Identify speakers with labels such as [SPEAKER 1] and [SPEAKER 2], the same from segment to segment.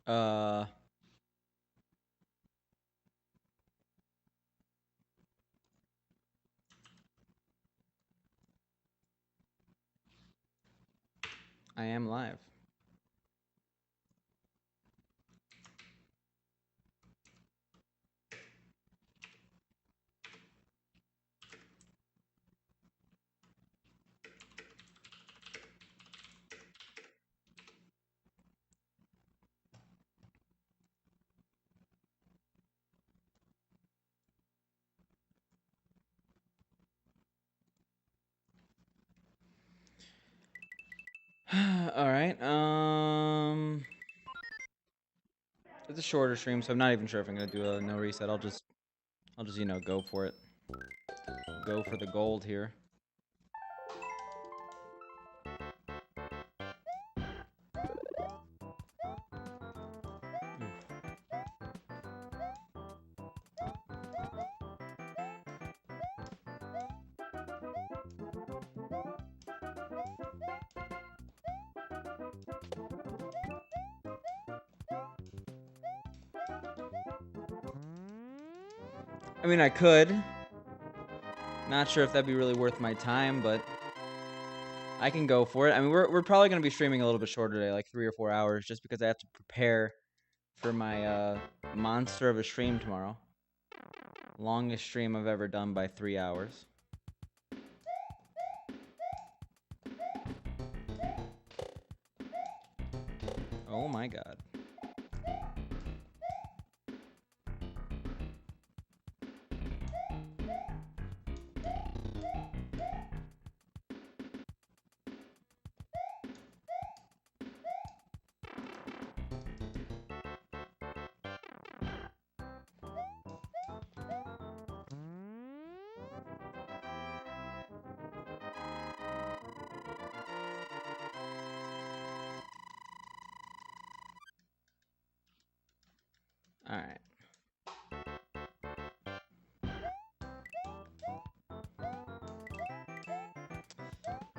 [SPEAKER 1] Uh, I am live. All right. It's a shorter stream, so I'm not even sure if I'm gonna do a no reset. I'll just go for it. Go for the gold here. I mean, I could. Not sure if that'd be really worth my time, but I can go for it. I mean, we're probably gonna be streaming a little bit shorter today, like 3 or 4 hours, just because I have to prepare for my monster of a stream tomorrow. Longest stream I've ever done by 3 hours. Oh my god. All right.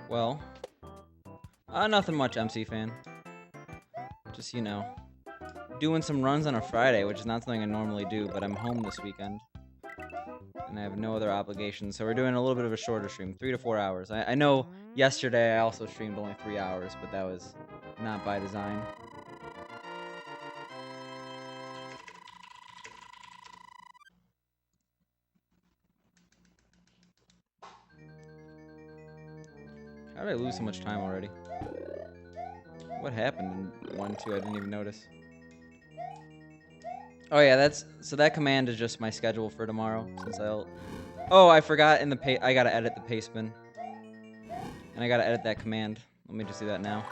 [SPEAKER 1] Well, nothing much, MC fan. Just, doing some runs on a Friday, which is not something I normally do, but I'm home this weekend. And I have no other obligations, so we're doing a little bit of a shorter stream, 3 to 4 hours. I know yesterday I also streamed only 3 hours, but that was not by design. How did I lose so much time already? What happened in 1-2? I didn't even notice. Oh yeah, so that command is just my schedule for tomorrow. Oh, I forgot I gotta edit the paste bin. And I gotta edit that command. Let me just do that now.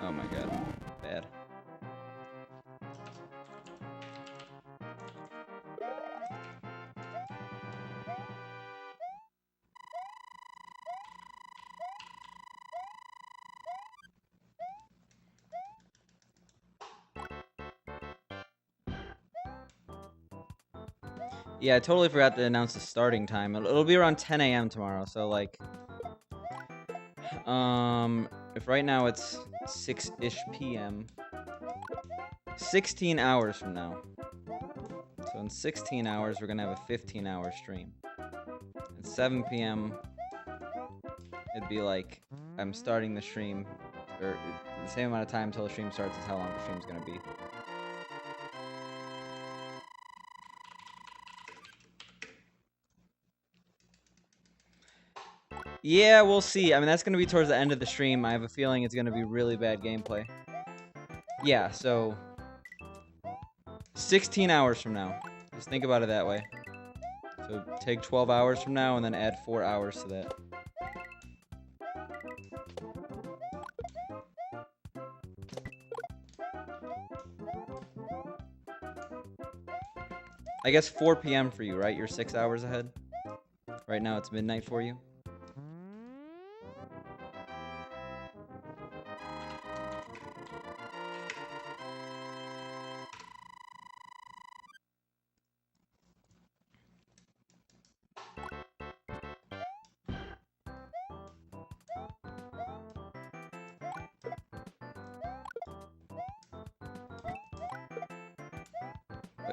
[SPEAKER 1] Oh my god. Bad. Yeah, I totally forgot to announce the starting time. It'll be around 10 a.m. tomorrow, so like... if right now it's 6-ish p.m. 16 hours from now. So in 16 hours, we're gonna have a 15-hour stream. At 7 p.m., it'd be like I'm starting the stream, or the same amount of time until the stream starts is how long the stream's gonna be. Yeah, we'll see. I mean, that's going to be towards the end of the stream. I have a feeling it's going to be really bad gameplay. Yeah, so 16 hours from now. Just think about it that way. So take 12 hours from now and then add 4 hours to that. I guess 4 p.m. for you, right? You're 6 hours ahead. Right now it's midnight for you.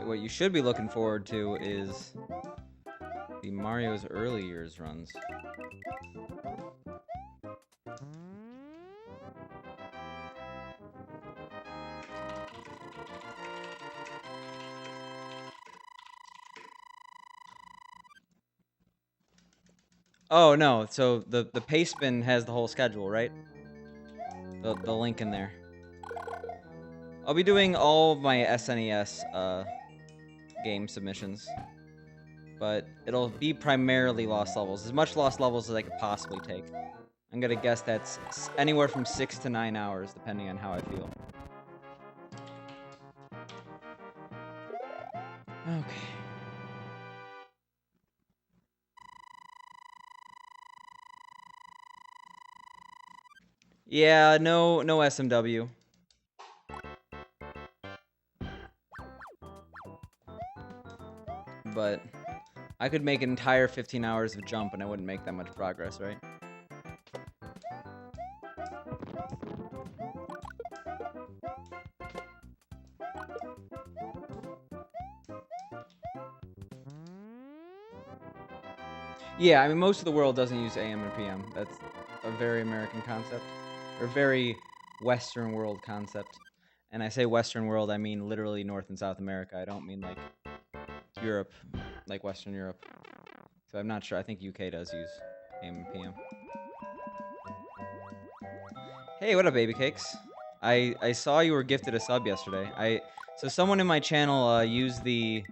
[SPEAKER 1] what you should be looking forward to is the Mario's early years runs. Oh no, so the paste bin has the whole schedule, right? The link in there. I'll be doing all of my SNES game submissions, but it'll be primarily lost levels, as much lost levels as I could possibly take. I'm gonna guess that's anywhere from 6 to 9 hours, depending on how I feel. Okay. Yeah, no SMW. But I could make an entire 15 hours of jump and I wouldn't make that much progress, right? Yeah, I mean, most of the world doesn't use AM and PM. That's a very American concept, or very Western world concept. And I say Western world, I mean literally North and South America. I don't mean like Europe, like Western Europe. So I'm not sure. I think UK does use AM and PM. Hey, what up, baby cakes? I saw you were gifted a sub yesterday. So someone in my channel used the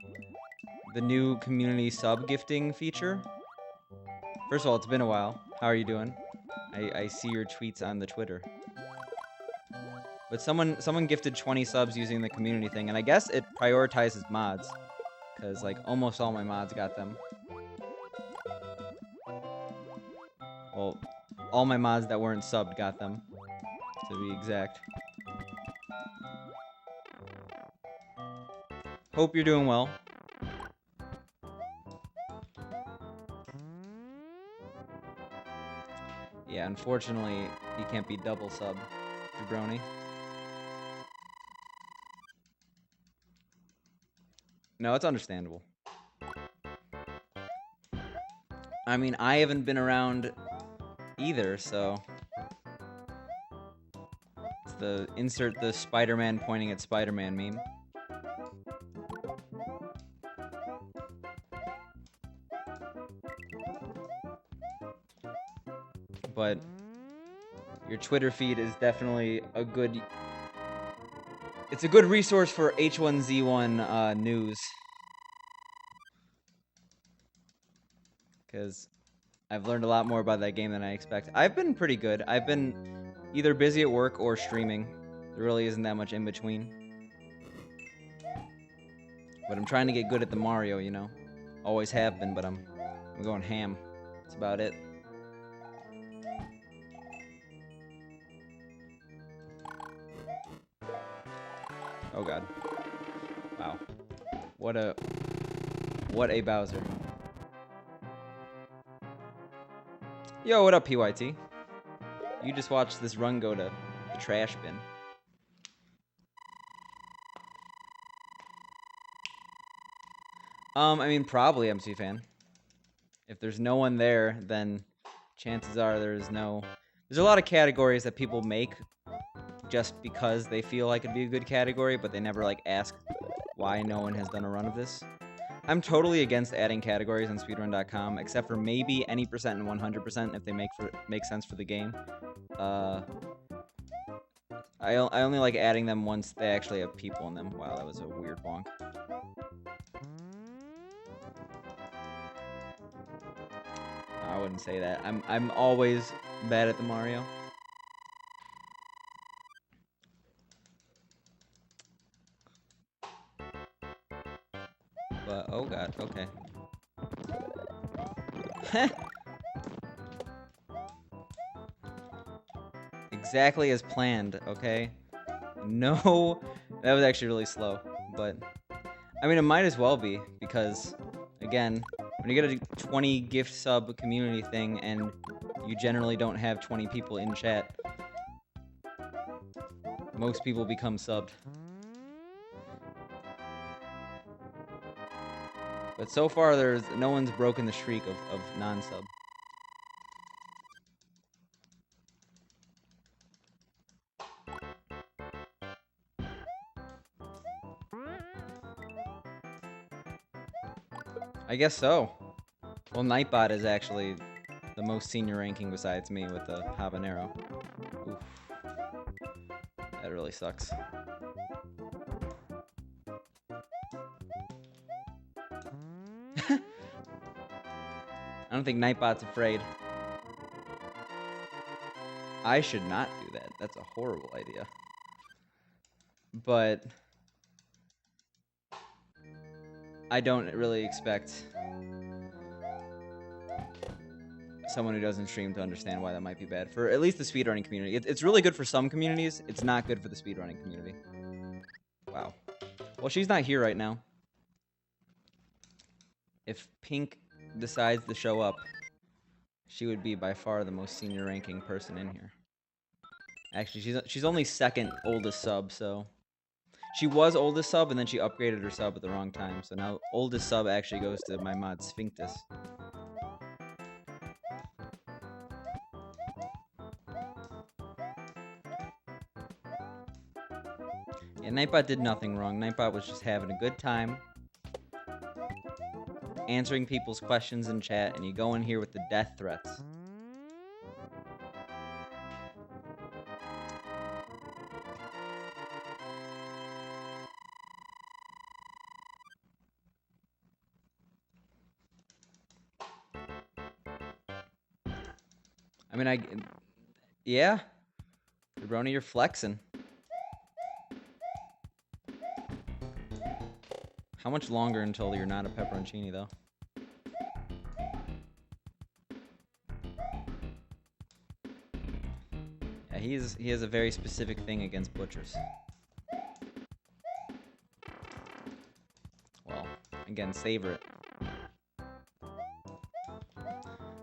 [SPEAKER 1] new community sub gifting feature. First of all, it's been a while. How are you doing? I see your tweets on the Twitter. But someone gifted 20 subs using the community thing, and I guess it prioritizes mods, because like almost all my mods got them. Well, all my mods that weren't subbed got them, to be exact. Hope you're doing well. Yeah, unfortunately, he can't be double sub, jabroni. No, it's understandable. I mean, I haven't been around either, so... It's the insert the Spider-Man pointing at Spider-Man meme. But your Twitter feed is definitely a good... It's a good resource for H1Z1 news. Because I've learned a lot more about that game than I expect. I've been pretty good. I've been either busy at work or streaming. There really isn't that much in between. But I'm trying to get good at the Mario, you know. Always have been, but I'm going ham. That's about it. Oh god. Wow. What a Bowser. Yo, what up, PYT? You just watched this run go to the trash bin. I mean, probably MC Fan. If there's no one there, then chances are there's a lot of categories that people make just because they feel like it'd be a good category, but they never like ask why no one has done a run of this. I'm totally against adding categories on speedrun.com, except for maybe any percent and 100% if they make sense for the game. I only like adding them once they actually have people in them. Wow, that was a weird bonk. I wouldn't say that. I'm always bad at the Mario. But oh god, okay. Exactly as planned, okay? No, that was actually really slow, but I mean it might as well be, because again, when you get a 20 gift sub community thing and you generally don't have 20 people in chat, most people become subbed. But so far, no one's broken the streak of non-sub. I guess so. Well, Nightbot is actually the most senior ranking besides me with the habanero. Oof. That really sucks. I don't think Nightbot's afraid. I should not do that. That's a horrible idea. But I don't really expect someone who doesn't stream to understand why that might be bad for at least the speedrunning community. It's really good for some communities. It's not good for the speedrunning community. Wow. Well, she's not here right now. If Pink decides to show up, she would be by far the most senior ranking person in here. Actually, she's only second oldest sub, so she was oldest sub and then she upgraded her sub at the wrong time. So now oldest sub actually goes to my mod Sphinctus. Yeah, Nightbot did nothing wrong. Nightbot was just having a good time, answering people's questions in chat, and you go in here with the death threats. I mean, yeah, Jabroni, you're flexing. How much longer until you're not a pepperoncini, though? Yeah, he has a very specific thing against butchers. Well, again, savor it.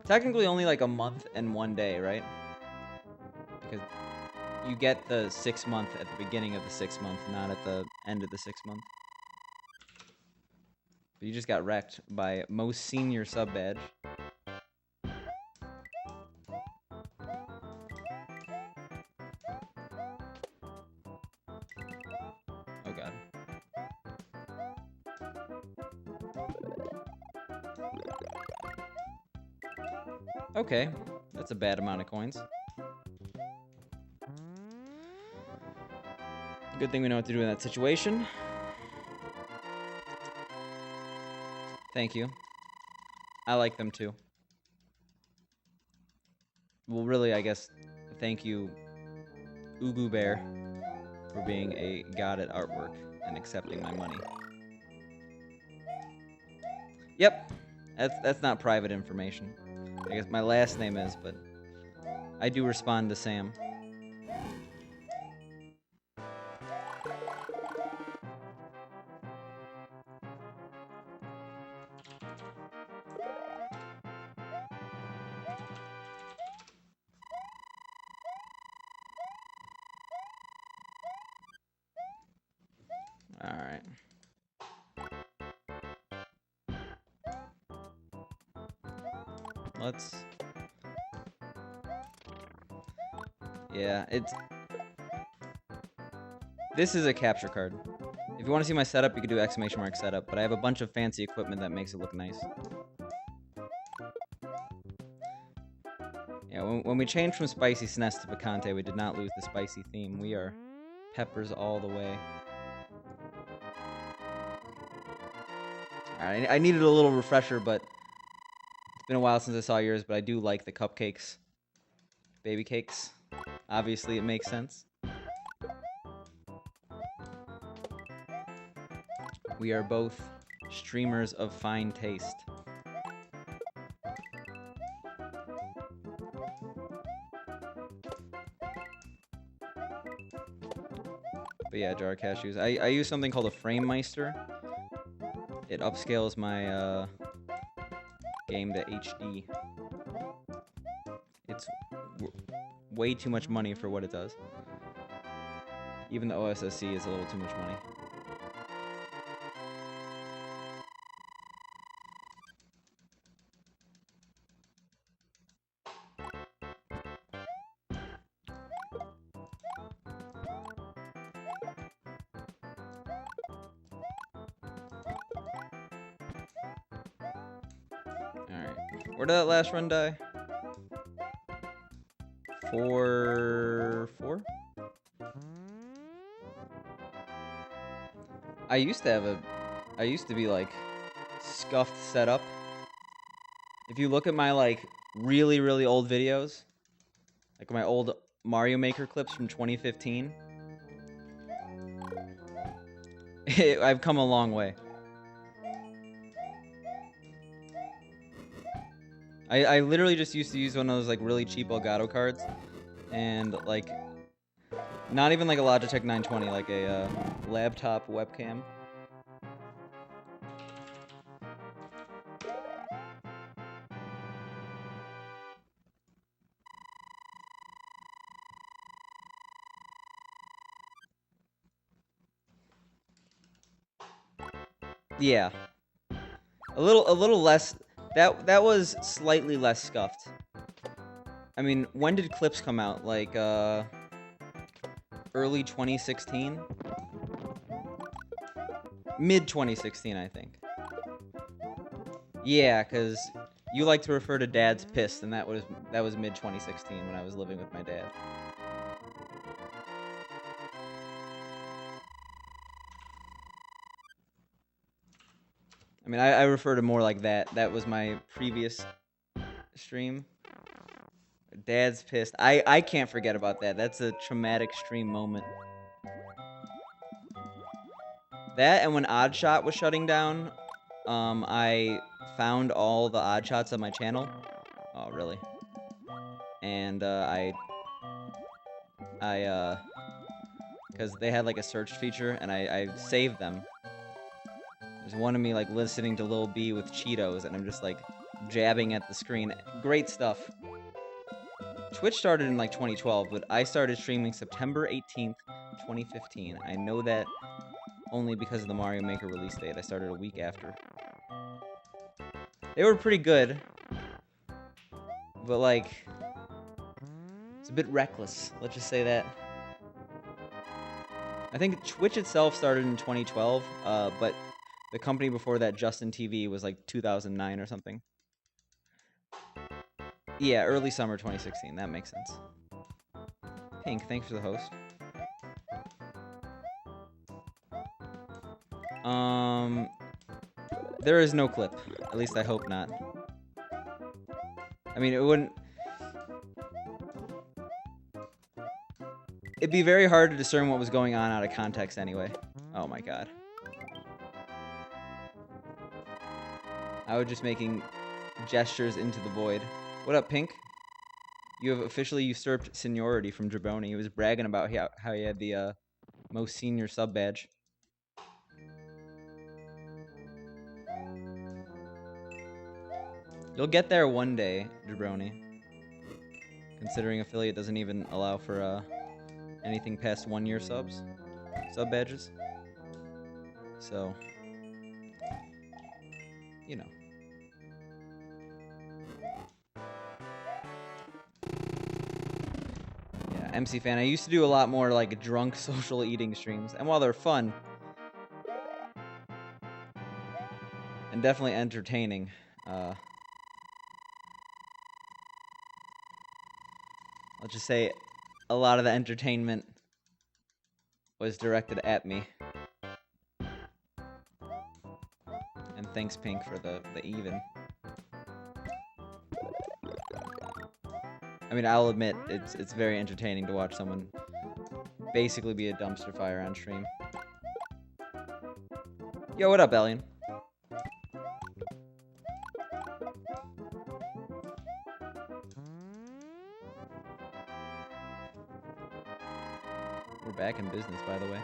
[SPEAKER 1] Technically only like a month and 1 day, right? Because you get the 6th month at the beginning of the 6th month, not at the end of the 6th month. But you just got wrecked by most senior sub badge. Oh god. Okay, that's a bad amount of coins. Good thing we know what to do in that situation. Thank you. I like them too. Well, really, I guess, thank you, Ugu Bear, for being a god at artwork and accepting my money. Yep, that's not private information. I guess my last name is, but I do respond to Sam. Alright. Let's... Yeah, this is a capture card. If you want to see my setup, you can do exclamation mark setup, but I have a bunch of fancy equipment that makes it look nice. Yeah, when we changed from Spicy SNES to Picante, we did not lose the spicy theme. We are peppers all the way. Alright, I needed a little refresher, but it's been a while since I saw yours, but I do like the cupcakes. Baby cakes. Obviously, it makes sense. We are both streamers of fine taste. But yeah, jar of cashews. I use something called a Frame Meister. It upscales my game to HD. It's way too much money for what it does. Even the OSSC is a little too much money. Where did that last run die? 4-4? I used to be like scuffed setup. If you look at my like really, really old videos, like my old Mario Maker clips from 2015, I've come a long way. I literally just used to use one of those like really cheap Elgato cards, and like not even like a Logitech 920, like a laptop webcam. Yeah, a little less. That was slightly less scuffed. I mean, when did clips come out? Like early 2016, mid 2016, I think. Yeah, cause you like to refer to Dad's pissed, and that was mid 2016 when I was living with my dad. I mean, I refer to more like that. That was my previous stream. Dad's pissed. I can't forget about that. That's a traumatic stream moment. That and when Oddshot was shutting down, I found all the Oddshots on my channel. Oh, really? And because they had like a search feature, and I saved them. There's one of me like listening to Lil B with Cheetos, and I'm just like jabbing at the screen. Great stuff. Twitch started in like 2012, but I started streaming September 18th, 2015. I know that only because of the Mario Maker release date. I started a week after. They were pretty good, but like, it's a bit reckless. Let's just say that. I think Twitch itself started in 2012, but the company before that, Justin TV, was like 2009 or something. Yeah, early summer 2016. That makes sense. Pink, thanks for the host. There is no clip. At least I hope not. I mean, it wouldn't... It'd be very hard to discern what was going on out of context anyway. Oh my god. I was just making gestures into the void. What up, Pink? You have officially usurped seniority from Jabroni. He was bragging about how he had the most senior sub badge. You'll get there one day, Jabroni. Considering affiliate doesn't even allow for anything past 1 year sub badges. So, you know. Yeah, MC Fan. I used to do a lot more like drunk social eating streams, and while they're fun and definitely entertaining, let's just say a lot of the entertainment was directed at me. And thanks, Pink, for the even. I mean, I'll admit, it's very entertaining to watch someone basically be a dumpster fire on stream. Yo, what up, Alien? We're back in business, by the way.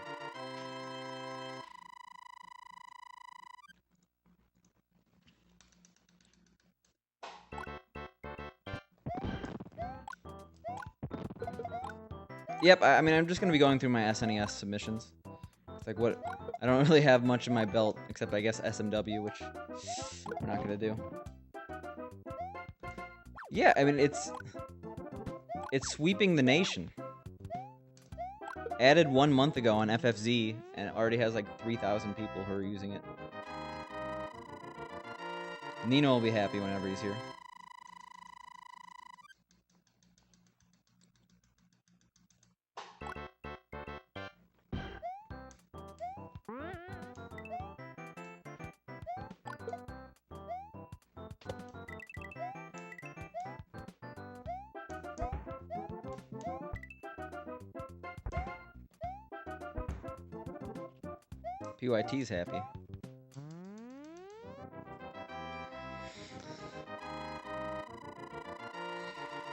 [SPEAKER 1] Yep, I mean, I'm just going to be going through my SNES submissions. It's like what... I don't really have much in my belt, except I guess SMW, which we're not going to do. Yeah, I mean, it's sweeping the nation. Added 1 month ago on FFZ, and it already has like 3,000 people who are using it. Nino will be happy whenever he's here. PYT's happy.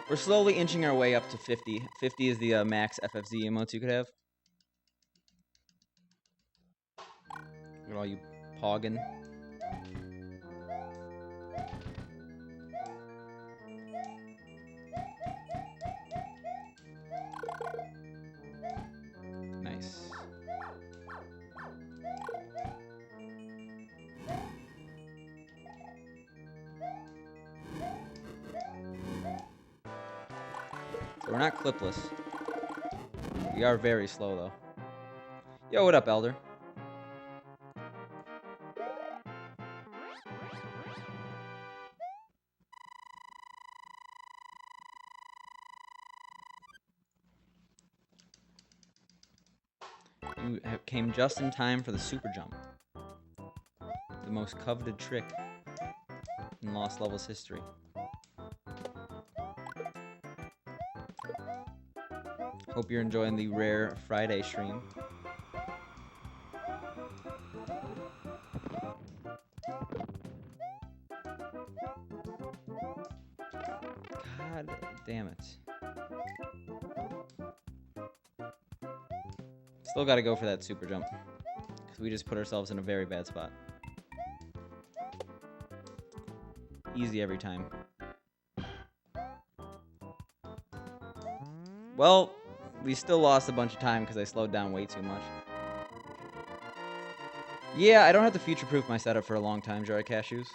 [SPEAKER 1] We're slowly inching our way up to 50. 50 is the max FFZ emotes you could have. Look at all you pogging. Nice. So we're not clipless. We are very slow, though. Yo, what up, Elder? You came just in time for the super jump. The most coveted trick in Lost Levels history. Hope you're enjoying the rare Friday stream. God damn it. Still gotta go for that super jump. Because we just put ourselves in a very bad spot. Easy every time. Well, we still lost a bunch of time because I slowed down way too much. Yeah, I don't have to future-proof my setup for a long time, Jar Cashews.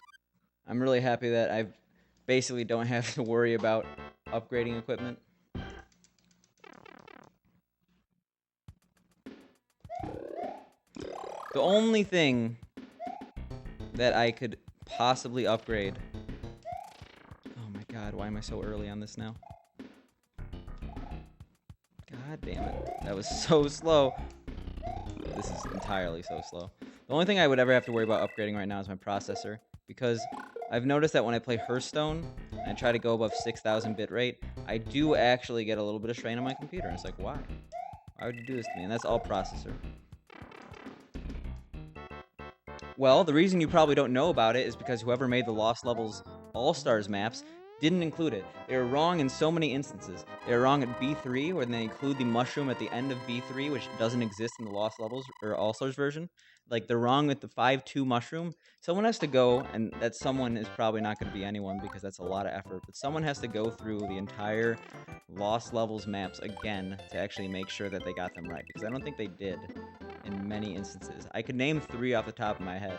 [SPEAKER 1] I'm really happy that I basically don't have to worry about upgrading equipment. The only thing that I could possibly upgrade... Oh my god, why am I so early on this now? God damn it. That was so slow. This is entirely so slow. The only thing I would ever have to worry about upgrading right now is my processor. Because I've noticed that when I play Hearthstone and I try to go above 6,000 bitrate, I do actually get a little bit of strain on my computer. And it's like, why? Why would you do this to me? And that's all processor. Well, the reason you probably don't know about it is because whoever made the Lost Levels All-Stars maps didn't include it. They were wrong in so many instances. They were wrong at B3, when they include the mushroom at the end of B3, which doesn't exist in the Lost Levels or All-Stars version. Like, they're wrong with the 5-2 mushroom. Someone has to go, and that someone is probably not going to be anyone because that's a lot of effort, but someone has to go through the entire Lost Levels maps again to actually make sure that they got them right, because I don't think they did in many instances. I could name 3 off the top of my head,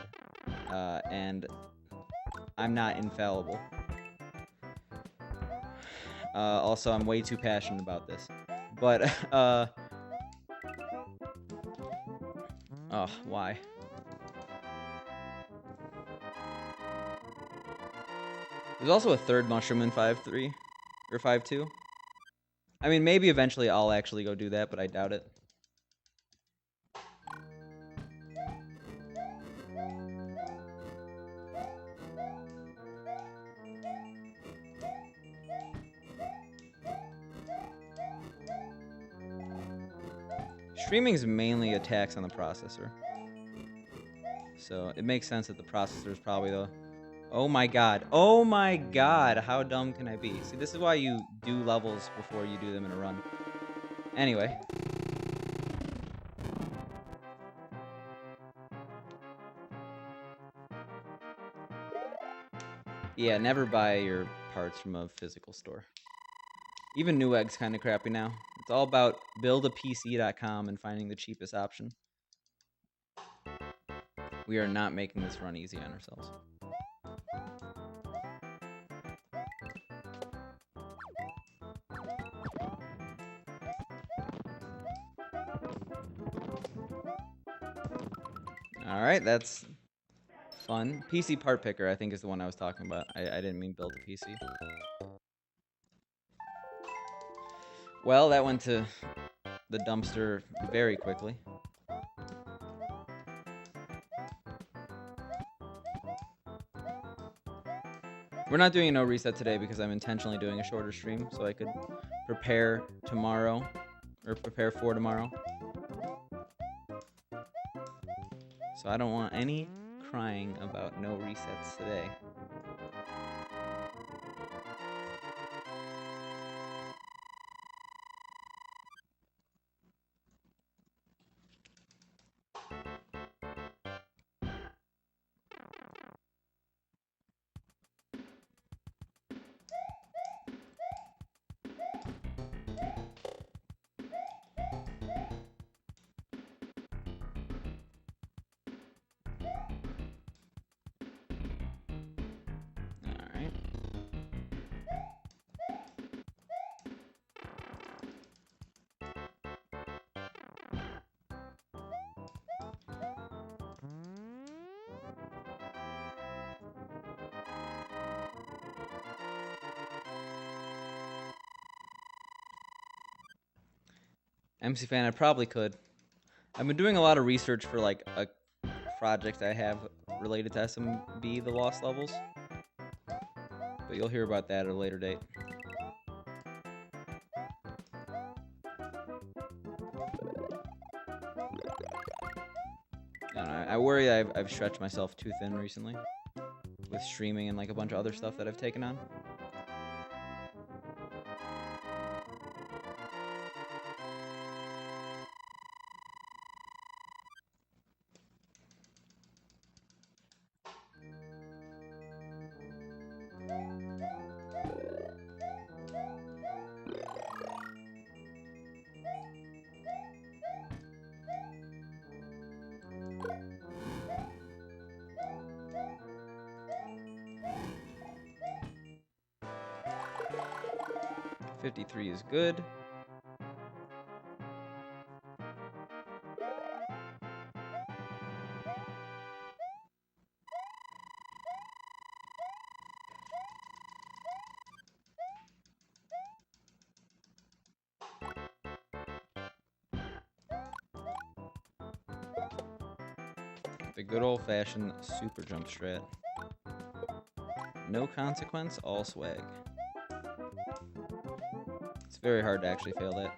[SPEAKER 1] and I'm not infallible. Also, I'm way too passionate about this. But, oh, why? There's also a third mushroom in 5-3, or 5-2. I mean, maybe eventually I'll actually go do that, but I doubt it. Streaming is mainly a tax on the processor. So it makes sense that the processor is probably the... Oh my god. Oh my god. How dumb can I be? See, this is why you do levels before you do them in a run. Anyway. Yeah, never buy your parts from a physical store. Even Newegg's kind of crappy now. It's all about buildapc.com and finding the cheapest option. We are not making this run easy on ourselves. Alright, that's fun. PC part picker, I think, is the one I was talking about. I didn't mean build a PC. Well, that went to the dumpster very quickly. We're not doing a no reset today because I'm intentionally doing a shorter stream so I could prepare tomorrow, or prepare for tomorrow. So I don't want any crying about no resets today. Alright. MC Fan, I probably could. I've been doing a lot of research for like a project I have related to SMB, the Lost Levels. But you'll hear about that at a later date. I don't know, I worry I've stretched myself too thin recently with streaming and like a bunch of other stuff that I've taken on. $53 is good. The good old-fashioned super jump strat. No consequence, all swag. It's very hard to actually fail that.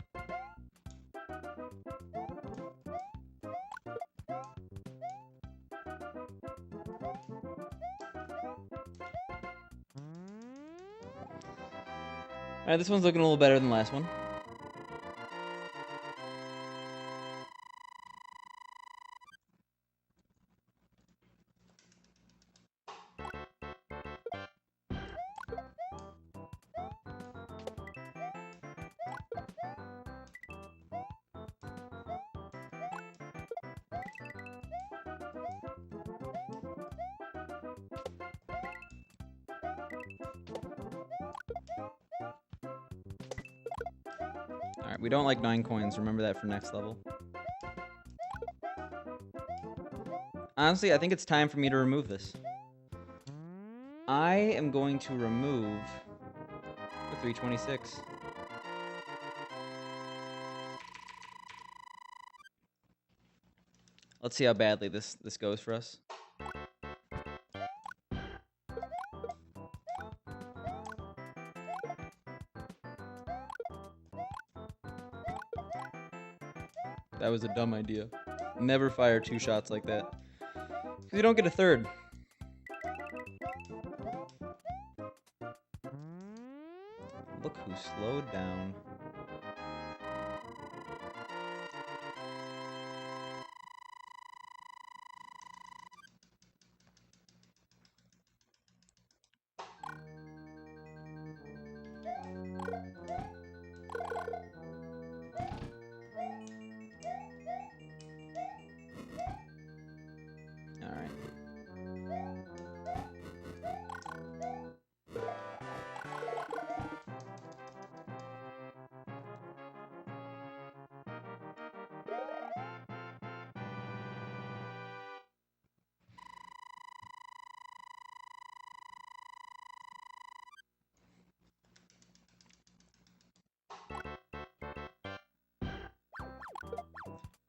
[SPEAKER 1] Alright, this one's looking a little better than the last one. Alright, we don't like 9 coins. Remember that for next level. Honestly, I think it's time for me to remove this. I am going to remove the 326. Let's see how badly this goes for us. That was a dumb idea. Never fire 2 shots like that. Because you don't get a third. Look who slowed down.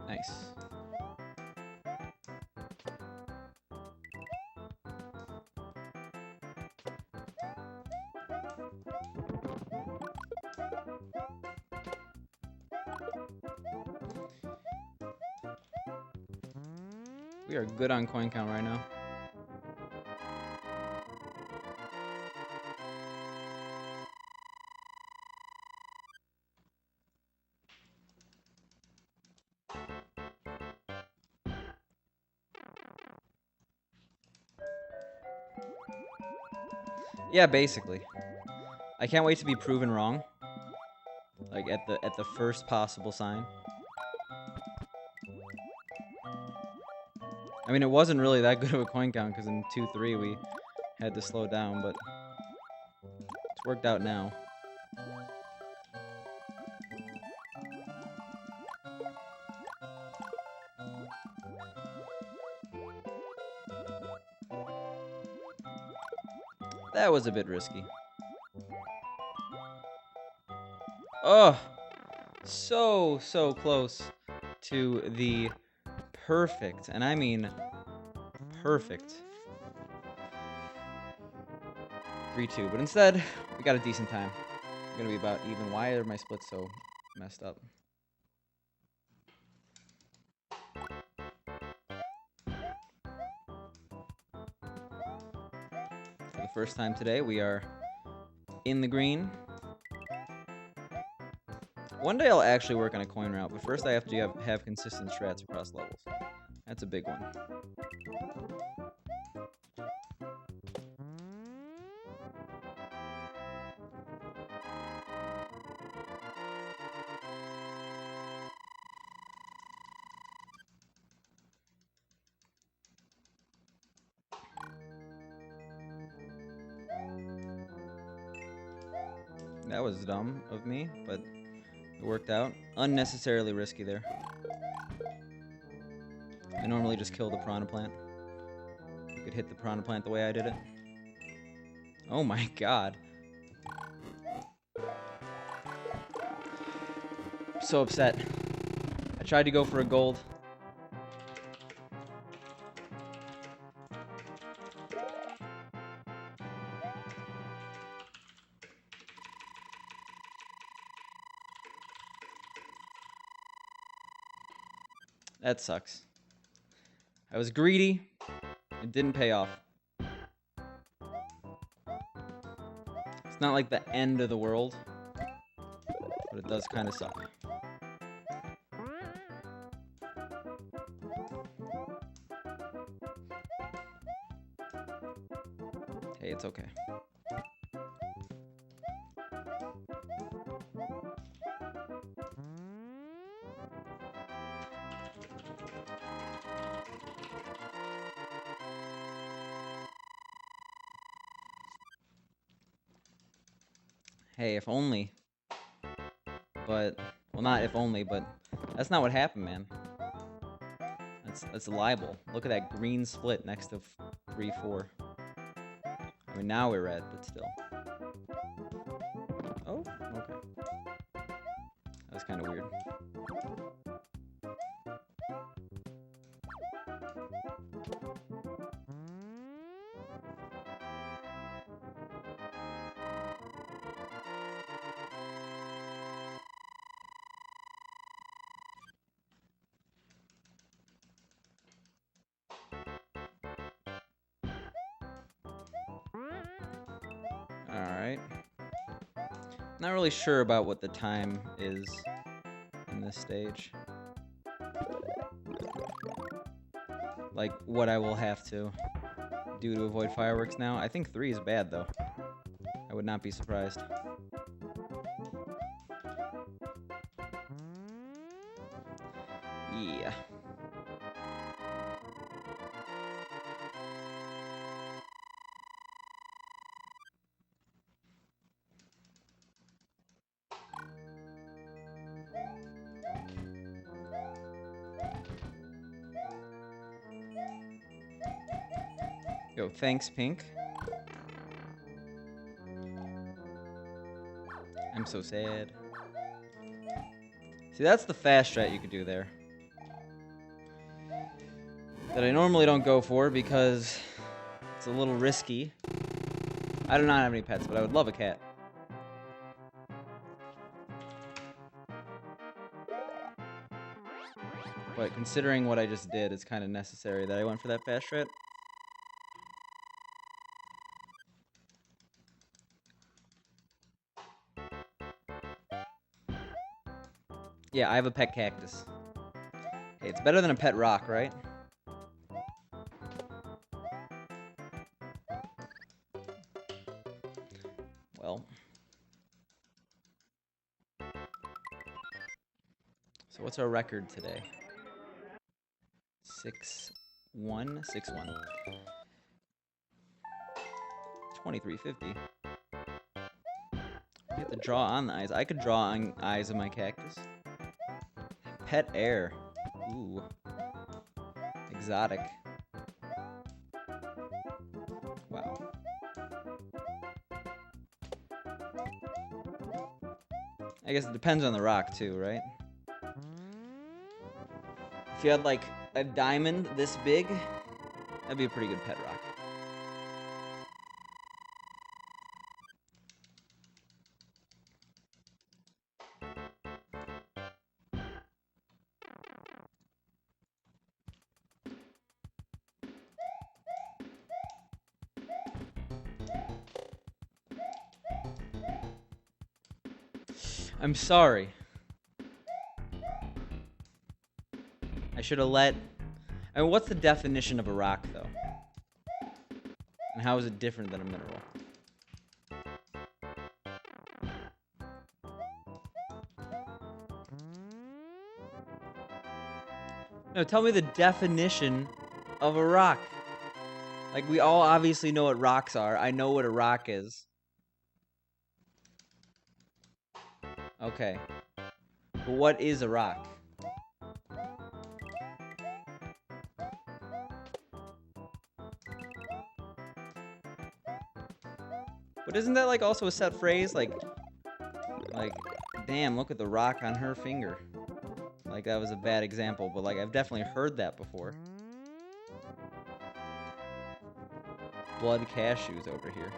[SPEAKER 1] Nice. We are good on coin count right now. Yeah, basically. I can't wait to be proven wrong. Like at the first possible sign. I mean, it wasn't really that good of a coin count because in 2-3 we had to slow down, but it's worked out now. That was a bit risky. Oh, so close to the perfect, and I mean perfect 3-2, but instead we got a decent time. We're gonna be about even. Why are my splits so messed up? For the first time today, we are in the green. One day I'll actually work on a coin route, but first I have to have consistent strats across levels. That's a big one. That was dumb of me, but it worked out. Unnecessarily risky there. I normally just kill the piranha plant. You could hit the piranha plant the way I did it. Oh my god. I'm so upset. I tried to go for a gold. That sucks. I was greedy. It didn't pay off. It's not like the end of the world, but it does kind of suck. Hey, it's okay. Hey, if only. But, well, not if only, but that's not what happened, man. That's a libel. Look at that green split next to 3-4. I mean, now we're red, but still. Oh, okay. That was kind of weird. Alright. Not really sure about what the time is in this stage. Like, what I will have to do to avoid fireworks now. I think 3 is bad, though. I would not be surprised. Yeah. Yo, thanks, Pink. I'm so sad. See, that's the fast strat you could do there. That I normally don't go for because it's a little risky. I do not have any pets, but I would love a cat. But considering what I just did, it's kind of necessary that I went for that fast strat. Yeah, I have a pet cactus. Hey, it's better than a pet rock, right? Well. So what's our record today? 6-1? 6-1. 2350. You have to draw on the eyes. I could draw on eyes of my cactus. Pet air. Ooh. Exotic. Wow. I guess it depends on the rock too, right? If you had like a diamond this big, that'd be a pretty good pet rock. I'm sorry. I should have let... I mean, what's the definition of a rock, though? And how is it different than a mineral? No, tell me the definition of a rock. Like, we all obviously know what rocks are. I know what a rock is. Okay. But what is a rock? But isn't that like also a set phrase? Like, damn, look at the rock on her finger. Like, that was a bad example, but like, I've definitely heard that before. Blood cashews over here.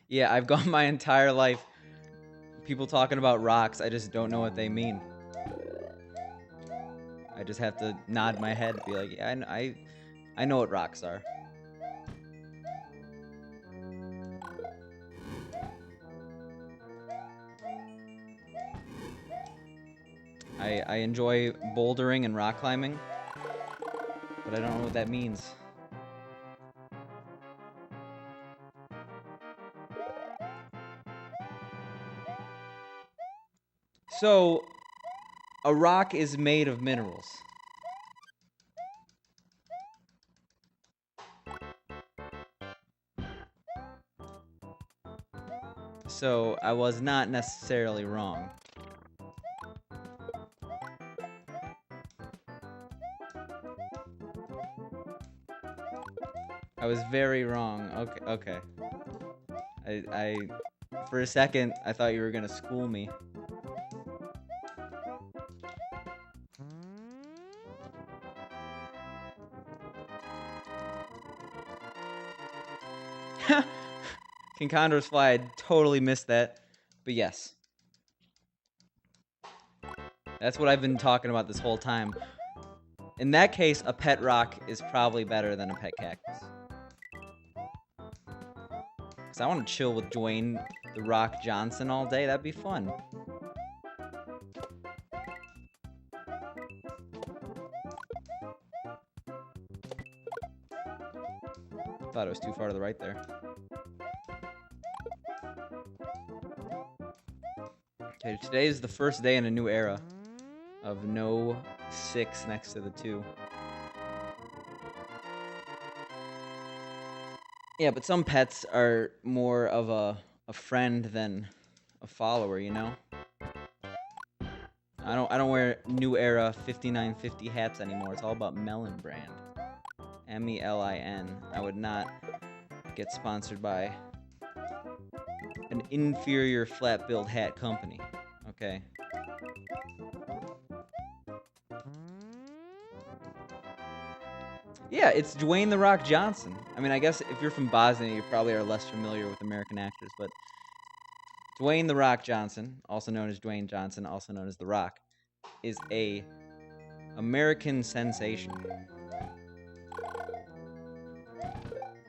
[SPEAKER 1] Yeah, I've gone my entire life people talking about rocks. I just don't know what they mean. I just have to nod my head and be like, yeah, I know what rocks are. I enjoy bouldering and rock climbing, but I don't know what that means. So, a rock is made of minerals. So, I was not necessarily wrong. I was very wrong. Okay. I for a second, I thought you were gonna school me. King Condor's fly, I totally missed that. But yes. That's what I've been talking about this whole time. In that case, a pet rock is probably better than a pet cactus. Because I want to chill with Dwayne The Rock Johnson all day. That'd be fun. Thought it was too far to the right there. Okay, today is the first day in a new era of no 6 next to the 2. Yeah, but some pets are more of a friend than a follower, you know? I don't wear New Era 5950 hats anymore. It's all about Melon brand. MELIN. I would not get sponsored by an inferior flat build hat company. Okay. Yeah, it's Dwayne The Rock Johnson. I mean, I guess if you're from Bosnia, you probably are less familiar with American actors, but Dwayne The Rock Johnson, also known as Dwayne Johnson, also known as The Rock, is a American sensation.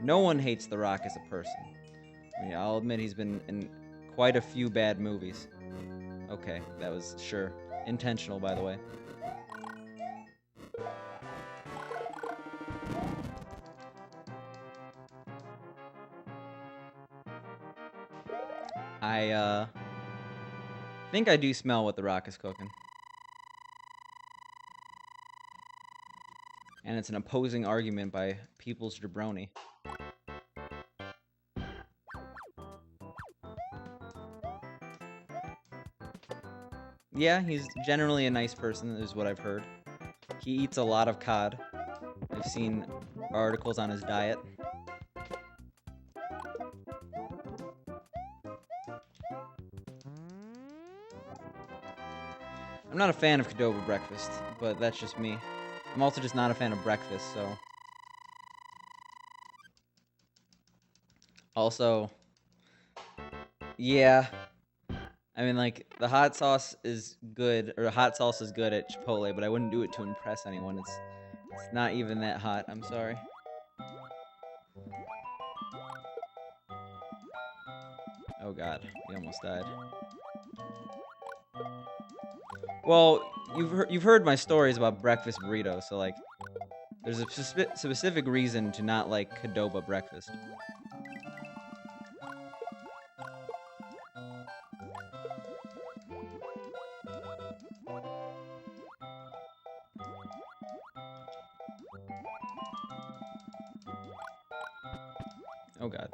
[SPEAKER 1] No one hates The Rock as a person. I mean, I'll admit he's been in quite a few bad movies. Okay, that was, sure, intentional, by the way. I think I do smell what The Rock is cooking. And it's an opposing argument by People's Jabroni. Yeah, he's generally a nice person, is what I've heard. He eats a lot of cod. I've seen articles on his diet. I'm not a fan of Qdoba breakfast, but that's just me. I'm also just not a fan of breakfast, so... Also... Yeah... I mean, like, the hot sauce is good, or hot sauce is good at Chipotle, but I wouldn't do it to impress anyone. It's not even that hot. I'm sorry. Oh god, we almost died. Well, you've heard my stories about breakfast burritos, so like, there's a specific reason to not like Qdoba breakfast. Oh god.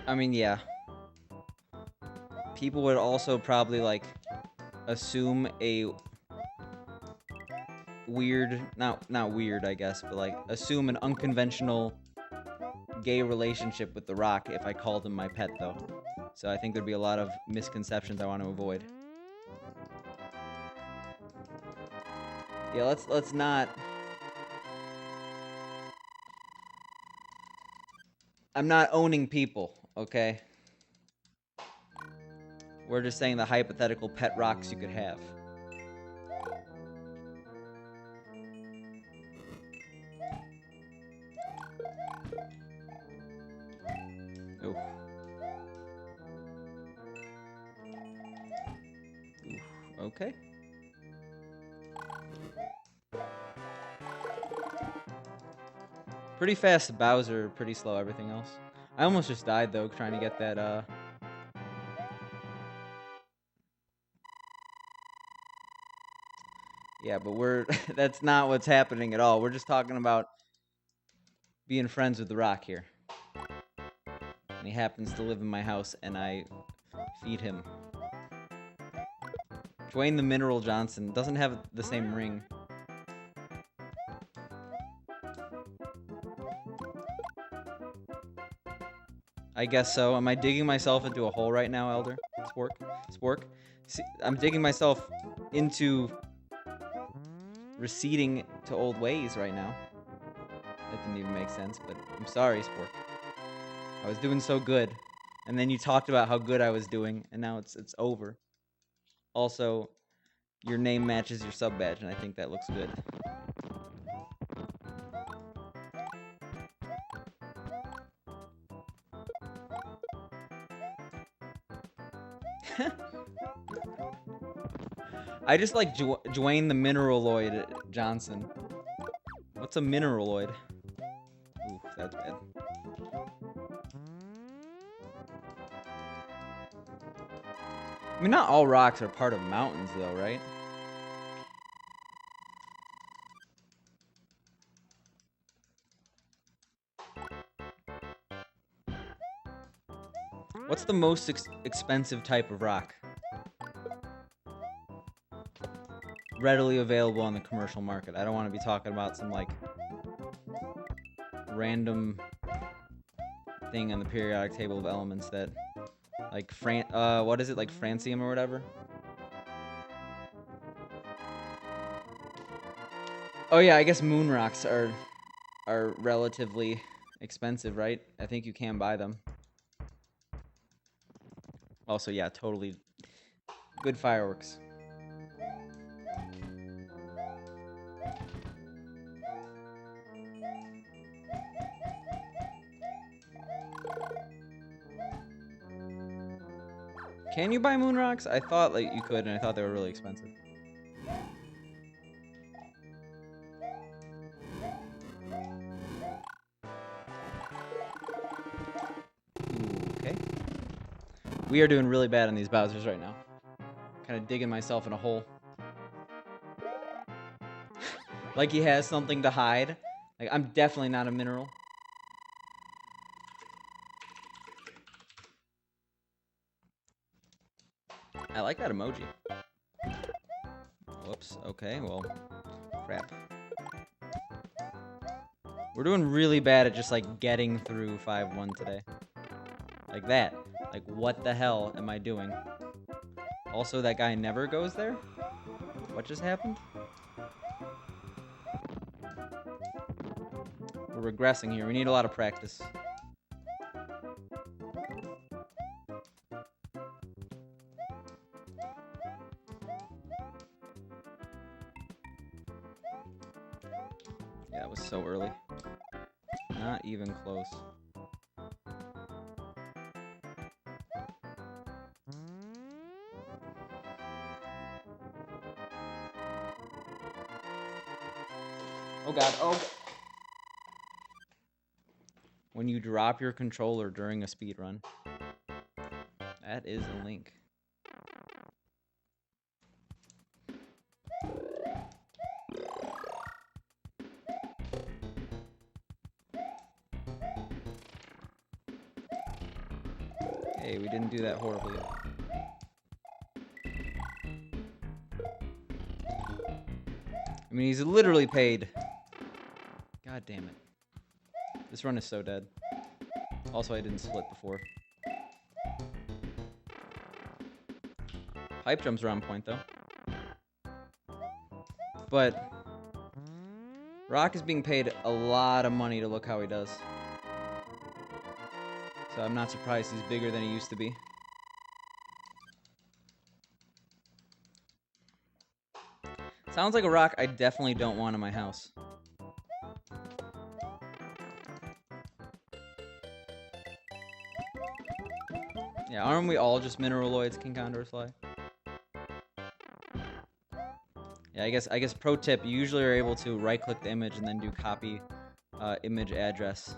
[SPEAKER 1] I mean, yeah. People would also probably, like, assume a weird, not weird, I guess, but, like, assume an unconventional gay relationship with The Rock if I called him my pet, though. So I think there'd be a lot of misconceptions I want to avoid. Yeah, let's not... I'm not owning people, okay? We're just saying the hypothetical pet rocks you could have. Oof. Oof. Okay. Pretty fast Bowser, pretty slow everything else. I almost just died though, trying to get that, Yeah, but that's not what's happening at all. We're just talking about being friends with The Rock here. And he happens to live in my house, and I feed him. Dwayne the Mineral Johnson doesn't have the same ring. I guess so. Am I digging myself into a hole right now, Elder? Spork? Spork? See, I'm digging myself into receding to old ways right now. That didn't even make sense, but I'm sorry, Spork. I was doing so good, and then you talked about how good I was doing, and now it's over. Also, your name matches your sub badge, and I think that looks good. I just like Dwayne the Mineraloid Johnson. What's a mineraloid? Ooh, that's bad. I mean, not all rocks are part of mountains, though, right? What's the most expensive type of rock? Readily available on the commercial market. I don't want to be talking about some, like, random thing on the periodic table of elements that, like, what is it, like francium or whatever? Oh yeah, I guess moon rocks are relatively expensive, right? I think you can buy them. Also, yeah, totally good fireworks. Can you buy moon rocks? I thought like you could, and I thought they were really expensive. Okay. We are doing really bad on these Bowsers right now. Kind of digging myself in a hole. Like he has something to hide. Like, I'm definitely not a mineral. I like that emoji. Whoops. Okay, well, crap. We're doing really bad at just, like, getting through 5-1 today. Like that. Like, what the hell am I doing? Also, that guy never goes there? What just happened? We're regressing here. We need a lot of practice. Yeah, it was so early. Not even close. Oh god, oh god. When you drop your controller during a speed run. That is a link. Hey, we didn't do that horribly. I mean, he's literally paid. God damn it. This run is so dead. Also, I didn't split before. Pipe jumps are on point, though. But Rock is being paid a lot of money to look how he does. So I'm not surprised he's bigger than he used to be. Sounds like a rock I definitely don't want in my house. Yeah, aren't we all just mineraloids, King Condor Fly? Yeah, I guess pro tip, you usually are able to right-click the image and then do copy image address.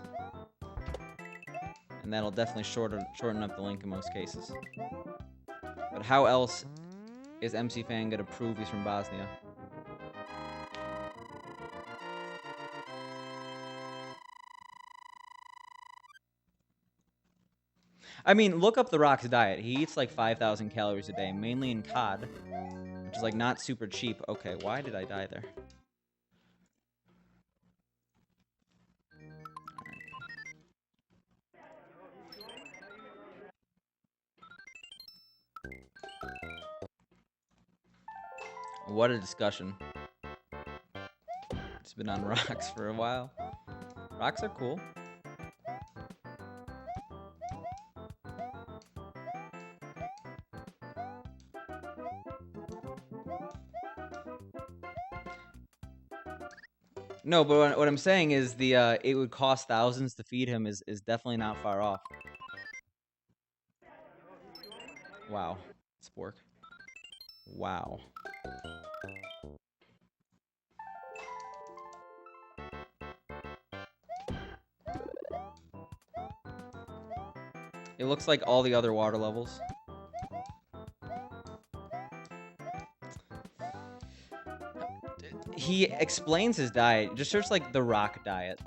[SPEAKER 1] And that'll definitely shorten up the link in most cases. But how else is MC Fan gonna prove he's from Bosnia? I mean, look up The Rock's diet. He eats like 5,000 calories a day, mainly in cod, which is like not super cheap. Okay, why did I die there? What a discussion. It's been on rocks for a while. Rocks are cool. No, but what I'm saying is the it would cost thousands to feed him is definitely not far off. Wow. Spork. Wow. It looks like all the other water levels. He explains his diet. Just search like the Rock diet.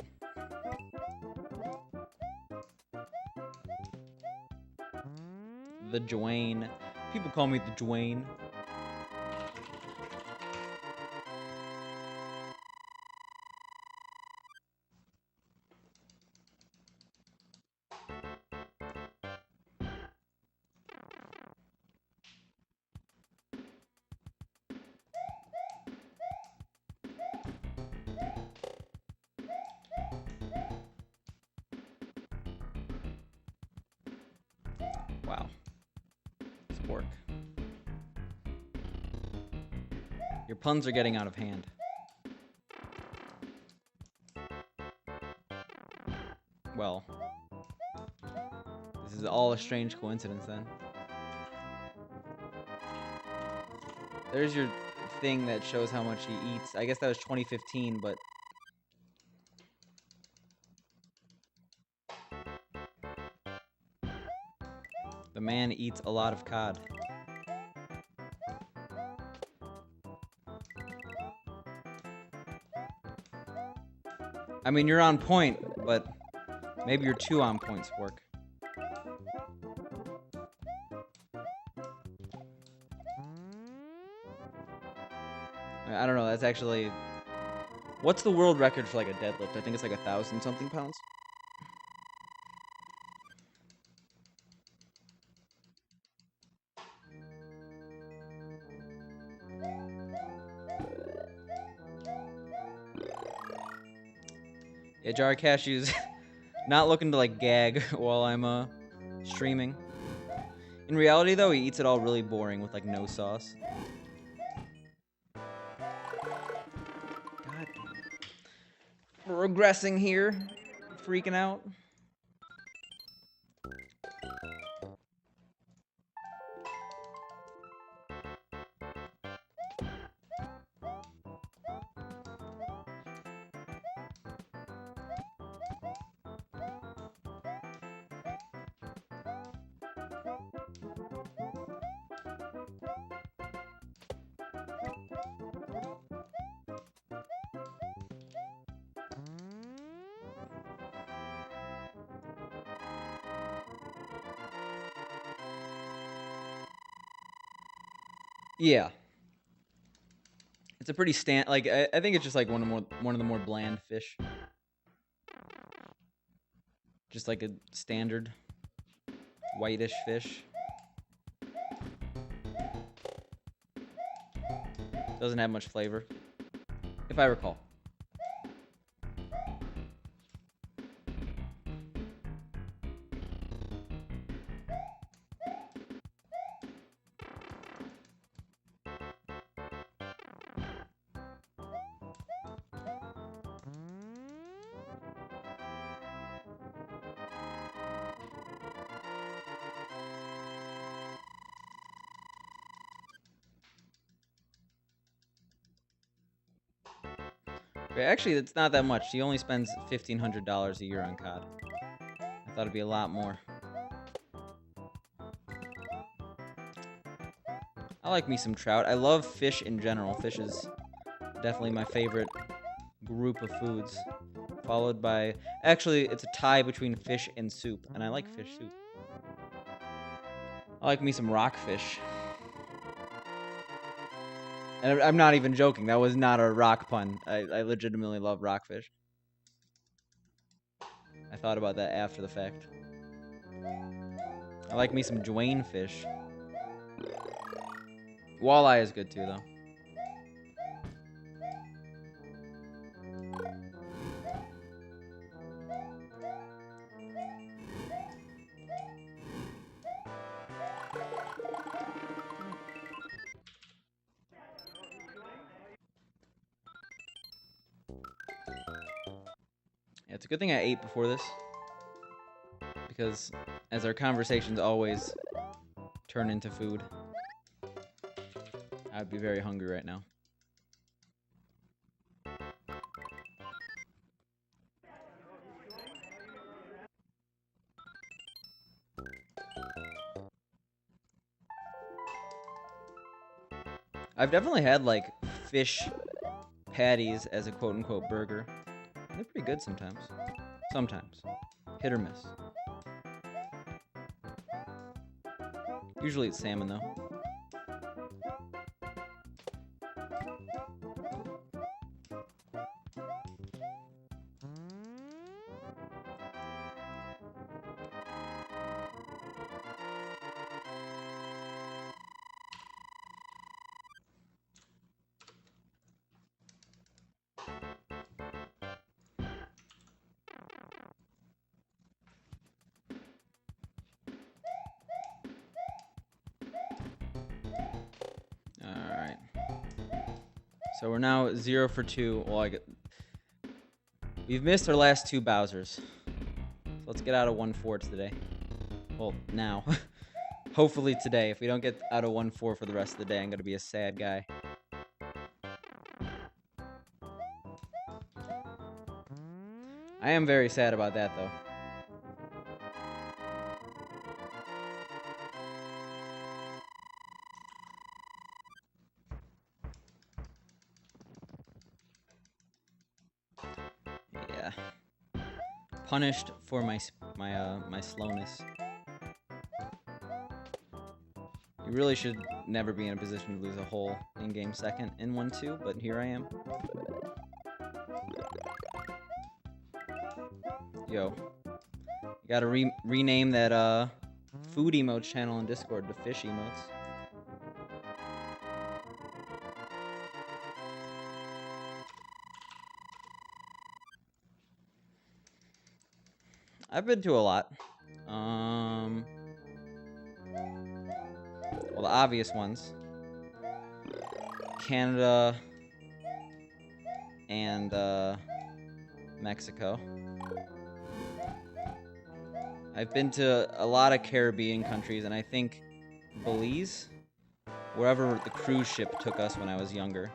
[SPEAKER 1] The Dwayne. People call me the Dwayne. Wow. Spork. Your puns are getting out of hand. Well, this is all a strange coincidence then. There's your thing that shows how much he eats. I guess that was 2015, but the man eats a lot of cod. I mean, you're on point, but maybe you're too on point, Spork. I don't know, that's actually... What's the world record for, like, a deadlift? I think it's like 1,000-something pounds. Yeah, Jar Cashew's not looking to, like, gag while I'm, streaming. In reality, though, he eats it all really boring with, like, no sauce. God. We're regressing here. Freaking out. Yeah. It's a pretty like I think it's just like one of the more bland fish. Just like a standard whitish fish. Doesn't have much flavor, if I recall. Okay, actually, it's not that much. He only spends $1,500 a year on COD. I thought it'd be a lot more. I like me some trout. I love fish in general. Fish is definitely my favorite group of foods. Followed by... Actually, it's a tie between fish and soup, and I like fish soup. I like me some rockfish. And I'm not even joking. That was not a rock pun. I legitimately love rockfish. I thought about that after the fact. I like me some Dwayne fish. Walleye is good too, though. Yeah, it's a good thing I ate before this. Because as our conversations always turn into food, I'd be very hungry right now. I've definitely had, like, fish patties as a quote-unquote burger. They're pretty good sometimes. Sometimes. Hit or miss. Usually it's salmon, though. So we're now 0 for 2. Well, we've missed our last 2 Bowsers. So let's get out of 1-4 today. Well, now. Hopefully today. If we don't get out of 1-4 for the rest of the day, I'm going to be a sad guy. I am very sad about that, though. Yeah. Punished for my slowness. You really should never be in a position to lose a whole in-game second in 1-2, but here I am. Yo. You gotta rename that food emotes channel in Discord to fish emotes. I've been to a lot. Well, the obvious ones. Canada and Mexico. I've been to a lot of Caribbean countries, and I think Belize, wherever the cruise ship took us when I was younger.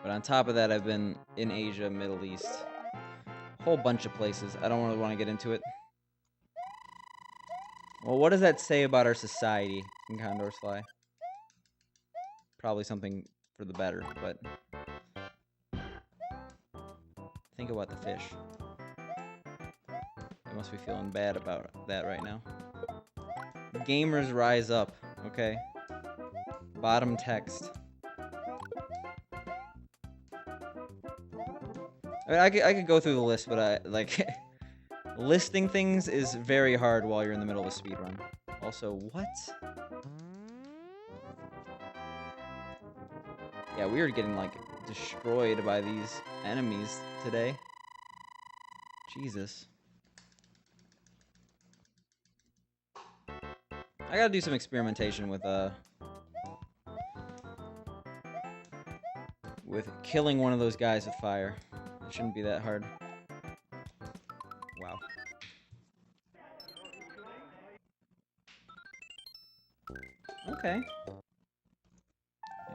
[SPEAKER 1] But on top of that, I've been in Asia, Middle East, a whole bunch of places. I don't really want to get into it. Well, what does that say about our society in Condor's Fly? Probably something for the better, but think about the fish. I must be feeling bad about that right now. Gamers rise up, okay? Bottom text. I mean, I could go through the list, but listing things is very hard while you're in the middle of a speedrun. Also, what? Yeah, we are getting, destroyed by these enemies today. Jesus. I gotta do some experimentation with killing one of those guys with fire. It shouldn't be that hard. Wow. Okay.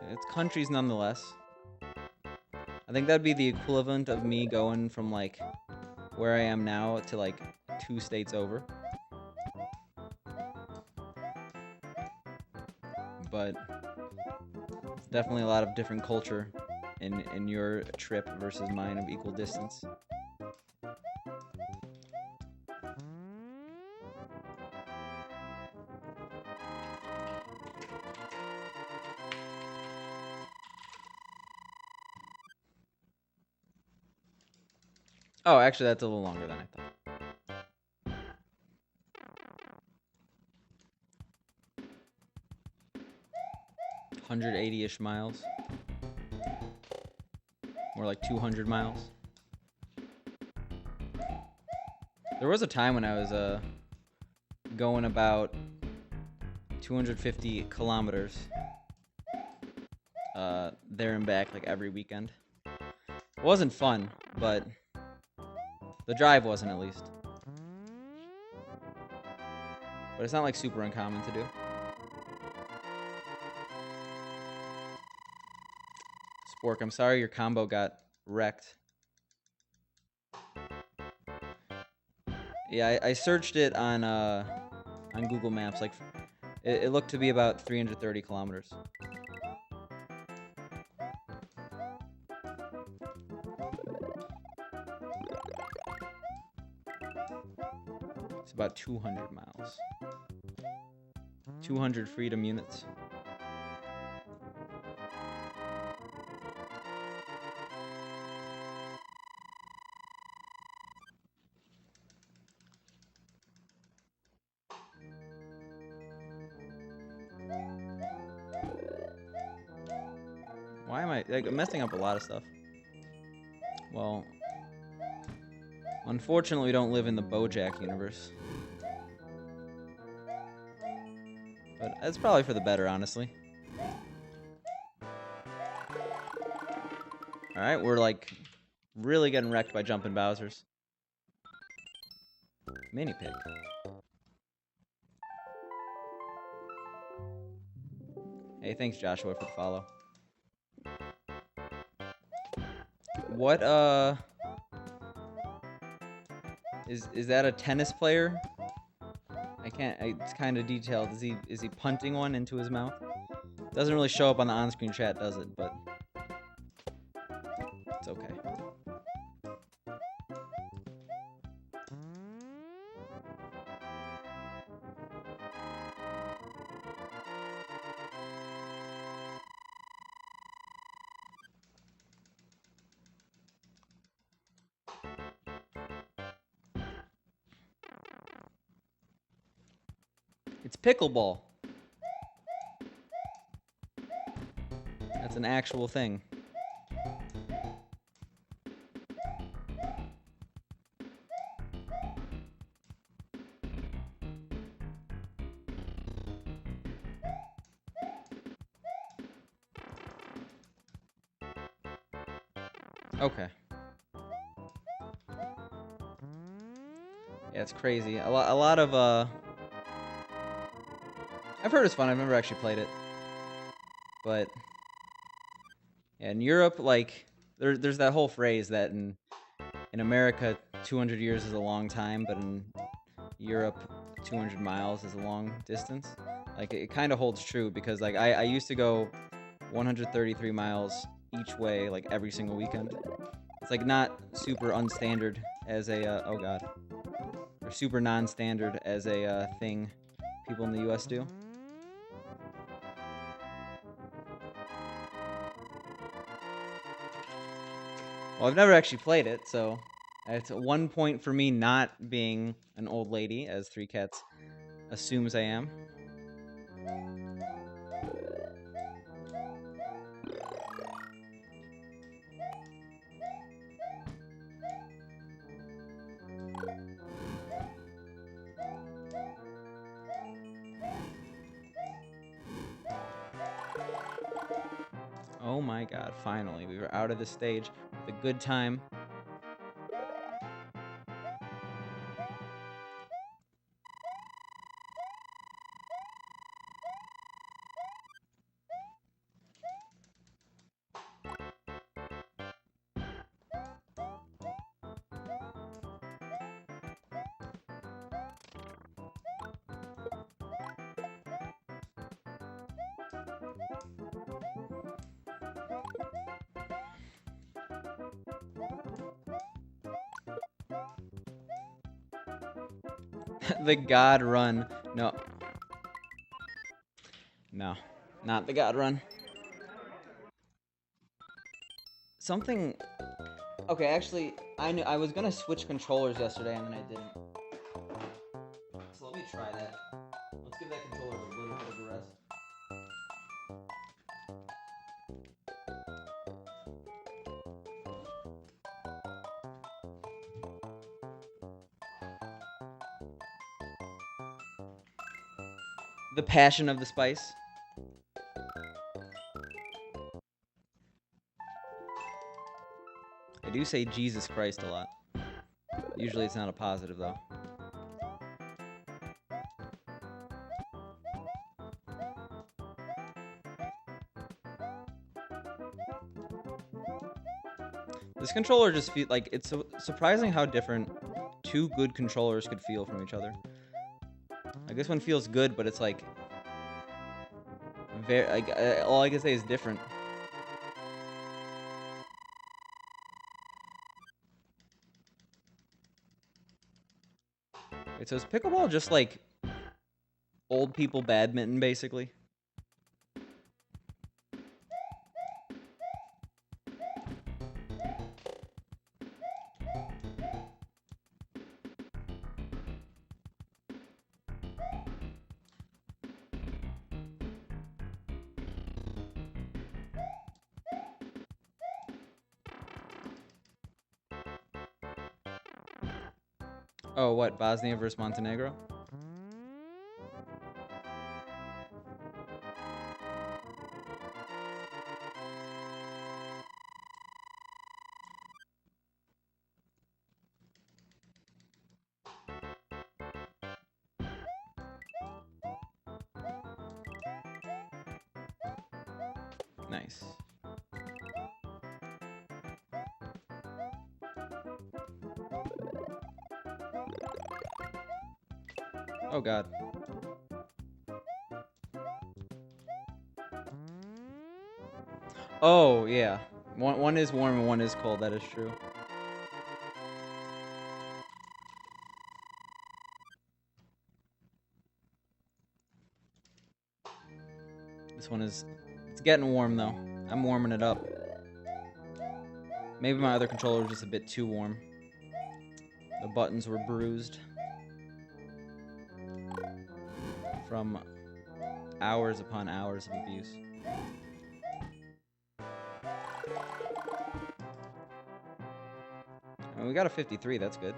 [SPEAKER 1] It's countries nonetheless. I think that'd be the equivalent of me going from, where I am now to, 2 states over. But it's definitely a lot of different culture in your trip versus mine of equal distance. Oh, actually, that's a little longer than I thought. 180-ish miles. More like 200 miles. There was a time when I was going about 250 kilometers there and back every weekend. It wasn't fun, but the drive wasn't, at least. But it's not super uncommon to do. Spork, I'm sorry your combo got wrecked. Yeah, I searched it on Google Maps. It looked to be about 330 kilometers. It's about 200 miles. 200 freedom units. Why am I I'm messing up a lot of stuff? Well, unfortunately, we don't live in the BoJack universe. But that's probably for the better, honestly. Alright, we're like really getting wrecked by jumping Bowsers. Mini pig. Hey, thanks Joshua for the follow. What is that a tennis player? I can't. It's kind of detailed. Is he punting one into his mouth? Doesn't really show up on the on-screen chat, does it? But it's okay. It's pickleball. That's an actual thing. Okay. Yeah, it's crazy. A lot of I've heard it's fun. I've never actually played it. But yeah, in Europe, like there's that whole phrase that in America 200 years is a long time, but in Europe 200 miles is a long distance. Like it kind of holds true because like I used to go 133 miles each way like every single weekend. It's like not super unstandard as a oh god, or super non-standard as a thing people in the U.S. do. Well, I've never actually played it, so it's 1 point for me not being an old lady, as Three Cats assumes I am. Oh my god, finally, we were out of the stage. The good time. The God Run. No. No. Not the God Run. Something... Okay, actually, I knew I was gonna switch controllers yesterday and then I didn't. So let me try that. Let's give that controller a little bit of a rest. The passion of the spice. I do say Jesus Christ a lot. Usually it's not a positive, though. This controller just feels like it's surprising how different two good controllers could feel from each other. Like this one feels good, but it's like very like all I can say is different. Wait, so is pickleball just like old people badminton, basically? Oh, what? Bosnia versus Montenegro? Nice. Oh god. Oh yeah. One is warm and one is cold, that is true. This one is... It's getting warm, though. I'm warming it up. Maybe my other controller was just a bit too warm. The buttons were bruised. From hours upon hours of abuse. And we got a 53, that's good.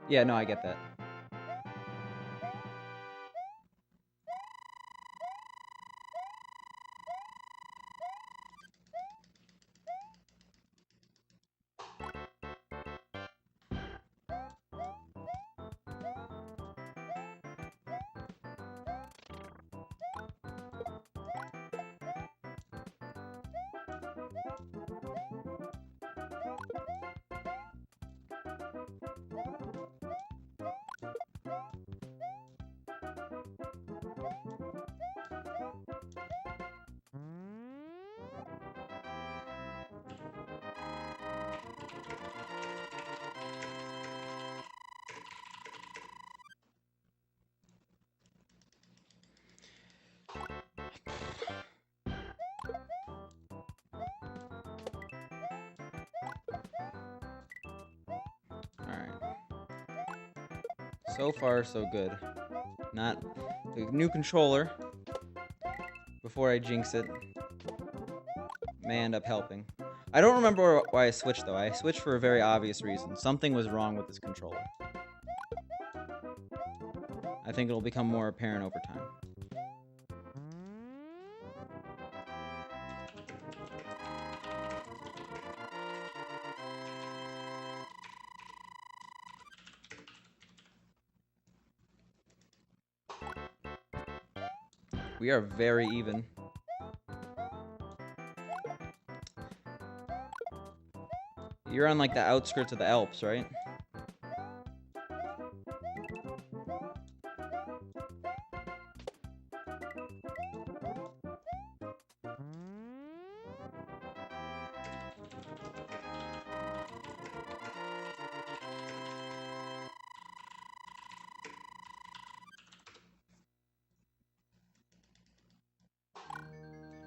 [SPEAKER 1] Yeah, no, I get that. So far, so good. Not the new controller, before I jinx it, may end up helping. I don't remember why I switched, though. I switched for a very obvious reason. Something was wrong with this controller. I think it'll become more apparent over time. We are very even. You're on like the outskirts of the Alps, right?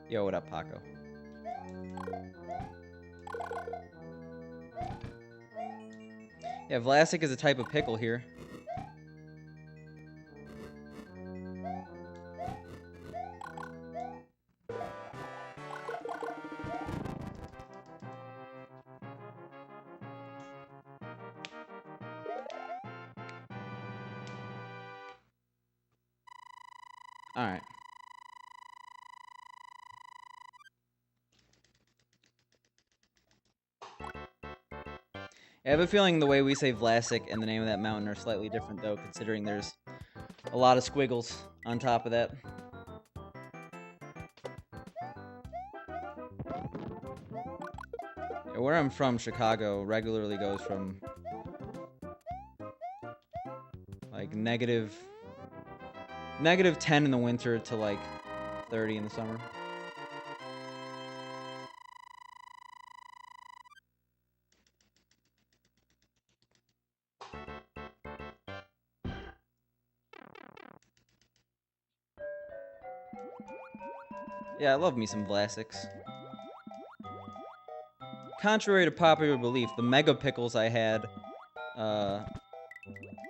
[SPEAKER 1] Yo, what up, Paco? Yeah, Vlasic is a type of pickle here. Alright. I have a feeling the way we say Vlasic and the name of that mountain are slightly different, though, considering there's a lot of squiggles on top of that. Yeah, where I'm from, Chicago, regularly goes from like negative 10 in the winter to like 30 in the summer. Yeah, I love me some Vlasics. Contrary to popular belief, the mega pickles I had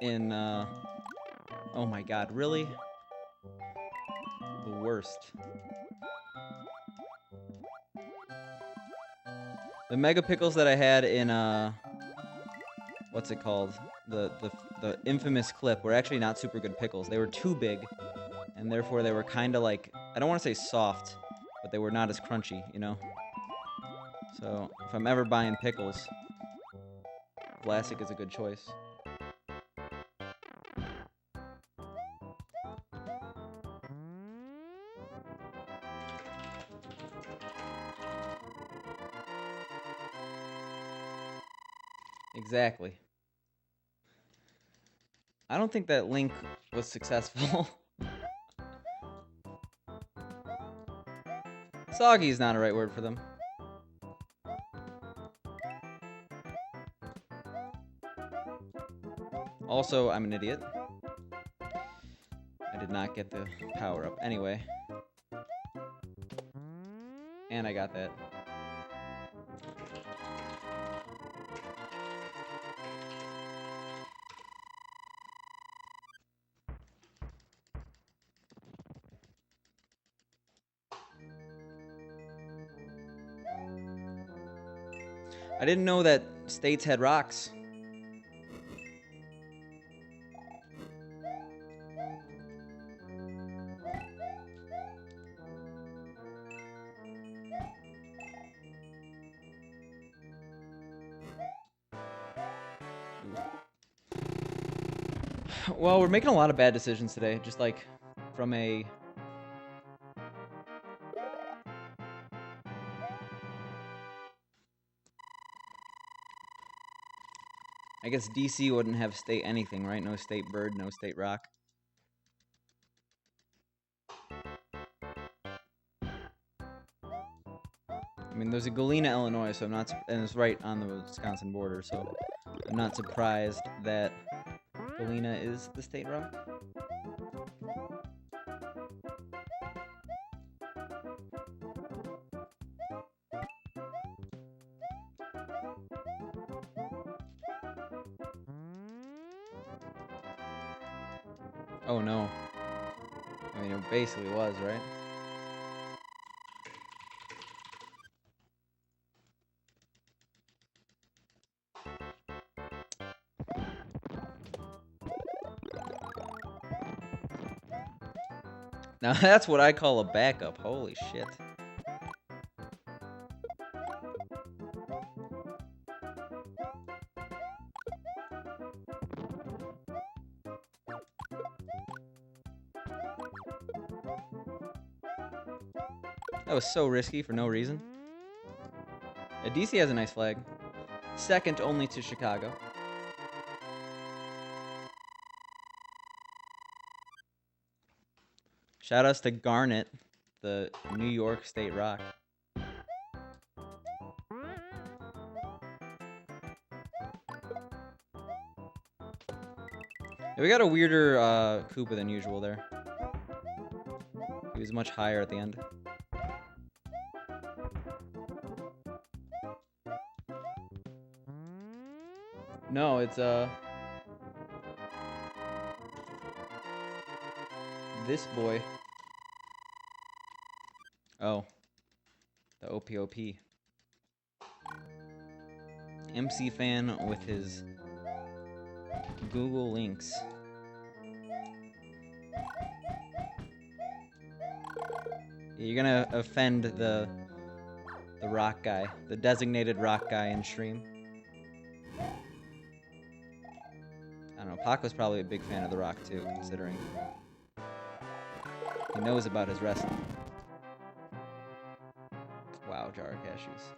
[SPEAKER 1] in oh my god, really? The worst. The mega pickles that I had in what's it called? The infamous clip were actually not super good pickles. They were too big, and therefore they were kind of like, I don't want to say soft, but they were not as crunchy, you know? So, if I'm ever buying pickles, Vlasic is a good choice. Exactly. I don't think that link was successful. Soggy is not a right word for them. Also, I'm an idiot. I did not get the power up anyway. And I got that. I didn't know that states had rocks. Well, we're making a lot of bad decisions today, just like from a... I guess DC wouldn't have state anything, right? No state bird, no state rock. I mean, there's a Galena, Illinois, so I'm not, and it's right on the Wisconsin border, so I'm not surprised that Galena is the state rock. Oh no. I mean, it basically was, right? Now that's what I call a backup. Holy shit. That was so risky for no reason. Yeah, DC has a nice flag. Second only to Chicago. Shout outs to Garnet, the New York State Rock. Yeah, we got a weirder Koopa than usual there. He was much higher at the end. No, it's this boy. Oh, the OPOP. MC Fan with his Google links. You're gonna offend the rock guy, the designated rock guy in stream. I don't know, Paco's probably a big fan of The Rock too, considering he knows about his wrestling. Wow, jar of cashews.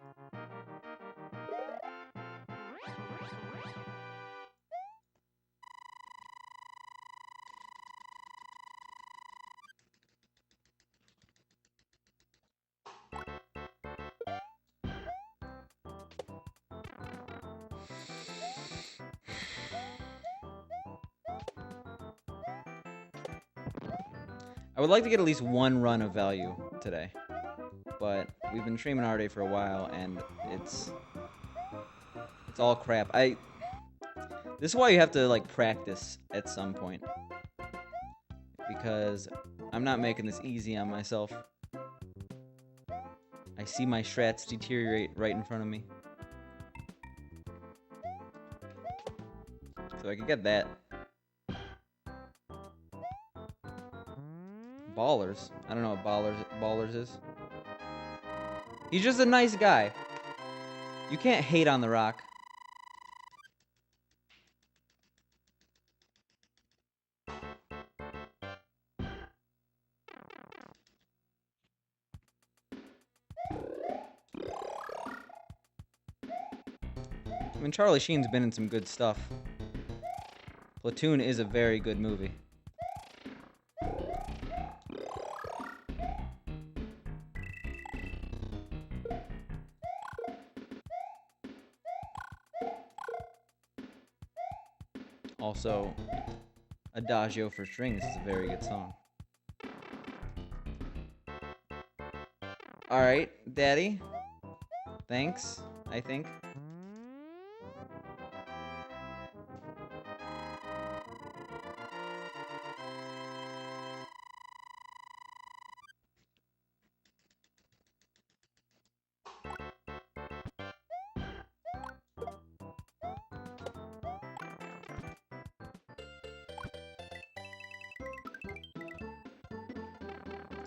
[SPEAKER 1] I would like to get at least one run of value today, but we've been streaming already for a while, and it's all crap. This is why you have to like practice at some point, because I'm not making this easy on myself. I see my strats deteriorate right in front of me, so I could get that. Ballers. I don't know what Ballers is. He's just a nice guy. You can't hate on The Rock. I mean, Charlie Sheen's been in some good stuff. Platoon is a very good movie. Also, Adagio for Strings is a very good song. Alright, Daddy. Thanks, I think.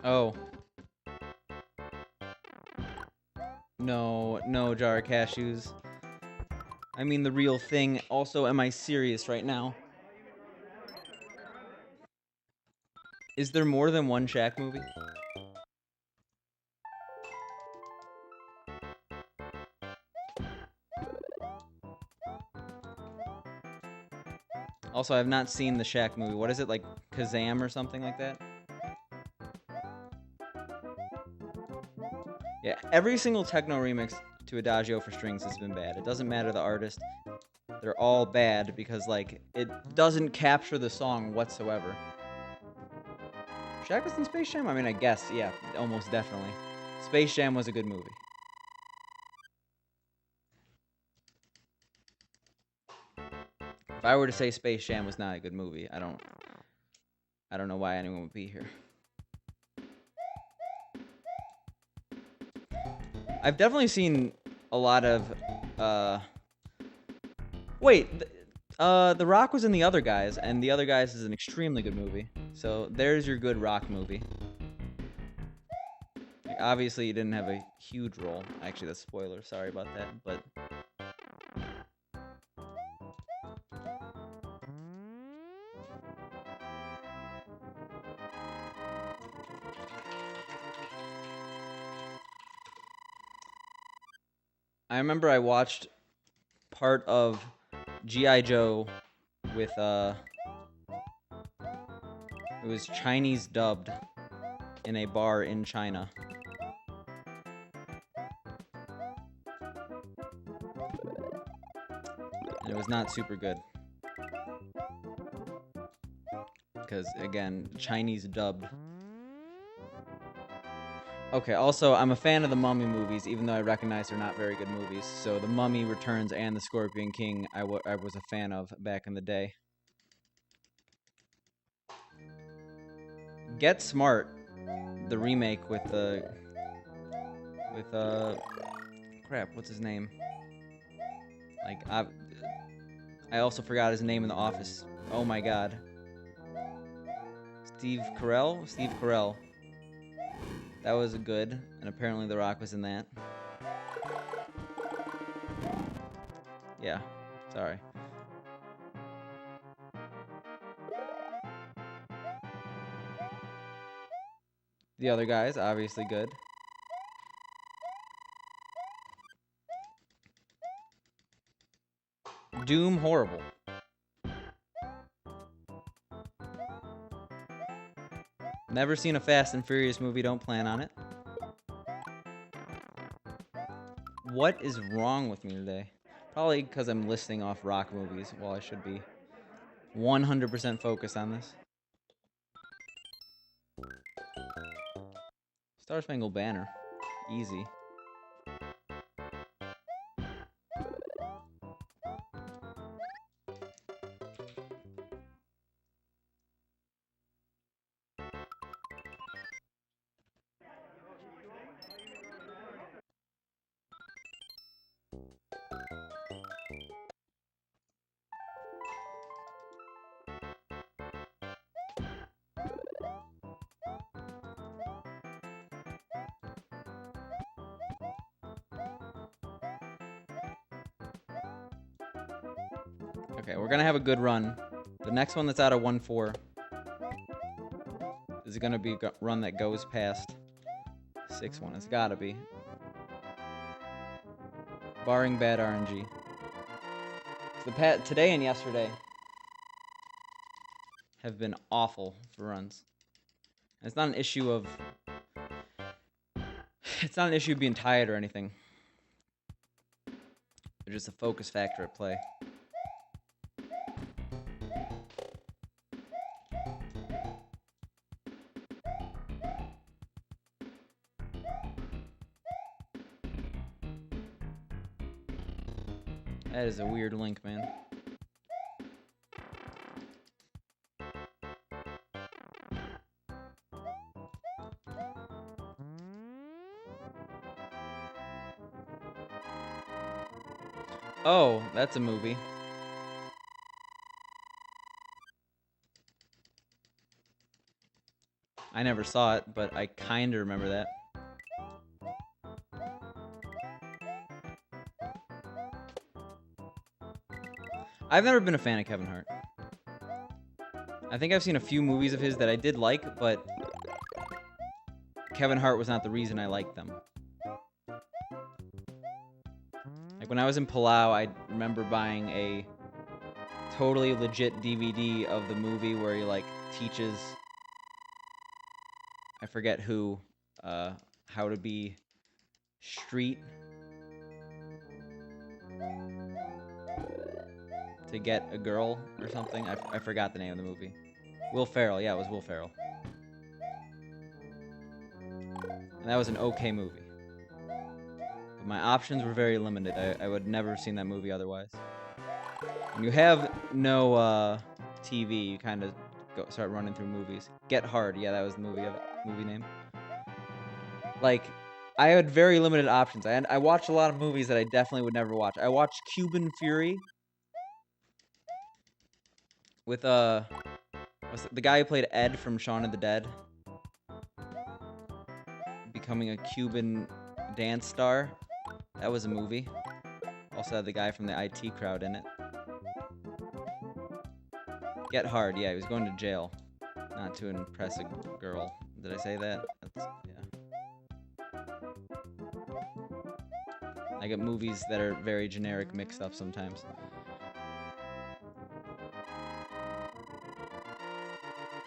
[SPEAKER 1] Oh. No jar of cashews. I mean the real thing. Also, am I serious right now? Is there more than one Shaq movie? Also, I've not seen the Shaq movie. What is it, like Kazam or something like that? Yeah, every single techno remix to Adagio for Strings has been bad. It doesn't matter the artist. They're all bad because, like, it doesn't capture the song whatsoever. Shaq was in Space Jam? I mean, I guess, yeah, almost definitely. Space Jam was a good movie. If I were to say Space Jam was not a good movie, I don't know why anyone would be here. I've definitely seen a lot of, wait, The Rock was in The Other Guys, and The Other Guys is an extremely good movie. So there's your good Rock movie. Like, obviously, he didn't have a huge role. Actually, that's a spoiler. Sorry about that, but... I remember I watched part of G.I. Joe with, it was Chinese dubbed in a bar in China. And it was not super good. Because, again, Chinese dubbed. Okay, also, I'm a fan of the Mummy movies, even though I recognize they're not very good movies. So, The Mummy Returns and The Scorpion King, I was a fan of back in the day. Get Smart, the remake with crap, what's his name? Like, I also forgot his name in The Office. Oh my god. Steve Carell. That was good, and apparently The Rock was in that. Yeah, sorry. The Other Guys, obviously good. Doom, horrible. Never seen a Fast and Furious movie, don't plan on it. What is wrong with me today? Probably because I'm listing off Rock movies while I should be 100% focused on this. Star Spangled Banner. Easy. Okay, we're gonna have a good run. The next one that's out of 1-4 is gonna be a run that goes past 6-1. It's gotta be. Barring bad RNG. Today and yesterday have been awful for runs. And it's not an issue of being tired or anything. There's just a focus factor at play. That is a weird link, man. Oh, that's a movie. I never saw it, but I kinda remember that. I've never been a fan of Kevin Hart. I think I've seen a few movies of his that I did like, but Kevin Hart was not the reason I liked them. Like when I was in Palau, I remember buying a totally legit DVD of the movie where he like teaches, I forget who, how to be street to get a girl or something. I forgot the name of the movie. Will Ferrell, yeah, it was Will Ferrell. And that was an okay movie. But my options were very limited. I would never have seen that movie otherwise. When you have no TV, you kind of start running through movies. Get Hard, yeah, that was the movie name. Like, I had very limited options. I watched a lot of movies that I definitely would never watch. I watched Cuban Fury with the guy who played Ed from Shaun of the Dead, becoming a Cuban dance star. That was a movie. Also had the guy from the IT crowd in it. Get Hard, yeah, he was going to jail. Not to impress a girl. Did I say that? Yeah. I get movies that are very generic mixed up sometimes.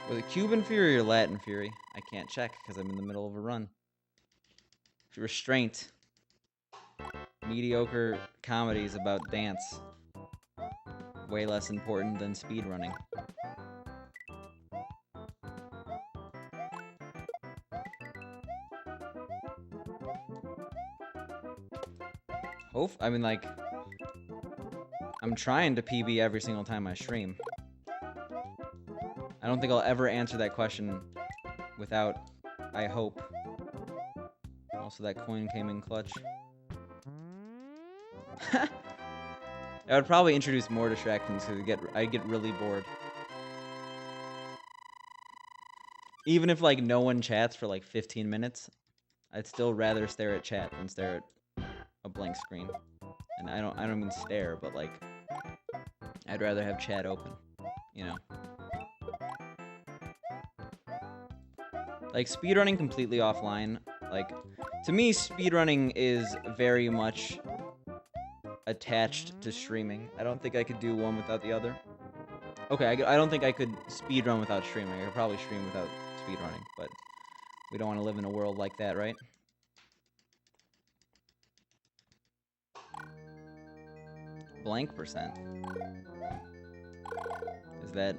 [SPEAKER 1] Was it Cuban Fury or Latin Fury? I can't check because I'm in the middle of a run. Restraint. Mediocre comedies about dance. Way less important than speedrunning. I mean, like, I'm trying to PB every single time I stream. I don't think I'll ever answer that question without, I hope. Also, that coin came in clutch. I would probably introduce more distractions because I get really bored. Even if, like, no one chats for, like, 15 minutes, I'd still rather stare at chat than stare at a blank screen. And I don't mean stare, but, like, I'd rather have chat open, you know? Like, speedrunning completely offline, like, to me, speedrunning is very much attached to streaming. I don't think I could do one without the other. Okay, I don't think I could speedrun without streaming. I could probably stream without speedrunning, but we don't want to live in a world like that, right? Blank percent. Is that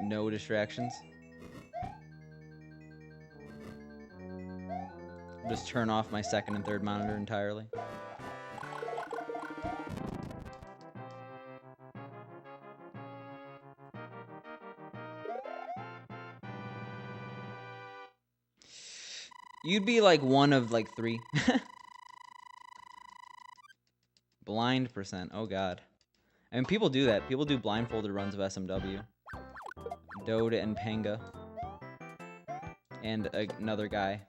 [SPEAKER 1] no distractions? Just turn off my second and third monitor entirely. You'd be like one of like 3. Blind percent. Oh god. I mean, people do that. People do blindfolded runs of SMW. Dode and Panga. And another guy.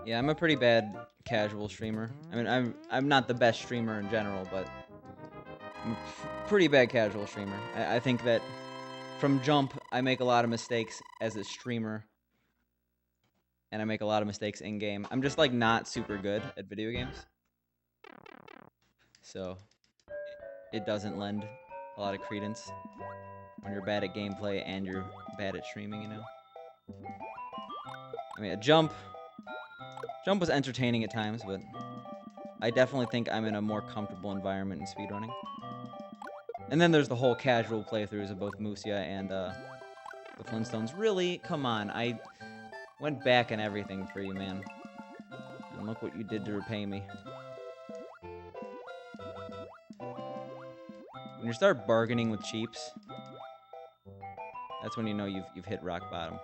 [SPEAKER 1] Yeah, I'm a pretty bad casual streamer. I mean, I'm not the best streamer in general, but I'm a pretty bad casual streamer. I think that from jump, I make a lot of mistakes as a streamer. And I make a lot of mistakes in-game. I'm just, like, not super good at video games. So, it doesn't lend a lot of credence when you're bad at gameplay and you're bad at streaming, you know? I mean, a jump was entertaining at times, but I definitely think I'm in a more comfortable environment in speedrunning. And then there's the whole casual playthroughs of both Musia and the Flintstones. Really? Come on, I went back and everything for you, man. And look what you did to repay me. When you start bargaining with cheaps, that's when you know you've hit rock bottom.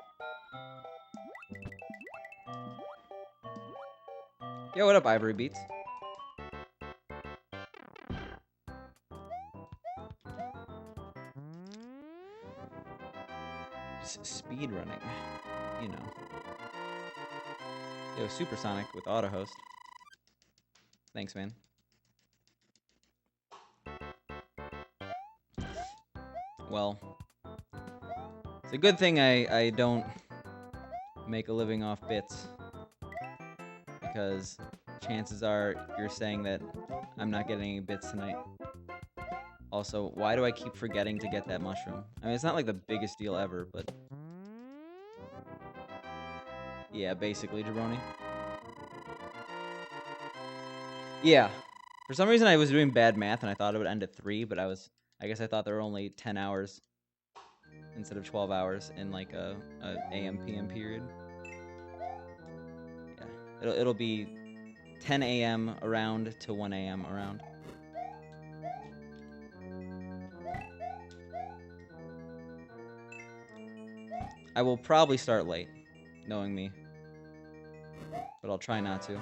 [SPEAKER 1] Yo, what up, Ivory Beats? Speed running, you know. Yo, Supersonic with Auto Host. Thanks, man. Well, it's a good thing I don't make a living off bits, because chances are you're saying that I'm not getting any bits tonight. Also, why do I keep forgetting to get that mushroom? I mean, it's not like the biggest deal ever, but... yeah, basically, jabroni. Yeah. For some reason, I was doing bad math, and I thought it would end at 3, but I guess I thought there were only 10 hours instead of 12 hours in, like, a AM/PM period. Yeah. It'll be 10 a.m. around to 1 a.m. around. I will probably start late, knowing me. But I'll try not to.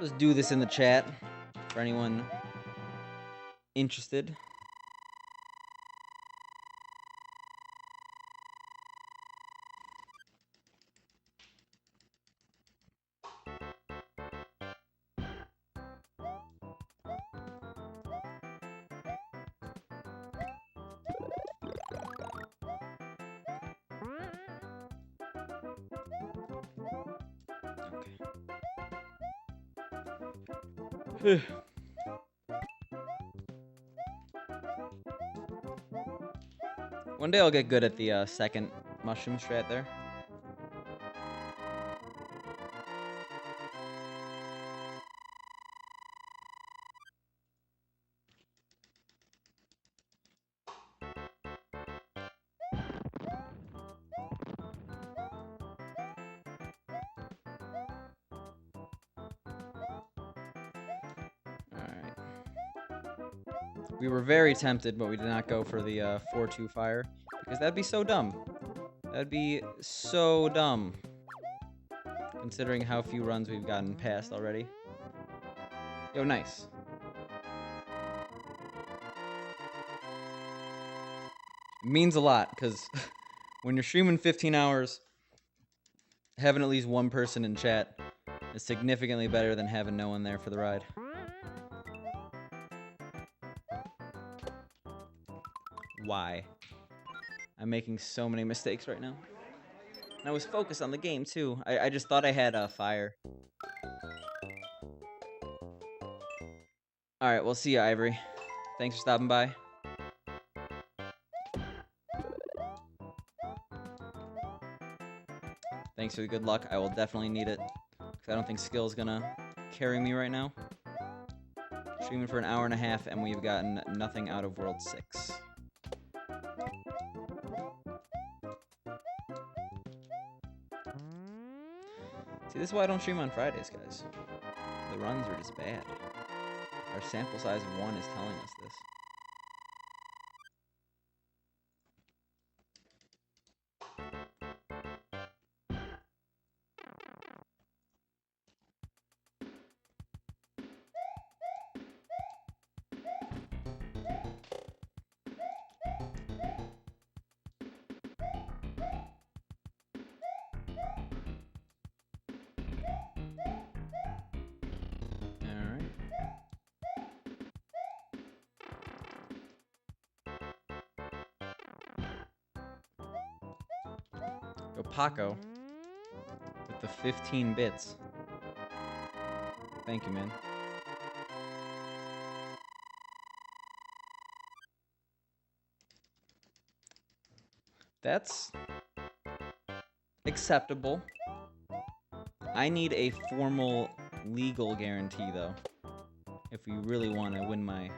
[SPEAKER 1] Let's do this in the chat for anyone interested. Okay. One day I'll get good at the second mushroom strat there. We were very tempted, but we did not go for the 4-2 fire, because that'd be so dumb. That'd be so dumb, considering how few runs we've gotten past already. Yo, nice. It means a lot, because when you're streaming 15 hours, having at least one person in chat is significantly better than having no one there for the ride. Why? I'm making so many mistakes right now. And I was focused on the game, too. I just thought I had a fire. Alright, we'll see you, Ivory. Thanks for stopping by. Thanks for the good luck. I will definitely need it, because I don't think skill's gonna carry me right now. Streaming for an hour and a half, and we've gotten nothing out of World 6. See, this is why I don't stream on Fridays, guys. The runs are just bad. Our sample size of 1 is telling us this. Alright. Go Paco. With the 15 bits. Thank you, man. That's acceptable. I need a formal legal guarantee, though, if you really want to win my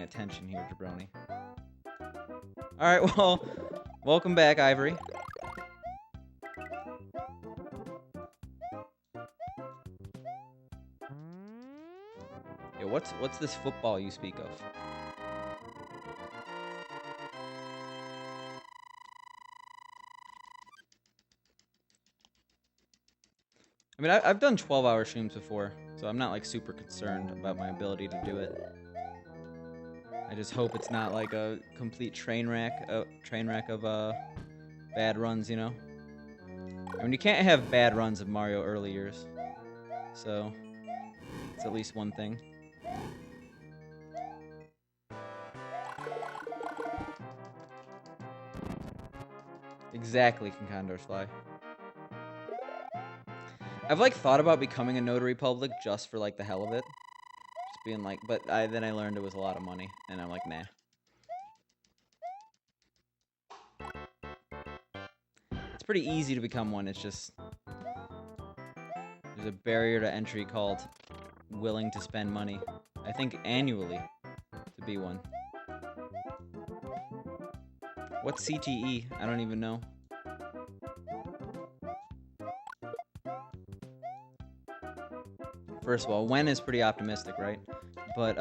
[SPEAKER 1] attention here, Jabroni. All right, well, welcome back, Ivory. Yeah, what's this football you speak of? I mean, I've done 12-hour streams before, so I'm not, like, super concerned about my ability to do it. I just hope it's not, like, a complete train wreck of bad runs, you know? I mean, you can't have bad runs of Mario early years, so it's at least one thing. Exactly, can condors fly. I've, like, thought about becoming a notary public just for, like, the hell of it. Just being like, but then I learned it was a lot of money, and I'm like, nah. It's pretty easy to become one, it's just... There's a barrier to entry called willing to spend money. I think annually to be one. What's CTE? I don't even know. First of all, when is pretty optimistic, right? But,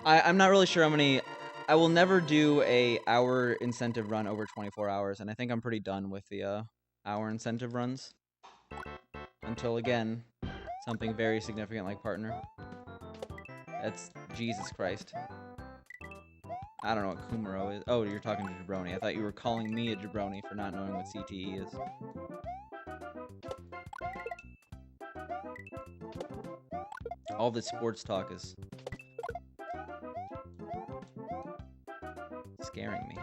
[SPEAKER 1] I'm not really sure how many... I will never do a hour incentive run over 24 hours, and I think I'm pretty done with the, hour incentive runs. Until, again, something very significant like partner. That's Jesus Christ. I don't know what Kumaro is. Oh, you're talking to Jabroni. I thought you were calling me a Jabroni for not knowing what CTE is. All this sports talk is scaring me.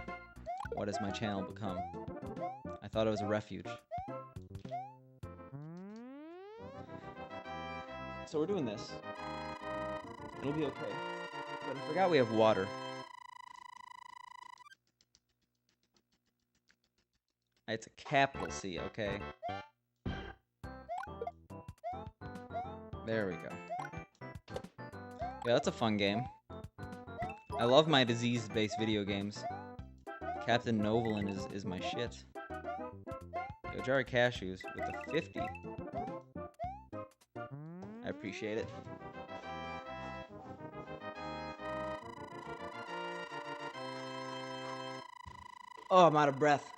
[SPEAKER 1] What has my channel become? I thought it was a refuge. So we're doing this. It'll be okay. But I forgot we have water. It's a capital C, okay? There we go. Yeah, that's a fun game. I love my disease-based video games. Captain Novolin is my shit. Yo, jar of cashews with a 50. I appreciate it. Oh, I'm out of breath.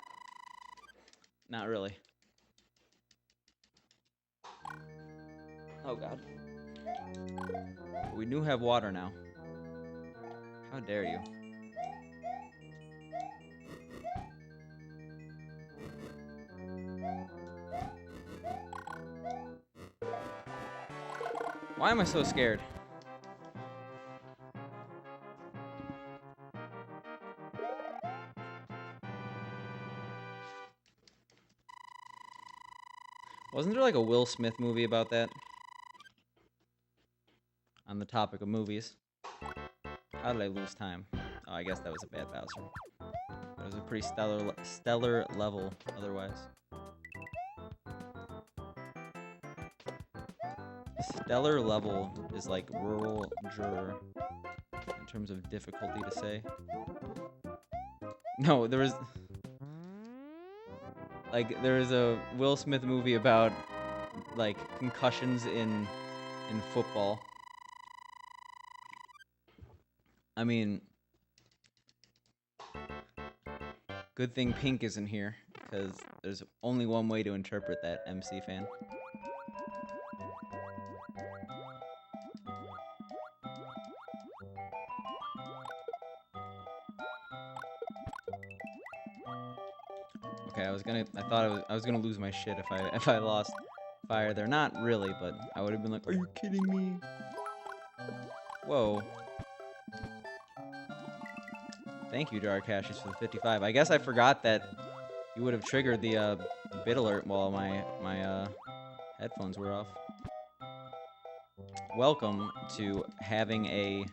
[SPEAKER 1] Not really. Oh, God. We do have water now. How dare you? Why am I so scared? Wasn't there like a Will Smith movie about that? On the topic of movies. How did I lose time? Oh, I guess that was a bad Bowser. That was a pretty stellar level otherwise. Stellar level is like rural juror in terms of difficulty to say. No, there was a Will Smith movie about like concussions in football. I mean, good thing Pink isn't here, because there's only one way to interpret that, MC fan. Okay, I was gonna lose my shit if I lost fire there. Not really, but I would have been like, are you kidding me? Whoa. Thank you, Jar Cashews, for the 55. I guess I forgot that you would have triggered the bit alert while my headphones were off. Welcome to having a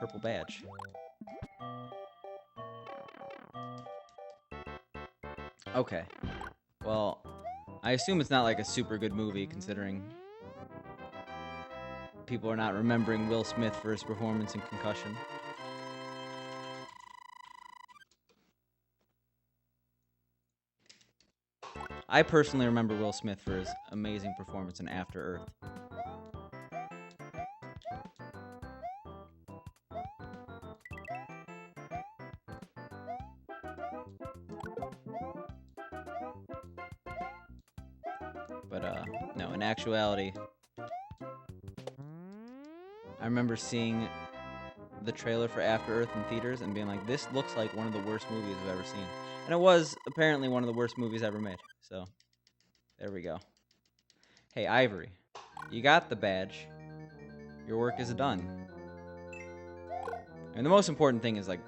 [SPEAKER 1] purple badge. Okay. Well, I assume it's not like a super good movie, considering people are not remembering Will Smith for his performance in Concussion. I personally remember Will Smith for his amazing performance in After Earth. But, no, in actuality, I remember seeing the trailer for After Earth in theaters and being like, this looks like one of the worst movies I've ever seen. And it was apparently one of the worst movies ever made. So, there we go. Hey, Ivory, you got the badge. Your work is done. And the most important thing is, like,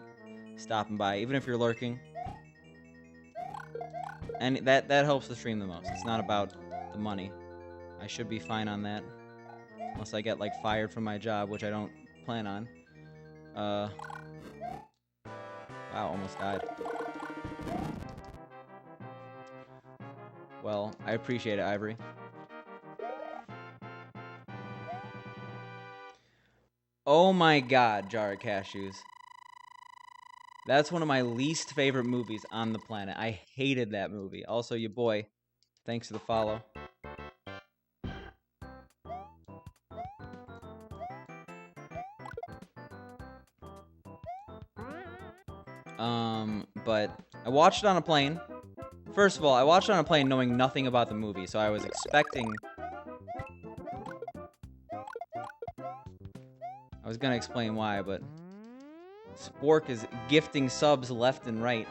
[SPEAKER 1] stopping by, even if you're lurking. And that helps the stream the most. It's not about the money. I should be fine on that. Unless I get, like, fired from my job, which I don't plan on. Wow, almost died. Well, I appreciate it, Ivory. Oh my god, Jar of Cashews. That's one of my least favorite movies on the planet. I hated that movie. Also, your boy, thanks for the follow. But I watched it on a plane. First of all, I watched it on a plane knowing nothing about the movie, so I was expecting... I was gonna explain why, but... Spork is gifting subs left and right.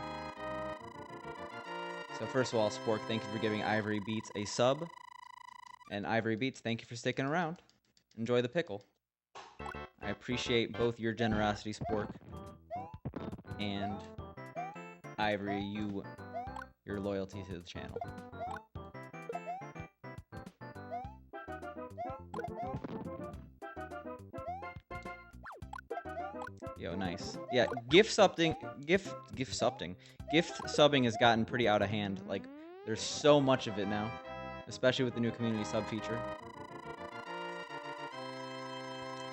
[SPEAKER 1] So first of all, Spork, thank you for giving Ivory Beats a sub. And Ivory Beats, thank you for sticking around. Enjoy the pickle. I appreciate both your generosity, Spork, and Ivory, your loyalty to the channel. Yo, nice. Yeah, gift subbing has gotten pretty out of hand. Like, there's so much of it now, especially with the new community sub feature.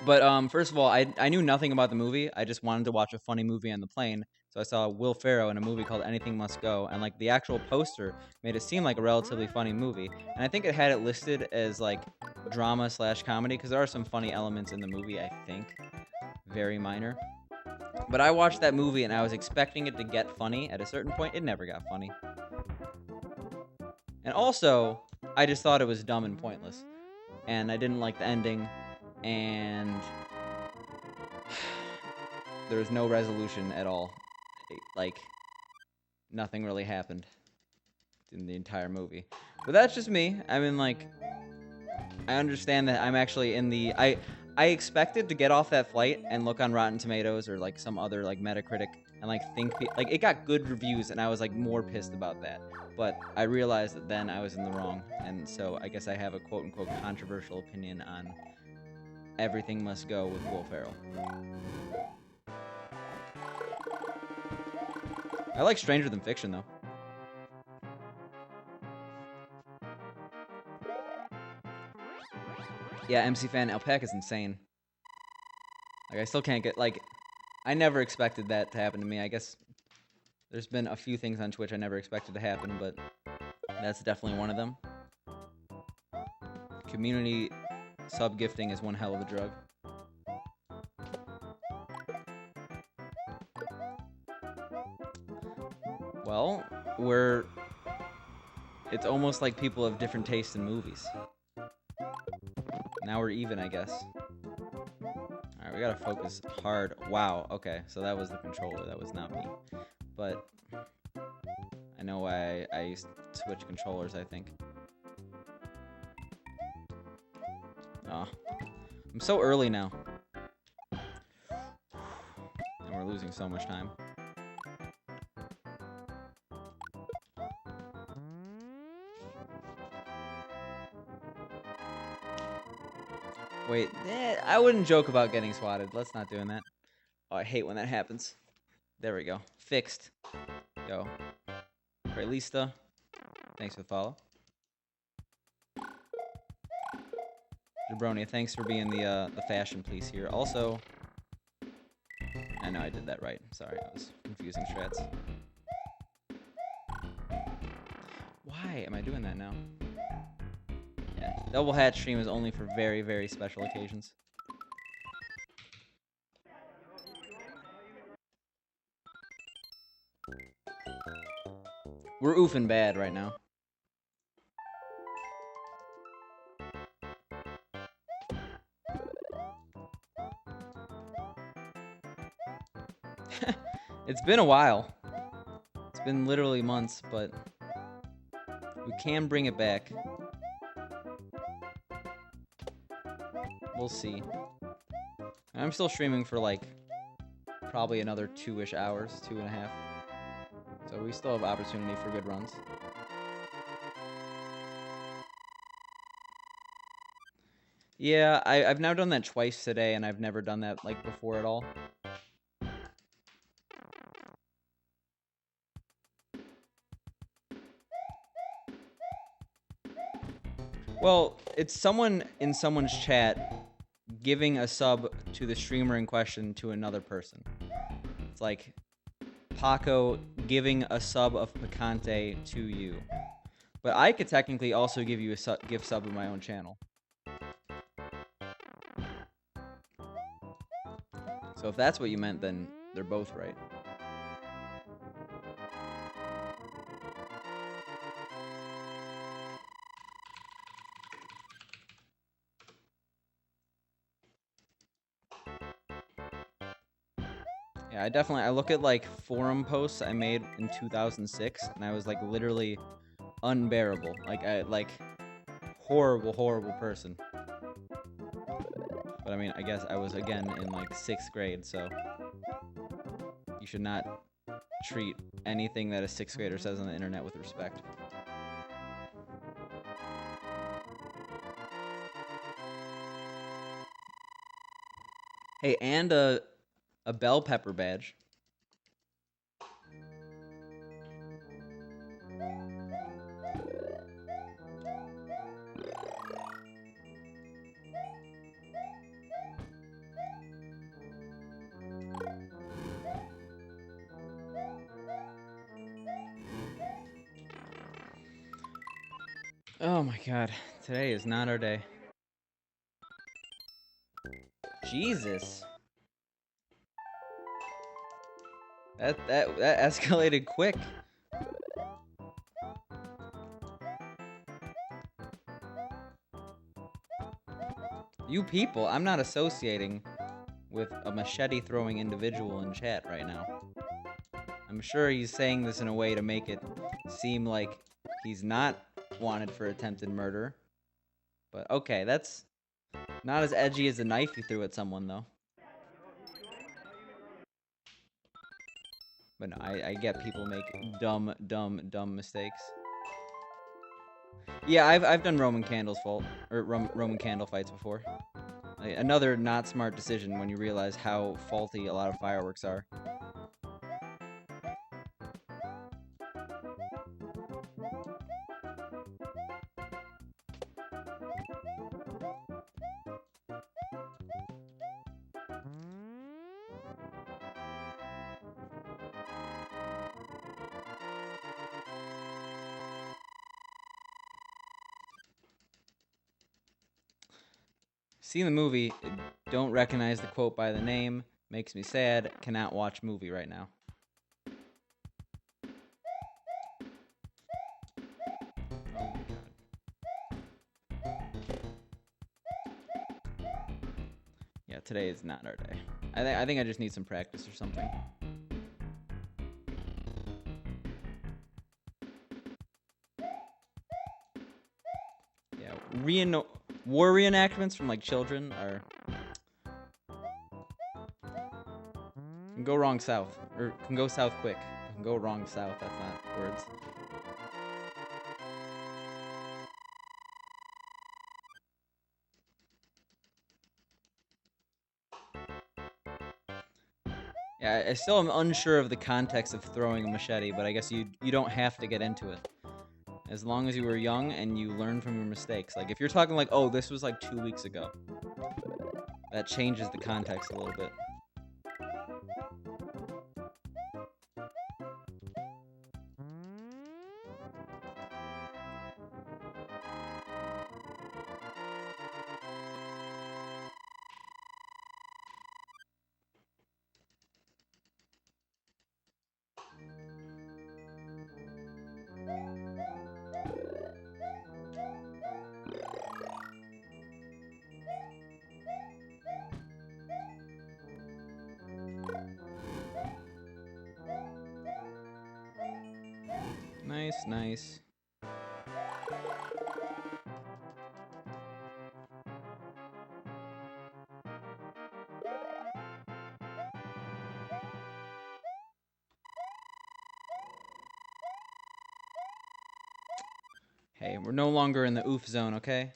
[SPEAKER 1] But first of all, I knew nothing about the movie. I just wanted to watch a funny movie on the plane. So I saw Will Ferrell in a movie called Anything Must Go, and like the actual poster made it seem like a relatively funny movie. And I think it had it listed as like drama/comedy because there are some funny elements in the movie, I think. Very minor. But I watched that movie and I was expecting it to get funny. At a certain point, it never got funny. And also, I just thought it was dumb and pointless. And I didn't like the ending. And there was no resolution at all. Like, nothing really happened in the entire movie. But that's just me. I mean, like, I understand that I'm actually in the... I expected to get off that flight and look on Rotten Tomatoes or like some other like Metacritic and like think like it got good reviews and I was like more pissed about that. But I realized that then I was in the wrong, and so I guess I have a quote unquote controversial opinion on Everything Must Go with Will Ferrell. I like Stranger Than Fiction though. Yeah, MC Fan Alpaca's insane. Like, I still can't get, like, I never expected that to happen to me. I guess there's been a few things on Twitch I never expected to happen, but that's definitely one of them. Community sub-gifting is one hell of a drug. Well, it's almost like people have different tastes in movies. Now we're even, I guess. Alright, we gotta focus hard. Wow, okay, so that was the controller, that was not me. But I know why I used to switch controllers, I think. Oh, I'm so early now. And we're losing so much time. Wait, I wouldn't joke about getting swatted. Let's not doing that. Oh, I hate when that happens. There we go. Fixed. Yo. Lista. Thanks for the follow. Jabronia, thanks for being the fashion police here. Also, I know I did that right. Sorry, I was confusing strats. Why am I doing that now? Yeah, double hat stream is only for very, very special occasions. We're oofing bad right now. It's been a while. It's been literally months, but we can bring it back. We'll see. I'm still streaming for like probably another 2-ish hours, 2.5. So we still have opportunity for good runs. Yeah, I've now done that twice today, and I've never done that like before at all. Well, it's someone in someone's chat giving a sub to the streamer in question to another person. It's like Paco giving a sub of Picante to you. But I could technically also give you a gift sub of my own channel. So if that's what you meant, then they're both right. Yeah, I look at like forum posts I made in 2006, and I was like literally unbearable. Like horrible person. But I mean, I guess I was again in like 6th grade, so you should not treat anything that a 6th grader says on the internet with respect. Hey, and a bell pepper badge. Oh my god, today is not our day. Jesus. That escalated quick. You people, I'm not associating with a machete-throwing individual in chat right now. I'm sure he's saying this in a way to make it seem like he's not wanted for attempted murder. But okay, that's not as edgy as the knife you threw at someone, though. But no, I get people make dumb mistakes. Yeah, I've done Roman candles Roman candle fights before. Another not smart decision when you realize how faulty a lot of fireworks are. Seen the movie, don't recognize the quote by the name, makes me sad, cannot watch movie right now. Oh my god. Yeah, today is not our day. I think I just need some practice or something. Yeah, war reenactments from like children are can go wrong south, or can go south quick. Can go wrong south. That's not words. Yeah, I still am unsure of the context of throwing a machete, but I guess you don't have to get into it. As long as you were young and you learn from your mistakes. Like, if you're talking like, oh, this was like 2 weeks ago, that changes the context a little bit. Nice, nice. Hey, we're no longer in the oof zone, okay?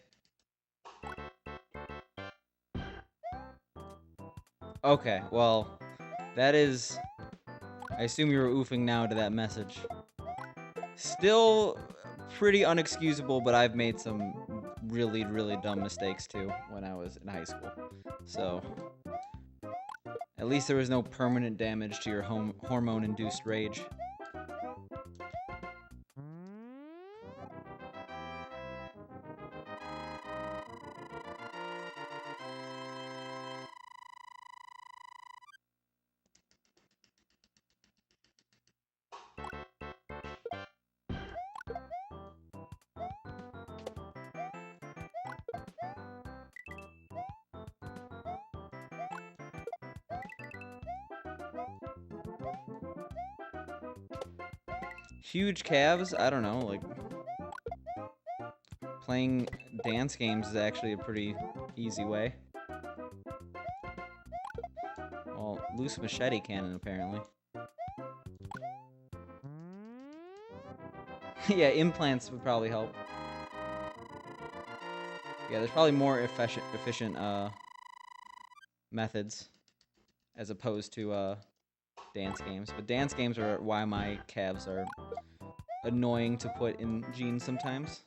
[SPEAKER 1] Okay, well, that is... I assume you're oofing now to that message. Still pretty unexcusable, but I've made some really, really dumb mistakes too when I was in high school. So, at least there was no permanent damage to your hormone-induced rage. Huge calves? I don't know, like... Playing dance games is actually a pretty easy way. Well, loose machete cannon, apparently. Yeah, implants would probably help. Yeah, there's probably more efficient methods as opposed to dance games. But dance games are why my calves are annoying to put in jeans sometimes.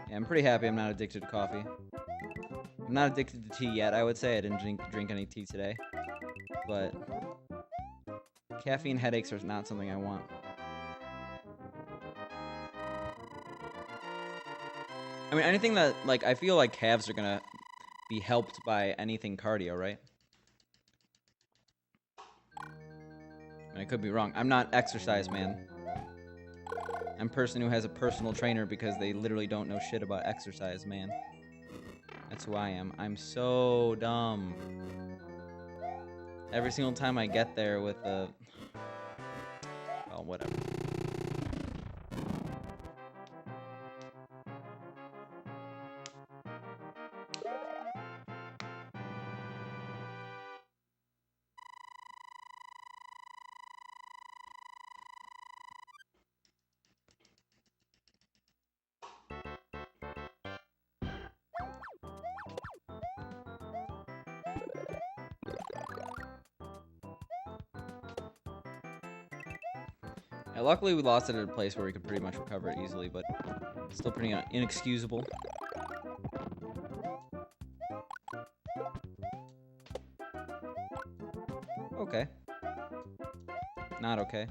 [SPEAKER 1] Yeah, I'm pretty happy I'm not addicted to coffee. I'm not addicted to tea yet, I would say. I didn't drink any tea today. But caffeine headaches are not something I want. I mean, anything that, like, I feel like calves are gonna be helped by anything cardio, right? I could be wrong. I'm not exercise man. I'm a person who has a personal trainer because they literally don't know shit about exercise, man. That's who I am. I'm so dumb. Every single time I get there with a... Well, whatever. Yeah, luckily we lost it at a place where we could pretty much recover it easily, but still pretty inexcusable. Okay. Not okay.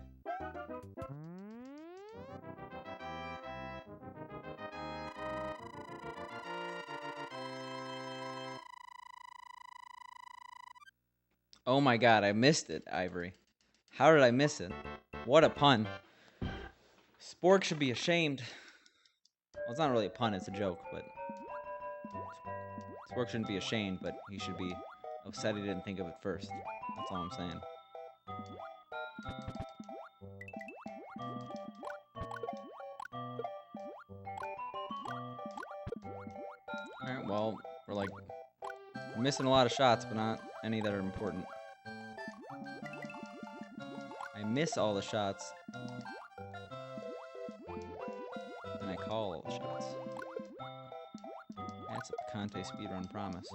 [SPEAKER 1] Oh my god, I missed it, Ivory. How did I miss it? What a pun. Spork should be ashamed. Well, it's not really a pun, it's a joke, but... Spork shouldn't be ashamed, but he should be upset he didn't think of it first. That's all I'm saying. Alright, well, we're missing a lot of shots, but not any that are important. I miss all the shots. And I call all the shots. That's a Picante speedrun promise.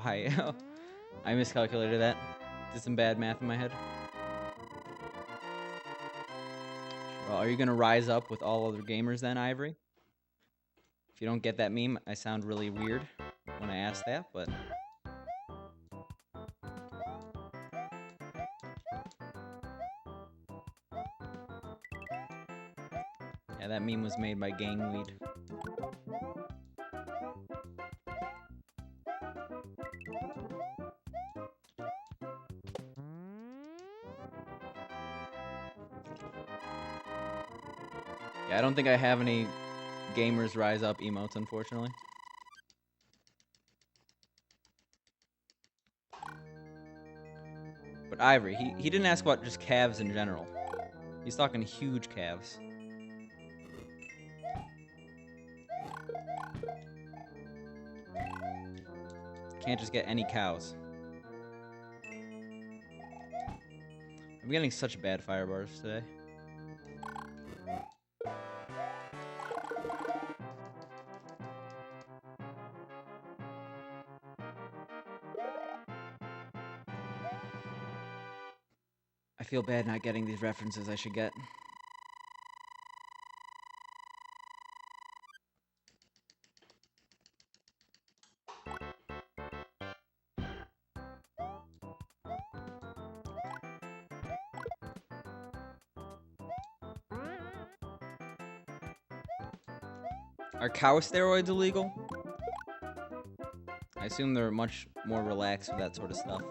[SPEAKER 1] I miscalculated that. Did some bad math in my head. Well, are you gonna rise up with all other gamers then, Ivory? If you don't get that meme, I sound really weird when I ask that, but... Yeah, that meme was made by Gangweed. Yeah, I don't think I have any gamers rise up emotes, unfortunately. But Ivory, he didn't ask about just calves in general. He's talking huge calves. Can't just get any cows. I'm getting such bad fire bars today. I feel bad not getting these references I should get. Are cow steroids illegal? I assume they're much more relaxed with that sort of stuff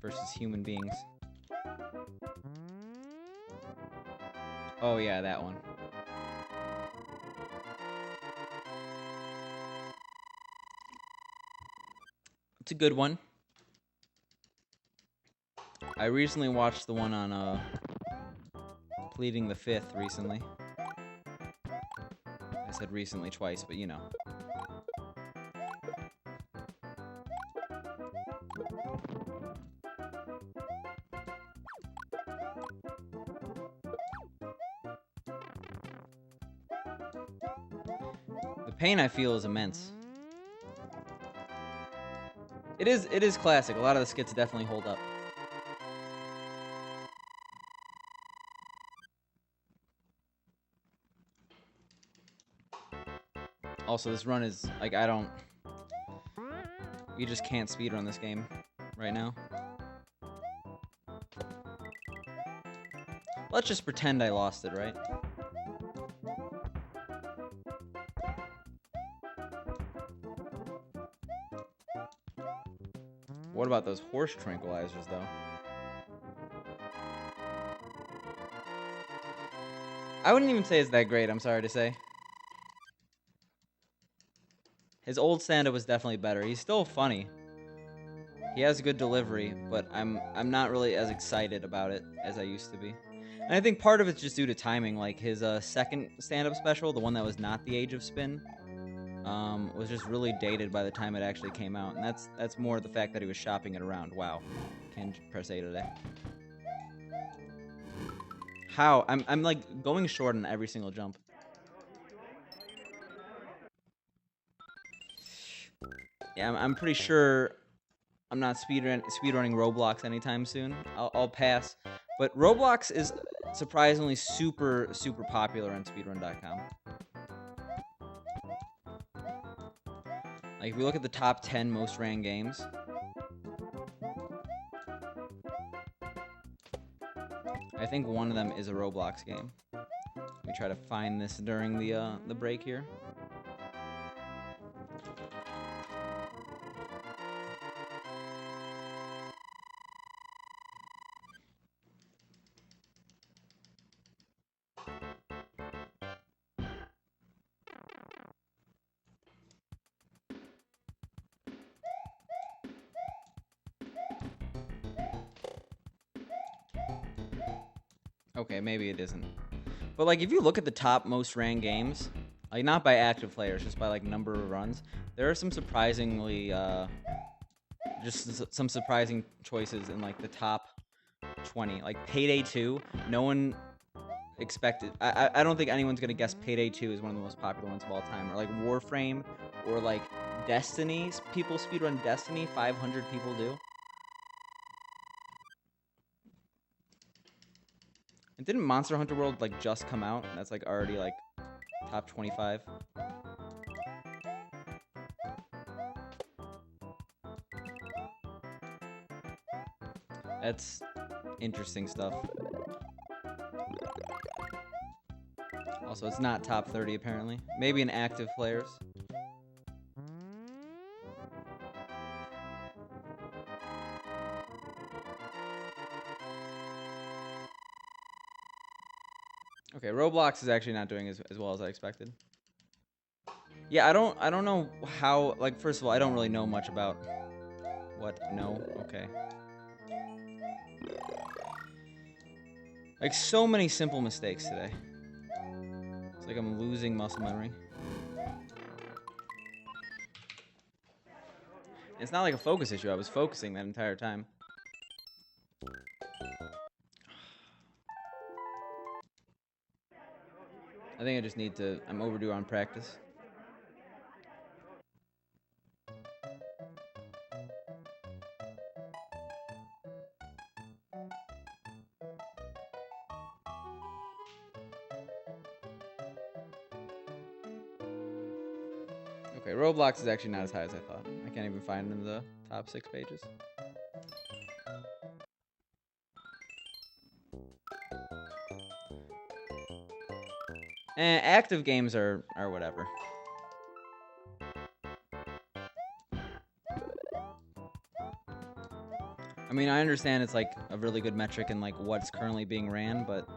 [SPEAKER 1] versus human beings. Oh yeah, that one. It's a good one. I recently watched the one on Pleading the Fifth recently. I said recently twice, but you know. The pain I feel is immense. It is classic. A lot of the skits definitely hold up. Also, this run is, like, you just can't speedrun this game right now. Let's just pretend I lost it, right? What about those horse tranquilizers, though? I wouldn't even say it's that great, I'm sorry to say. His old stand-up was definitely better. He's still funny. He has good delivery, but I'm not really as excited about it as I used to be. And I think part of it's just due to timing. Like, his second stand-up special, the one that was not The Age of Spin, was just really dated by the time it actually came out. And that's more the fact that he was shopping it around. Wow. Can't press A today. How? I'm like going short on every single jump. Yeah, I'm pretty sure I'm not speedrunning Roblox anytime soon. I'll pass. But Roblox is surprisingly super popular on speedrun.com. Like, if we look at the top 10 most ran games, I think one of them is a Roblox game. Let me try to find this during the break here. Okay, maybe it isn't. But, like, if you look at the top most ran games, like, not by active players, just by, like, number of runs, there are some surprisingly, just some surprising choices in, like, the top 20. Like, Payday 2, no one expected... I don't think anyone's gonna guess Payday 2 is one of the most popular ones of all time. Or, like, Warframe, or, like, Destiny's people speedrun Destiny. 500 people do. And didn't Monster Hunter World like just come out? And that's like already like top 25. That's interesting stuff. Also, it's not top 30 apparently. Maybe in active players. Okay, Roblox is actually not doing as well as I expected. Yeah, I don't know how, like, first of all, I don't really know much about what. No, okay. Like, so many simple mistakes today. It's like I'm losing muscle memory. It's not like a focus issue. I was focusing that entire time. I think I just need to... I'm overdue on practice. Okay, Roblox is actually not as high as I thought. I can't even find it in the top 6 pages. Active games are whatever. I mean, I understand it's like a really good metric in like what's currently being ran, but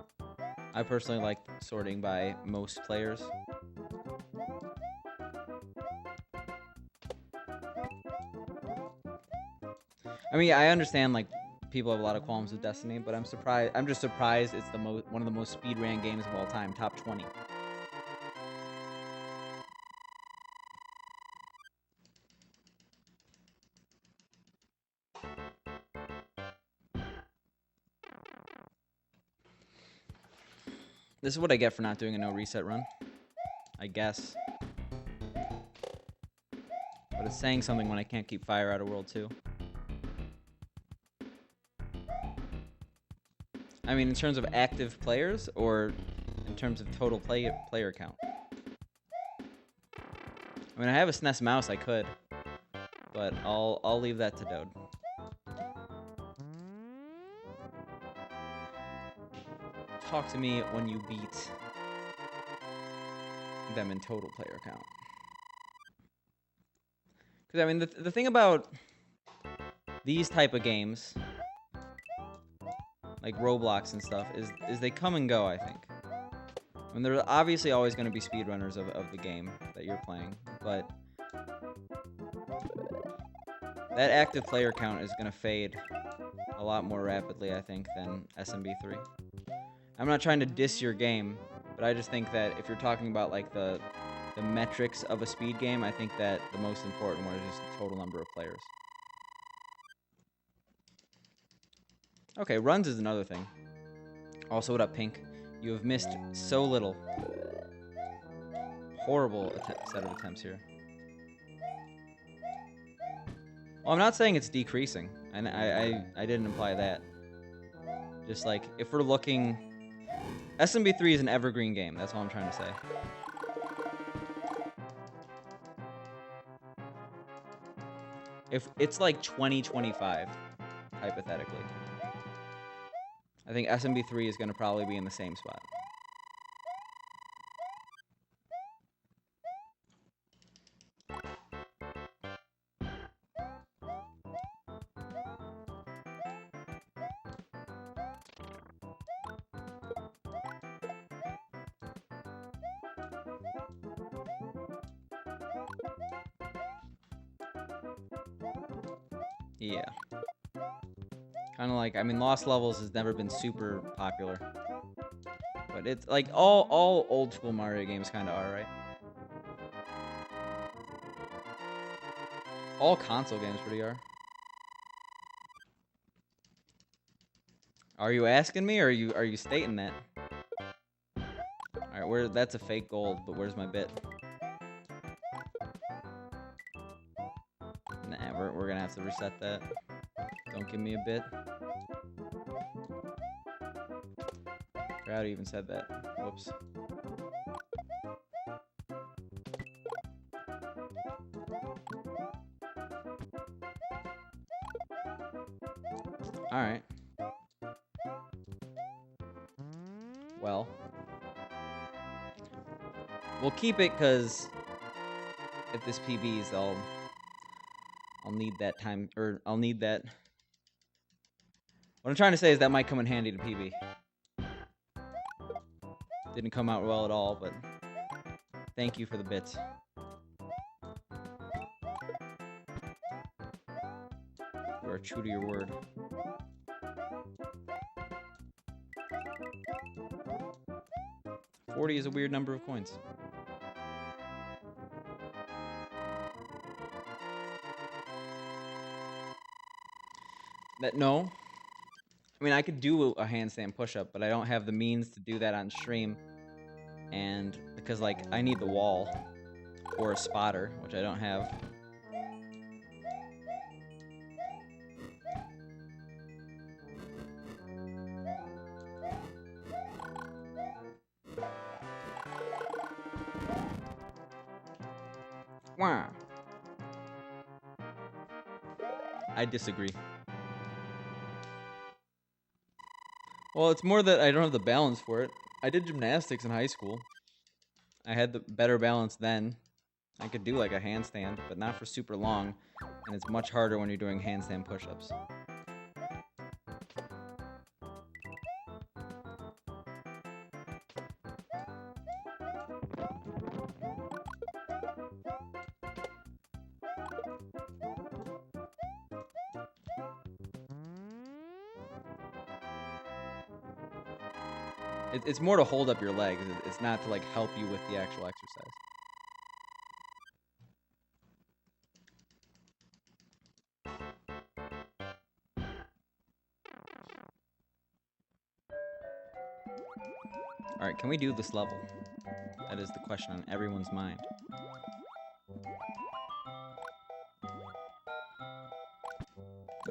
[SPEAKER 1] I personally like sorting by most players. I mean, I understand like people have a lot of qualms with Destiny, but I'm surprised. I'm just surprised it's the one of the most speed ran games of all time, top 20. This is what I get for not doing a no reset run, I guess. But it's saying something when I can't keep fire out of World 2. I mean, in terms of active players, or in terms of total player count? I mean, I have a SNES mouse, I could, but I'll leave that to Dode. Talk to me when you beat them in total player count. Because, I mean, the thing about these type of games, like Roblox and stuff, is they come and go, I think. I mean, there's obviously always going to be speedrunners of the game that you're playing, but that active player count is going to fade a lot more rapidly, I think, than SMB3. I'm not trying to diss your game, but I just think that if you're talking about like the metrics of a speed game, I think that the most important one is just the total number of players. Okay, runs is another thing. Also, what up, Pink? You have missed so little. Horrible set of attempts here. Well, I'm not saying it's decreasing, and I didn't imply that. Just like, if we're looking... SMB3 is an evergreen game, that's all I'm trying to say. If it's like 2025, hypothetically, I think SMB3 is going to probably be in the same spot. Yeah. Kind of like, I mean, Lost Levels has never been super popular. But it's like, all old school Mario games kind of are, right? All console games pretty are. Are you asking me, or are you stating that? Alright, that's a fake gold, but where's my bit? have to reset that. Don't give me a bit. Forgot I even said that. Whoops. Alright. Well. We'll keep it, because if this PB's, I'll need that time, or I'll need that. What I'm trying to say is that might come in handy to PB. Didn't come out well at all, but thank you for the bits. You are true to your word. $40 is a weird number of coins. No. I mean, I could do a handstand push-up, but I don't have the means to do that on stream. And because, like, I need the wall or a spotter, which I don't have. Wow. I disagree. Well, it's more that I don't have the balance for it. I did gymnastics in high school. I had the better balance then. I could do like a handstand, but not for super long, and it's much harder when you're doing handstand push-ups. It's more to hold up your legs. It's not to like help you with the actual exercise. Alright, can we do this level? That is the question on everyone's mind.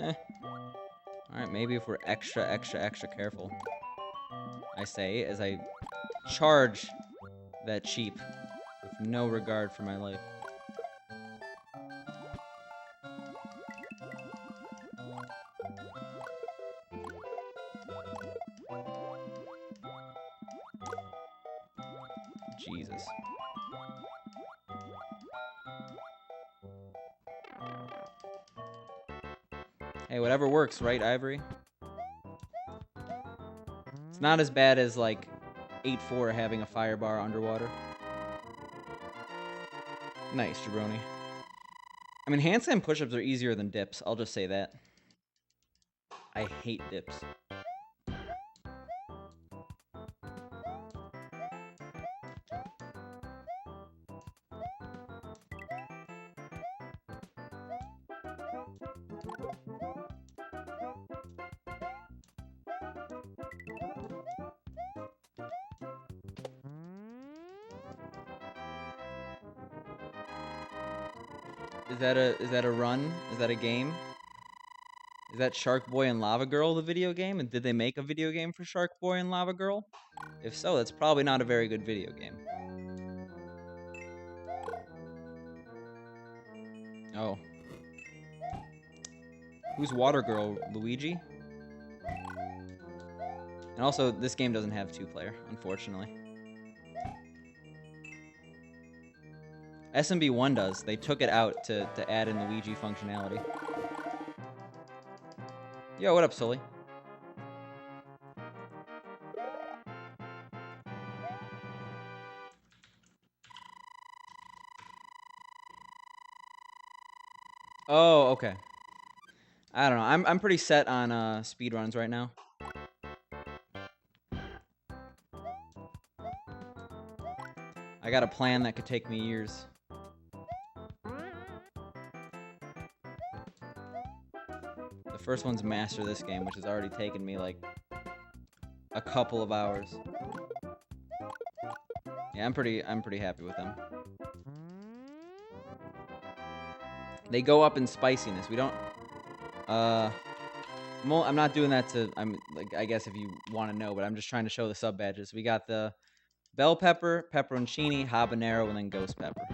[SPEAKER 1] Alright, maybe if we're extra careful. I say, as I charge that sheep with no regard for my life. Jesus. Hey, whatever works, right, Ivory? It's not as bad as, like, 8-4 having a fire bar underwater. Nice, jabroni. I mean, handstand push-ups are easier than dips. I'll just say that. I hate dips. Is that a run? Is that a game? Is that Shark Boy and Lava Girl the video game? And did they make a video game for Shark Boy and Lava Girl? If so, that's probably not a very good video game. Oh. Who's Water Girl? Luigi? And also, this game doesn't have 2-player, unfortunately. SMB1 does. They took it out to add in Luigi functionality. Yo, what up, Sully? Oh, okay. I don't know. I'm pretty set on speedruns right now. I got a plan that could take me years. The first one's master this game, which has already taken me like a couple of hours. Yeah, I'm pretty happy with them. They go up in spiciness. We don't... I'm not doing that to... I guess if you want to know, but I'm just trying to show the sub badges. We got the bell pepper, pepperoncini, habanero, and then ghost pepper.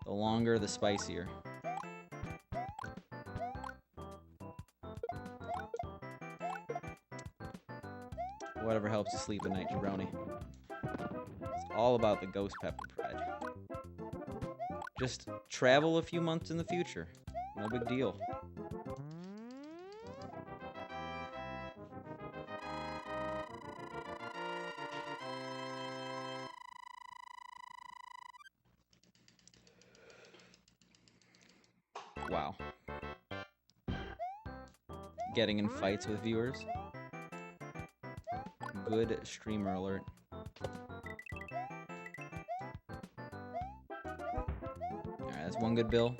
[SPEAKER 1] The longer, the spicier. Whatever helps you sleep at night, jabroni. It's all about the ghost pepper pride. Just travel a few months in the future. No big deal. Wow. Getting in fights with viewers. Good streamer alert. Alright, that's one good bill.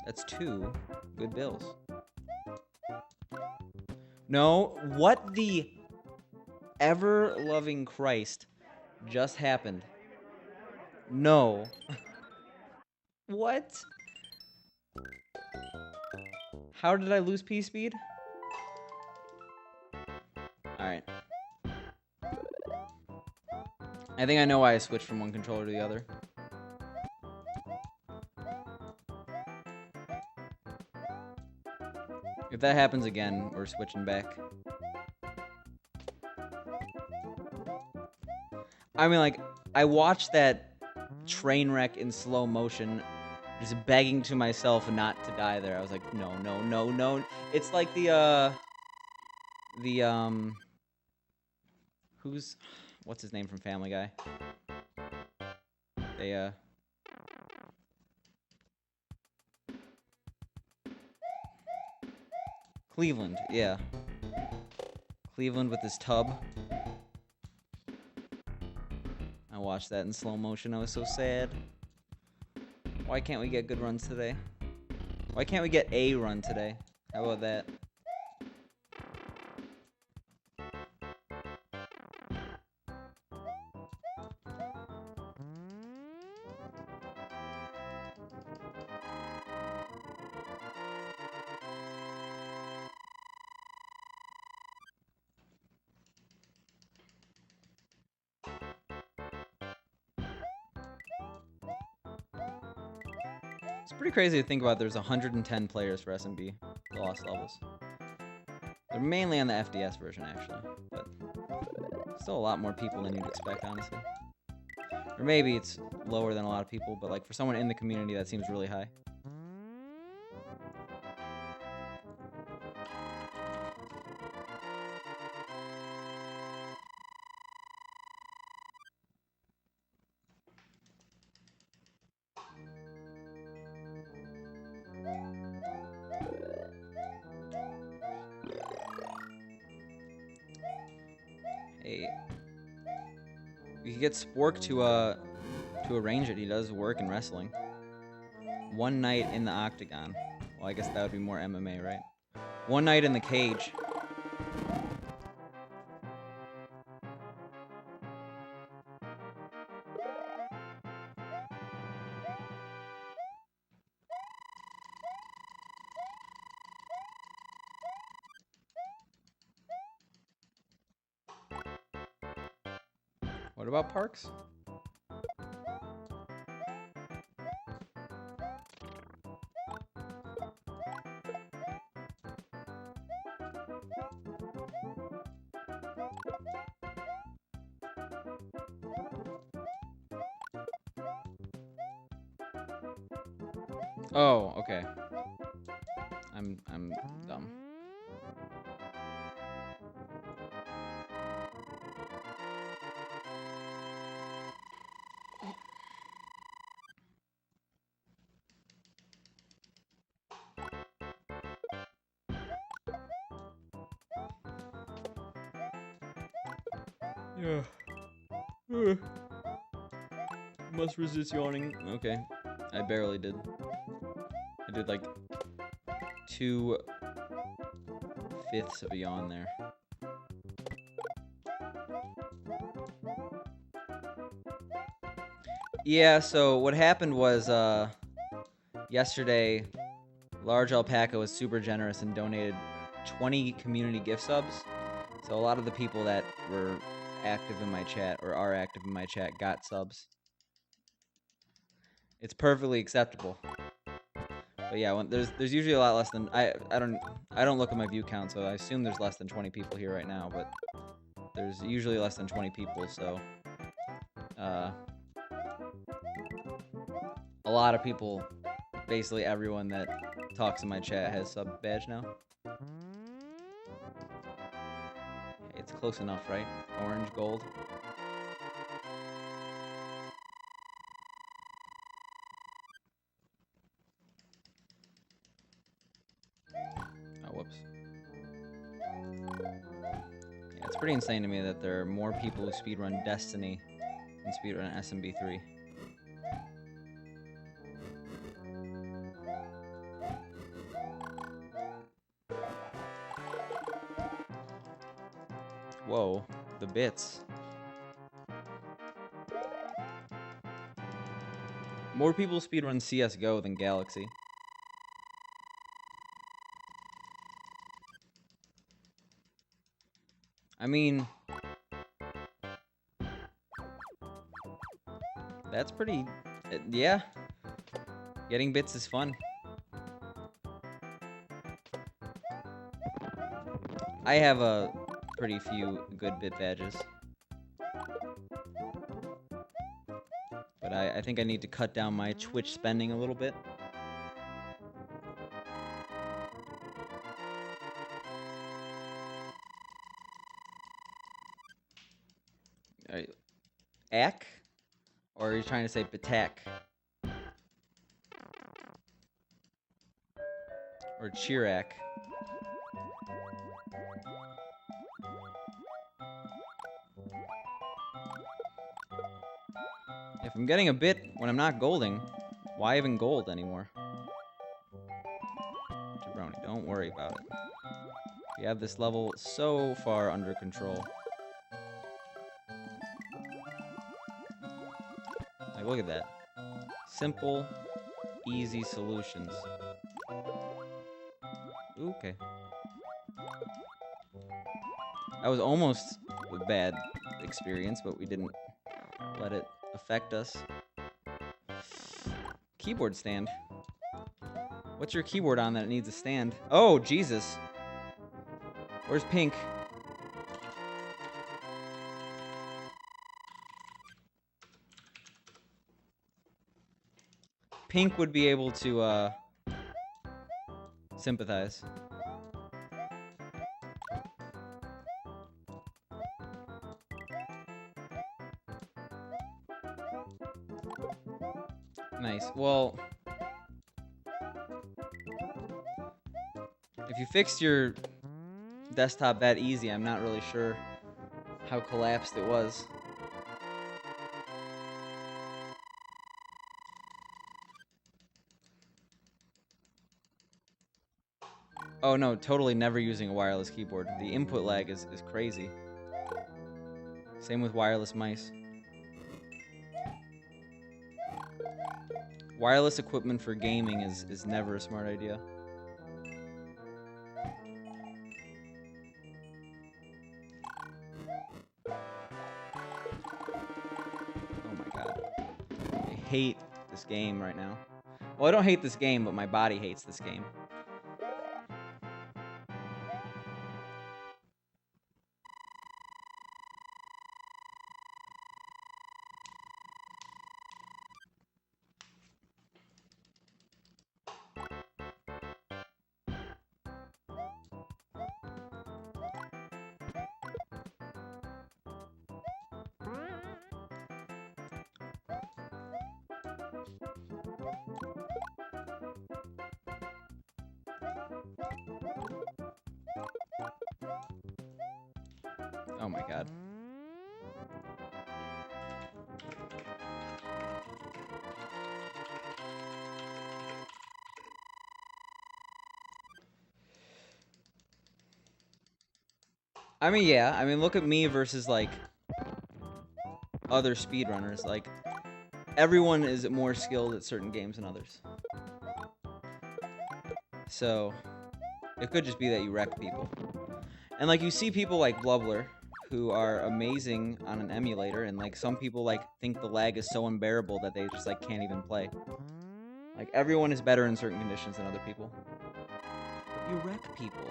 [SPEAKER 1] That's two good bills. No, what the ever-loving Christ just happened? No. What? How did I lose P-speed? Alright. I think I know why I switched from one controller to the other. If that happens again, we're switching back. I mean, like, I watched that train wreck in slow motion, just begging to myself not to die there. I was like, no, no, no, no. It's like what's his name from Family Guy? Cleveland, yeah. Cleveland with his tub. I watched that in slow motion. I was so sad. Why can't we get good runs today? Why can't we get a run today? How about that? It's pretty crazy to think about. There's 110 players for SMB, the lost levels. They're mainly on the FDS version, actually, but still a lot more people than you'd expect, honestly. Or maybe it's lower than a lot of people, but like for someone in the community, that seems really high. Hey, you could get Spork to arrange it. He does work in wrestling. One night in the octagon. Well, I guess that would be more MMA, right? One night in the cage. What about Parks? Oh, okay. I'm dumb. Yeah. Must resist yawning. Okay. I barely did. I did like 2/5 of a yawn there. Yeah, so what happened was yesterday, Large Alpaca was super generous and donated 20 community gift subs. So a lot of the people that were active in my chat or are active in my chat got subs. It's perfectly acceptable. But yeah, there's usually a lot less than I don't look at my view count, so I assume there's less than 20 people here right now, but there's usually less than 20 people, so a lot of people, basically everyone that talks in my chat has sub badge now. It's close enough, right? Orange, gold. Oh, whoops. Yeah, it's pretty insane to me that there are more people who speedrun Destiny than speedrun SMB3. Whoa, the bits. More people speedrun CSGO than Galaxy. I mean, that's pretty... yeah. Getting bits is fun. I have a pretty few good bit badges. But I think I need to cut down my Twitch spending a little bit. Ack? Or are you trying to say Batak? Or Chirac? If I'm getting a bit when I'm not golding, why even gold anymore? Jabroni, don't worry about it. We have this level so far under control. Like, look at that. Simple, easy solutions. Okay. That was almost a bad experience, but we didn't let it affect us. Keyboard stand. What's your keyboard on that it needs a stand? Oh, Jesus. Where's Pink? Pink would be able to, sympathize. Nice. Well, if you fixed your desktop that easy, I'm not really sure how collapsed it was. Oh no, totally never using a wireless keyboard. The input lag is crazy. Same with wireless mice. Wireless equipment for gaming is never a smart idea. Oh my god. I hate this game right now. Well, I don't hate this game, but my body hates this game. Oh my god. I mean, yeah. I mean, look at me versus, like, other speedrunners. Like, everyone is more skilled at certain games than others. So it could just be that you wreck people. And like you see people like Blubbler who are amazing on an emulator, and like some people like think the lag is so unbearable that they just like can't even play. Like everyone is better in certain conditions than other people. But you wreck people.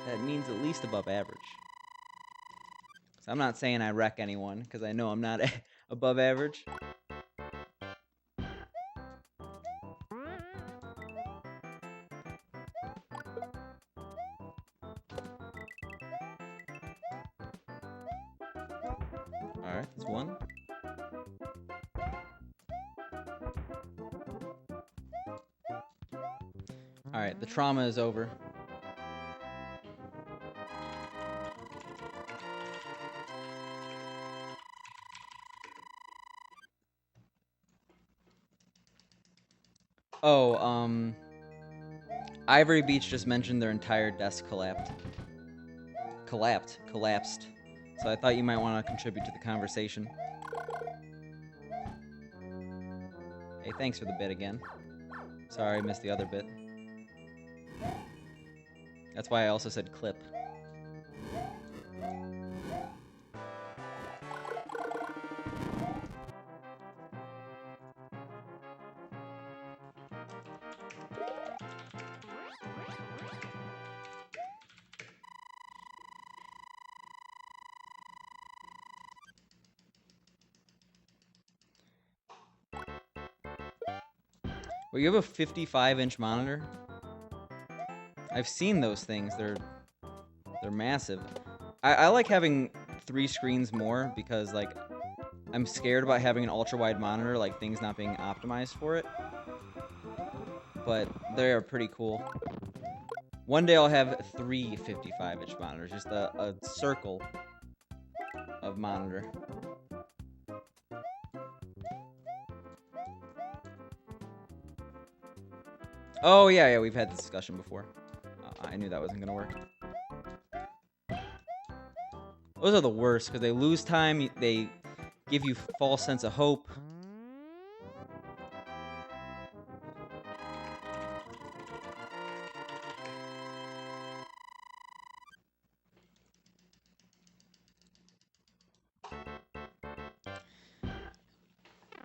[SPEAKER 1] That means at least above average. So I'm not saying I wreck anyone because I know I'm not above average. Alright, that's one. Alright, the trauma is over. Oh, Ivory Beach just mentioned their entire desk collapsed. So I thought you might want to contribute to the conversation. Hey, thanks for the bit again. Sorry I missed the other bit. That's why I also said clip. Well, you have a 55-inch monitor? I've seen those things. They're massive. I like having 3 screens more because like I'm scared about having an ultra-wide monitor, like things not being optimized for it. But they are pretty cool. One day I'll have 3 55-inch monitors, just a circle of monitor. Oh, yeah, we've had this discussion before. I knew that wasn't going to work. Those are the worst, because they lose time, they give you false sense of hope.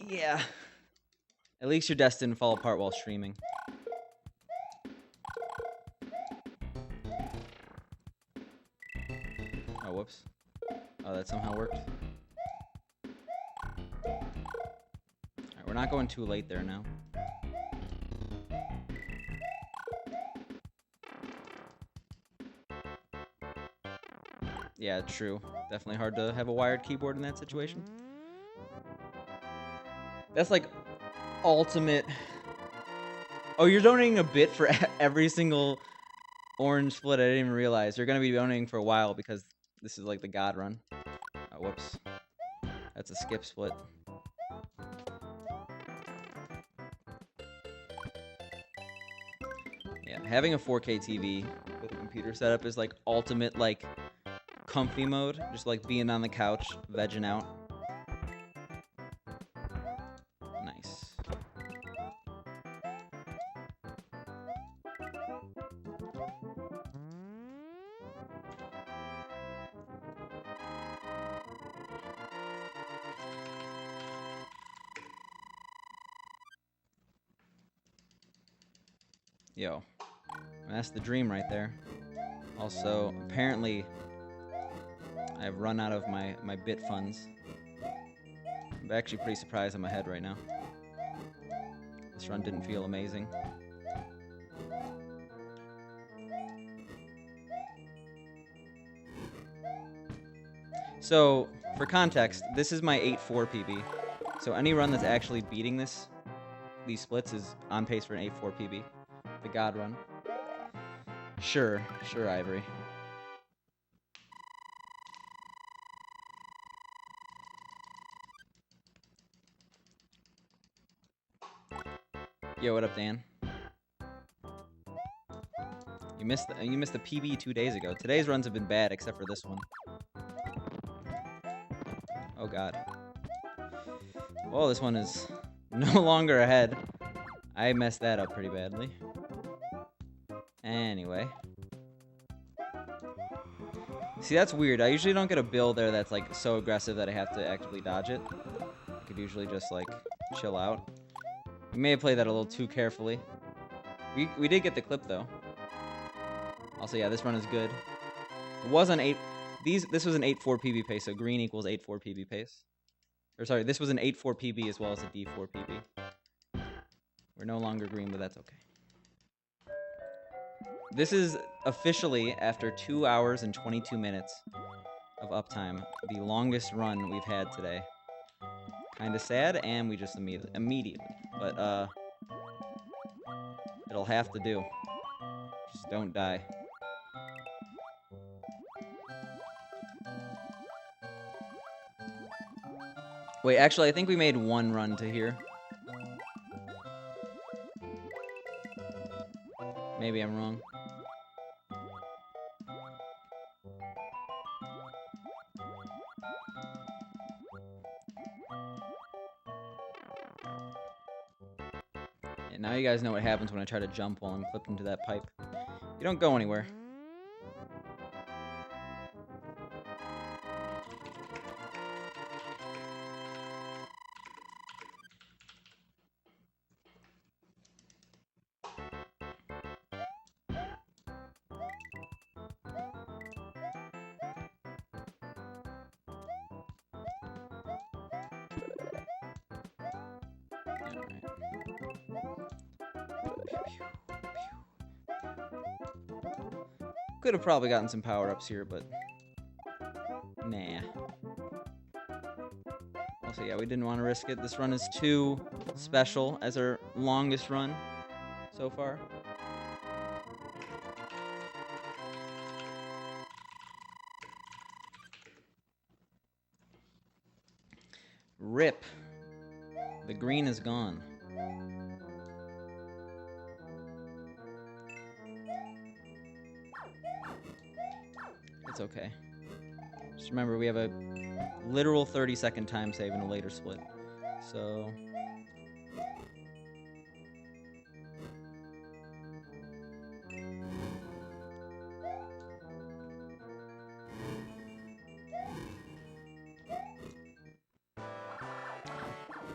[SPEAKER 1] Yeah. At least your desk didn't fall apart while streaming. Oh, whoops. Oh, that somehow worked. Alright, we're not going too late there now. Yeah, true. Definitely hard to have a wired keyboard in that situation. That's like ultimate. Oh, you're donating a bit for every single orange split. I didn't even realize. You're going to be donating for a while because this is like the God run. Oh, whoops. That's a skip split. Yeah, having a 4K TV with a computer setup is like ultimate like comfy mode. Just like being on the couch, vegging out. Nice. Yo, that's the dream right there. Also, apparently, I've run out of my bit funds. I'm actually pretty surprised I'm ahead right now. This run didn't feel amazing. So, for context, this is my 8.4 PB. So any run that's actually beating these splits is on pace for an 8.4 PB. The God run. Sure, Ivory. Yo, what up, Dan? You missed the PB 2 days ago. Today's runs have been bad, except for this one. Oh God. Oh, this one is no longer ahead. I messed that up pretty badly. Anyway. See, that's weird. I usually don't get a bill there that's, like, so aggressive that I have to actively dodge it. I could usually just, like, chill out. We may have played that a little too carefully. We did get the clip, though. Also, yeah, this run is good. It was on 8... This was an 8-4 PB pace, so green equals 8-4 PB pace. Or, sorry, this was an 8-4 PB as well as a D4 PB. We're no longer green, but that's okay. This is officially, after 2 hours and 22 minutes of uptime, the longest run we've had today. Kinda sad, and we just immediately. But, it'll have to do. Just don't die. Wait, actually, I think we made one run to here. Maybe I'm wrong. And now you guys know what happens when I try to jump while I'm clipped into that pipe. You don't go anywhere. Could have probably gotten some power-ups here, but nah. Also, yeah, we didn't want to risk it. This run is too special as our longest run so far. RIP. The green is gone. It's okay. Just remember, we have a literal 30-second time save in a later split. So...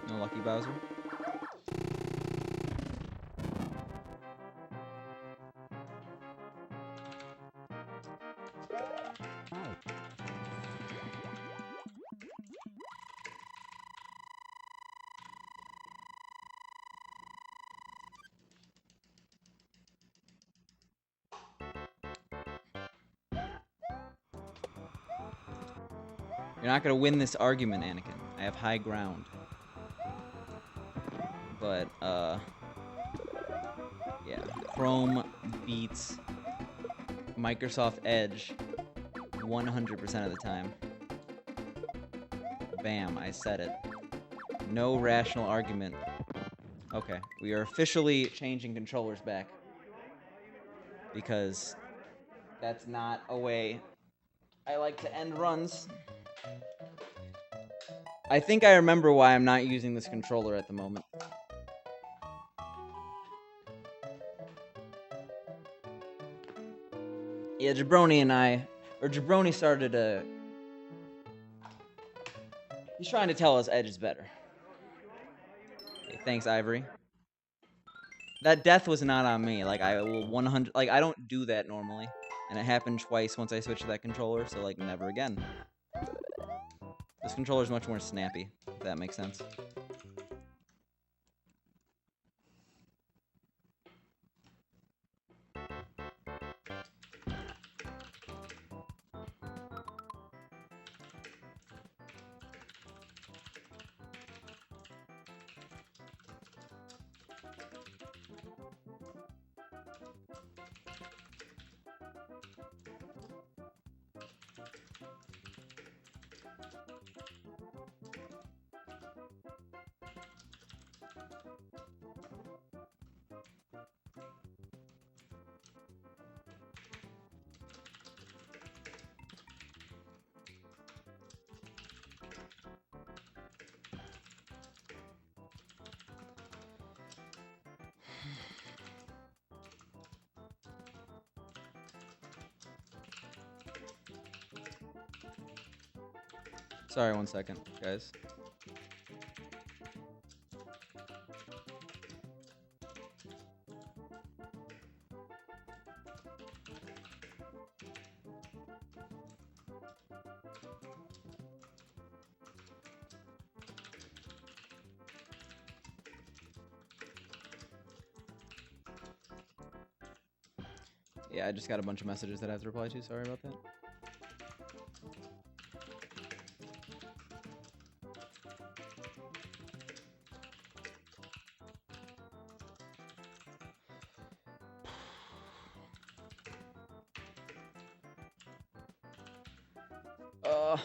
[SPEAKER 1] no lucky Bowser. You're not gonna win this argument, Anakin. I have high ground. But, yeah. Chrome beats Microsoft Edge 100% of the time. Bam, I said it. No rational argument. Okay, we are officially changing controllers back. Because that's not a way I like to end runs. I think I remember why I'm not using this controller at the moment. Yeah, Jabroni started a... He's trying to tell us Edge is better. Okay, thanks, Ivory. That death was not on me. Like, I will 100... Like, I don't do that normally. And it happened twice once I switched to that controller, so, like, never again. This controller's much more snappy, if that makes sense. Sorry, 1 second, guys. Yeah, I just got a bunch of messages that I have to reply to. Sorry about that. Uh.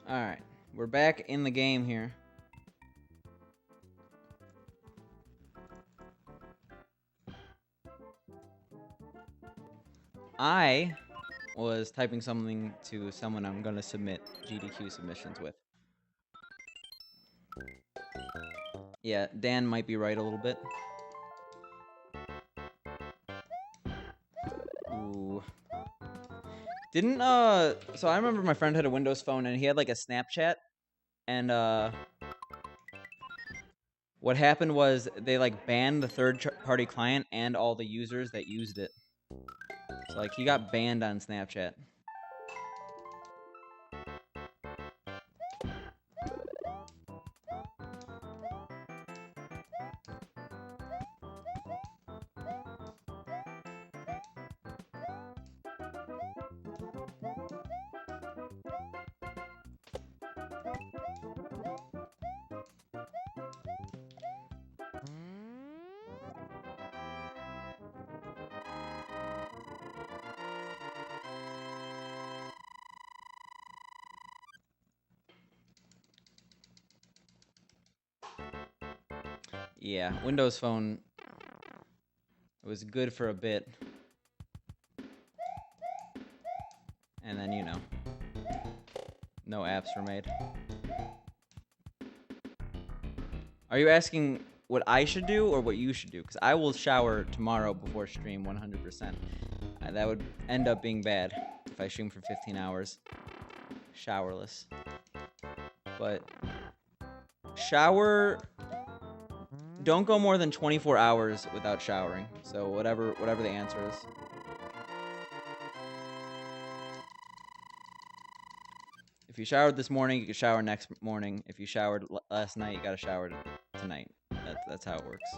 [SPEAKER 1] Alright, we're back in the game here. I was typing something to someone I'm going to submit GDQ submissions with. Yeah, Dan might be right a little bit. Ooh. Didn't, so I remember my friend had a Windows phone and he had like a Snapchat, and, what happened was they like banned the third-party client and all the users that used it. So like he got banned on Snapchat. Yeah, Windows Phone, it was good for a bit. And then, you know, no apps were made. Are you asking what I should do or what you should do? Because I will shower tomorrow before stream 100%. That would end up being bad if I stream for 15 hours showerless. But shower... Don't go more than 24 hours without showering. So whatever the answer is. If you showered this morning, you can shower next morning. If you showered last night, you gotta shower tonight. That's how it works.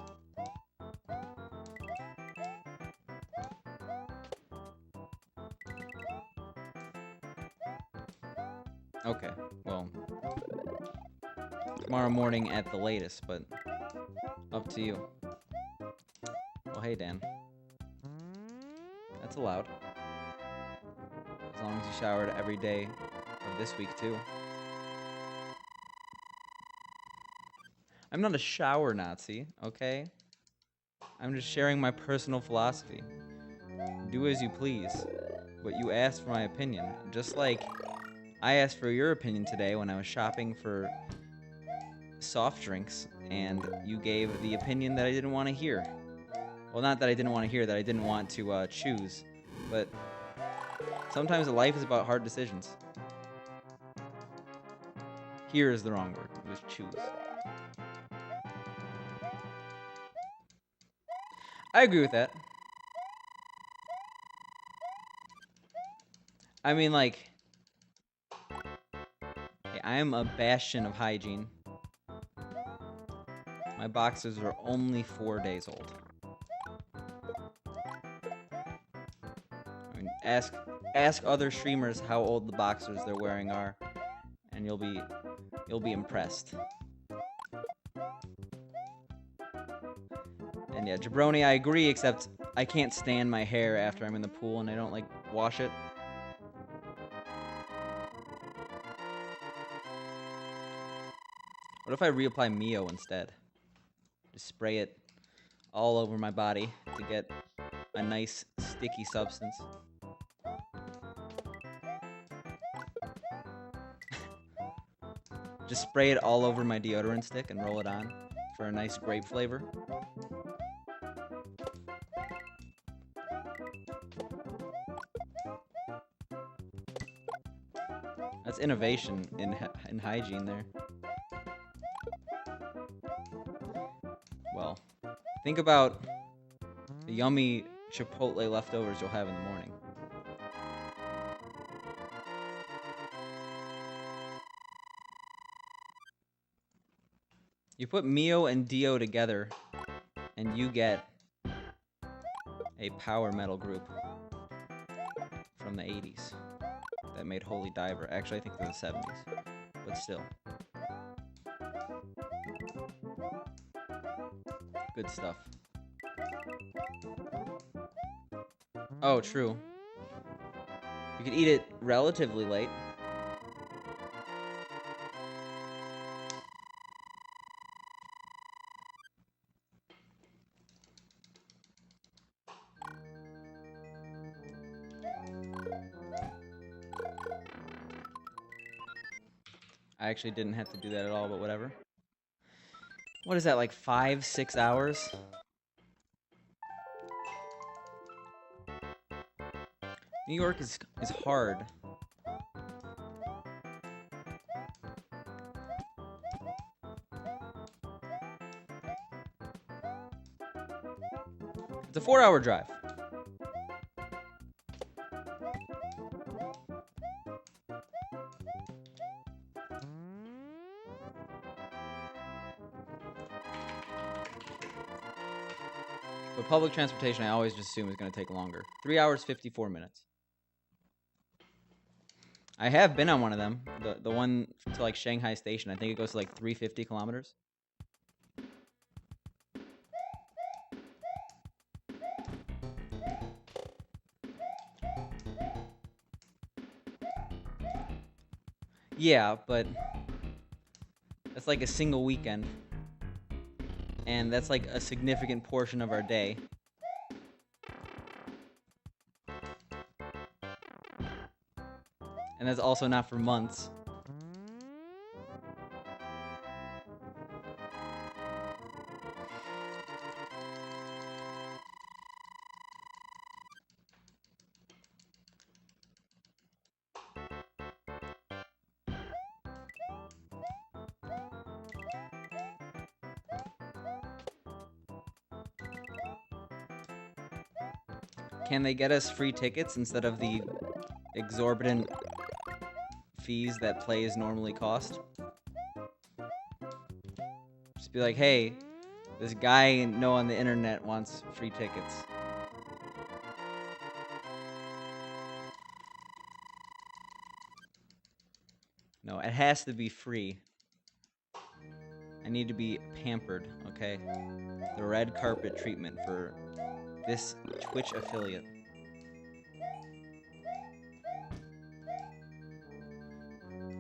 [SPEAKER 1] Okay, well, tomorrow morning at the latest, but up to you. Well, hey, Dan. That's allowed. As long as you showered every day of this week, too. I'm not a shower Nazi, okay? I'm just sharing my personal philosophy. Do as you please, but you asked for my opinion. Just like I asked for your opinion today when I was shopping for soft drinks, and you gave the opinion that I didn't want to hear. Well, not that I didn't want to hear, that I didn't want to choose, but sometimes life is about hard decisions. Here is the wrong word. It was choose. I agree with that. I mean, like, hey, I am a bastion of hygiene. My boxers are only 4 days old. I mean, ask other streamers how old the boxers they're wearing are, and you'll be impressed. And yeah, Jabroni, I agree, except I can't stand my hair after I'm in the pool and I don't, like, wash it. What if I reapply Mio instead? Just spray it all over my body to get a nice sticky substance. Just spray it all over my deodorant stick and roll it on for a nice grape flavor. That's innovation in hygiene there. Well, think about the yummy Chipotle leftovers you'll have in the morning. You put Mio and Dio together, and you get a power metal group from the 80s that made Holy Diver. Actually, I think they're the 70s, but still. Good stuff. Oh, true. You could eat it relatively late. I actually didn't have to do that at all, but whatever. What is that, like 5-6 hours? New York is hard. It's a 4-hour drive. But public transportation, I always just assume is going to take longer. 3 hours, 54 minutes. I have been on one of them. The one to like Shanghai Station. I think it goes to like 350 kilometers. Yeah, but that's like a single weekend. And that's like a significant portion of our day. And that's also not for months. Can they get us free tickets instead of the exorbitant fees that plays normally cost? Just be like, hey, this guy I know on the internet wants free tickets. No, it has to be free. I need to be pampered, okay? The red carpet treatment for this Twitch affiliate.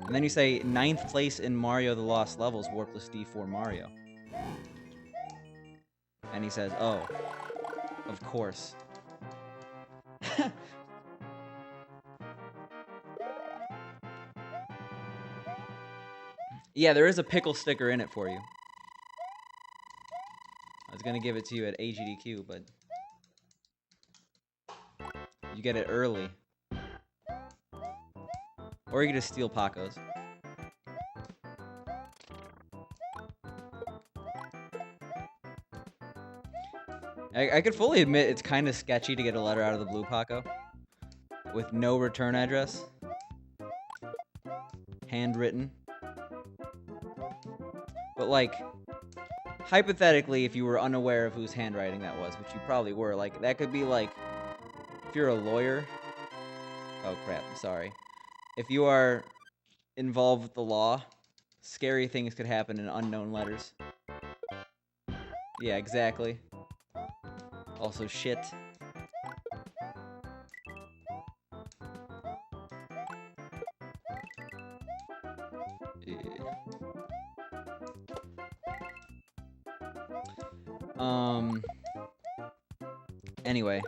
[SPEAKER 1] And then you say 9th place in Mario the Lost Levels, Warpless D-4 Mario. And he says, oh, of course. Yeah, there is a pickle sticker in it for you. I was gonna give it to you at AGDQ, but you get it early. Or you can just steal Paco's. I could fully admit it's kind of sketchy to get a letter out of the blue, Paco. With no return address. Handwritten. But like, hypothetically, if you were unaware of whose handwriting that was, which you probably were, like, that could be like, if you're a lawyer. Oh crap, I'm sorry. If you are involved with the law, scary things could happen in unknown letters. Yeah, exactly. Also, shit. Anyway.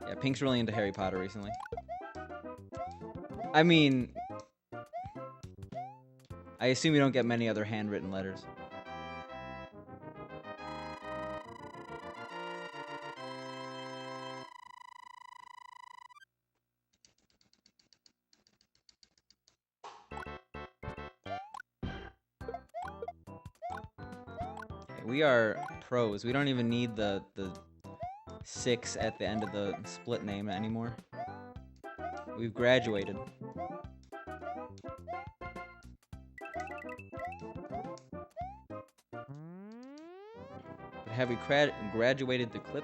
[SPEAKER 1] Yeah, Pink's really into Harry Potter recently. I mean, I assume you don't get many other handwritten letters. Okay, we are pros. We don't even need the 6 at the end of the split name anymore. We've graduated. But have we graduated to Clipville?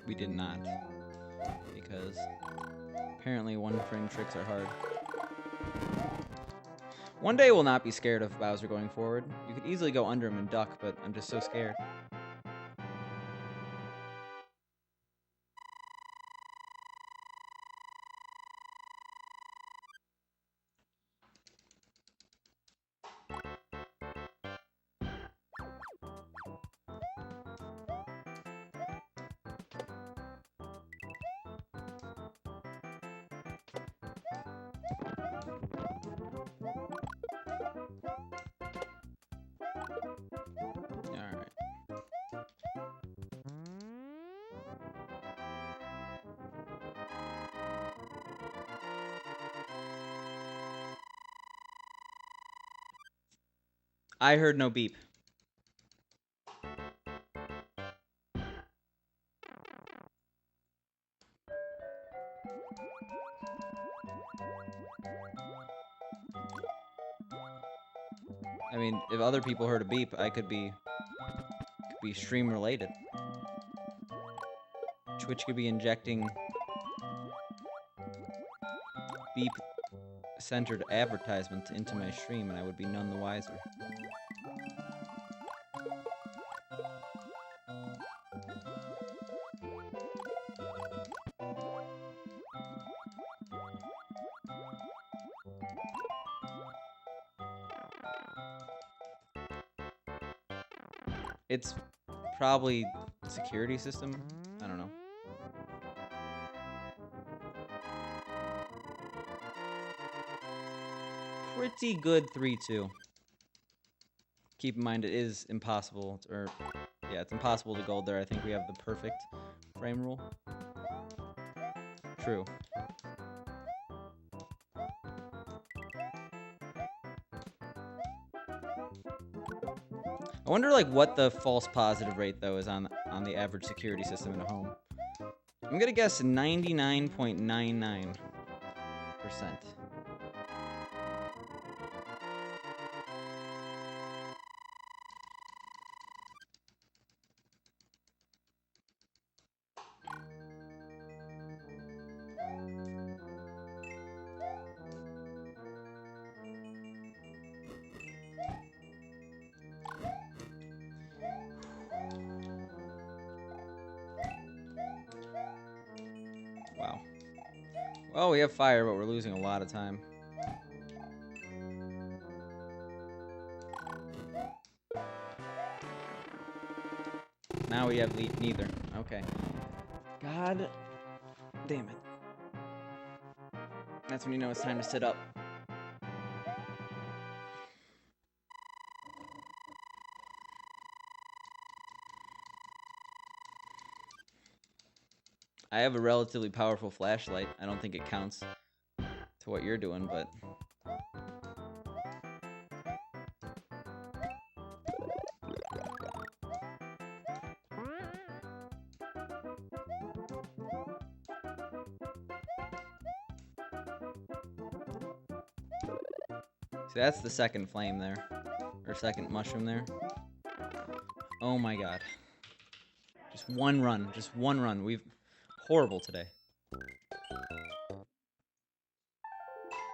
[SPEAKER 1] We did not. Because apparently one-frame tricks are hard. One day we'll not be scared of Bowser going forward. You could easily go under him and duck, but I'm just so scared. Alright. I heard no beep. I mean, if other people heard a beep, I could be stream related. Twitch could be injecting beep centered advertisements into my stream and I would be none the wiser. It's probably security system. I don't know. Pretty good 3-2. Keep in mind it is impossible, or yeah, it's impossible to gold there. I think we have the perfect frame rule. True. I wonder like what the false positive rate though is on the average security system in a home. I'm gonna guess 99.99%. Wow. Well, we have fire, but we're losing a lot of time. Now we have neither. Okay. God damn it. That's when you know it's time to sit up. I have a relatively powerful flashlight. I don't think it counts to what you're doing, but... See, that's the second flame there. Or second mushroom there. Oh my god. Just one run. Just one run. We've... Horrible today.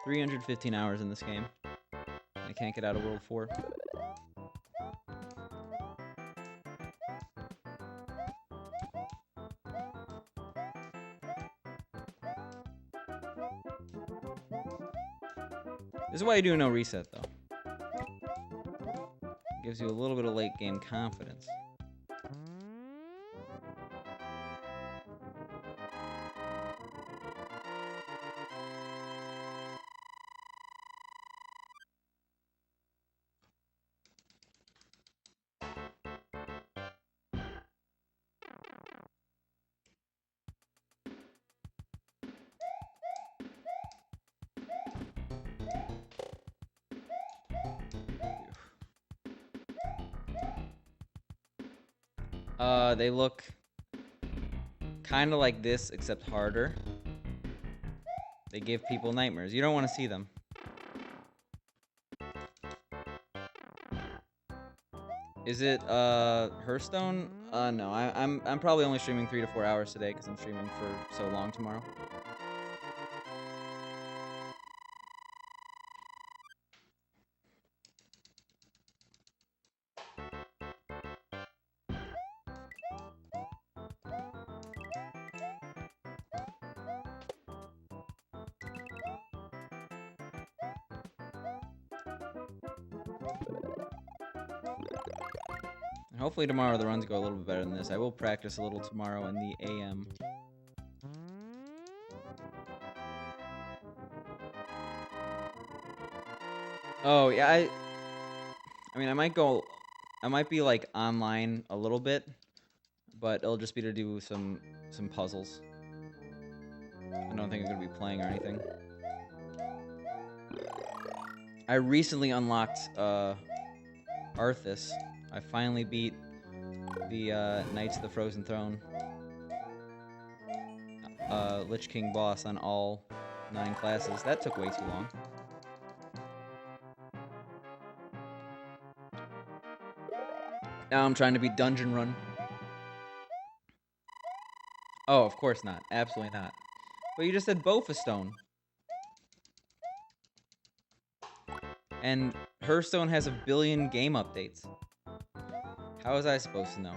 [SPEAKER 1] 315 hours in this game. I can't get out of World 4. This is why you do no reset, though. It gives you a little bit of late game confidence. They look kind of like this, except harder. They give people nightmares. You don't want to see them. Is it, Hearthstone? No, I'm probably only streaming 3 to 4 hours today, because I'm streaming for so long tomorrow. Hopefully tomorrow the runs go a little bit better than this. I will practice a little tomorrow in the AM. Oh, yeah, I mean, I might be, like, online a little bit, but it'll just be to do some puzzles. I don't think I'm gonna be playing or anything. I recently unlocked, Arthas. I finally beat the, Knights of the Frozen Throne, Lich King boss on all 9 classes. That took way too long. Now I'm trying to beat Dungeon Run. Oh, of course not. Absolutely not. But you just said Bofastone. And Hearthstone has a billion game updates. How was I supposed to know?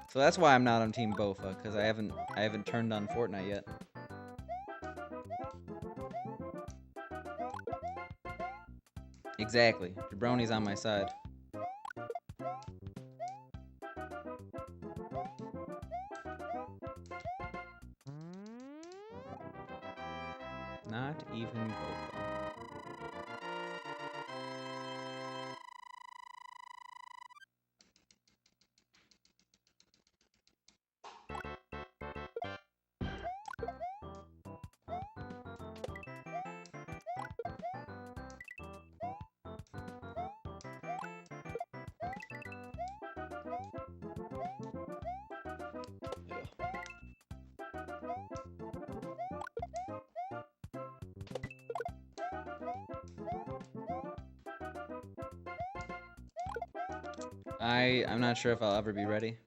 [SPEAKER 1] So that's why I'm not on Team Bofa, because I haven't turned on Fortnite yet. Exactly. Jabroni's on my side. Not even Bofa. I'm not sure if I'll ever be ready.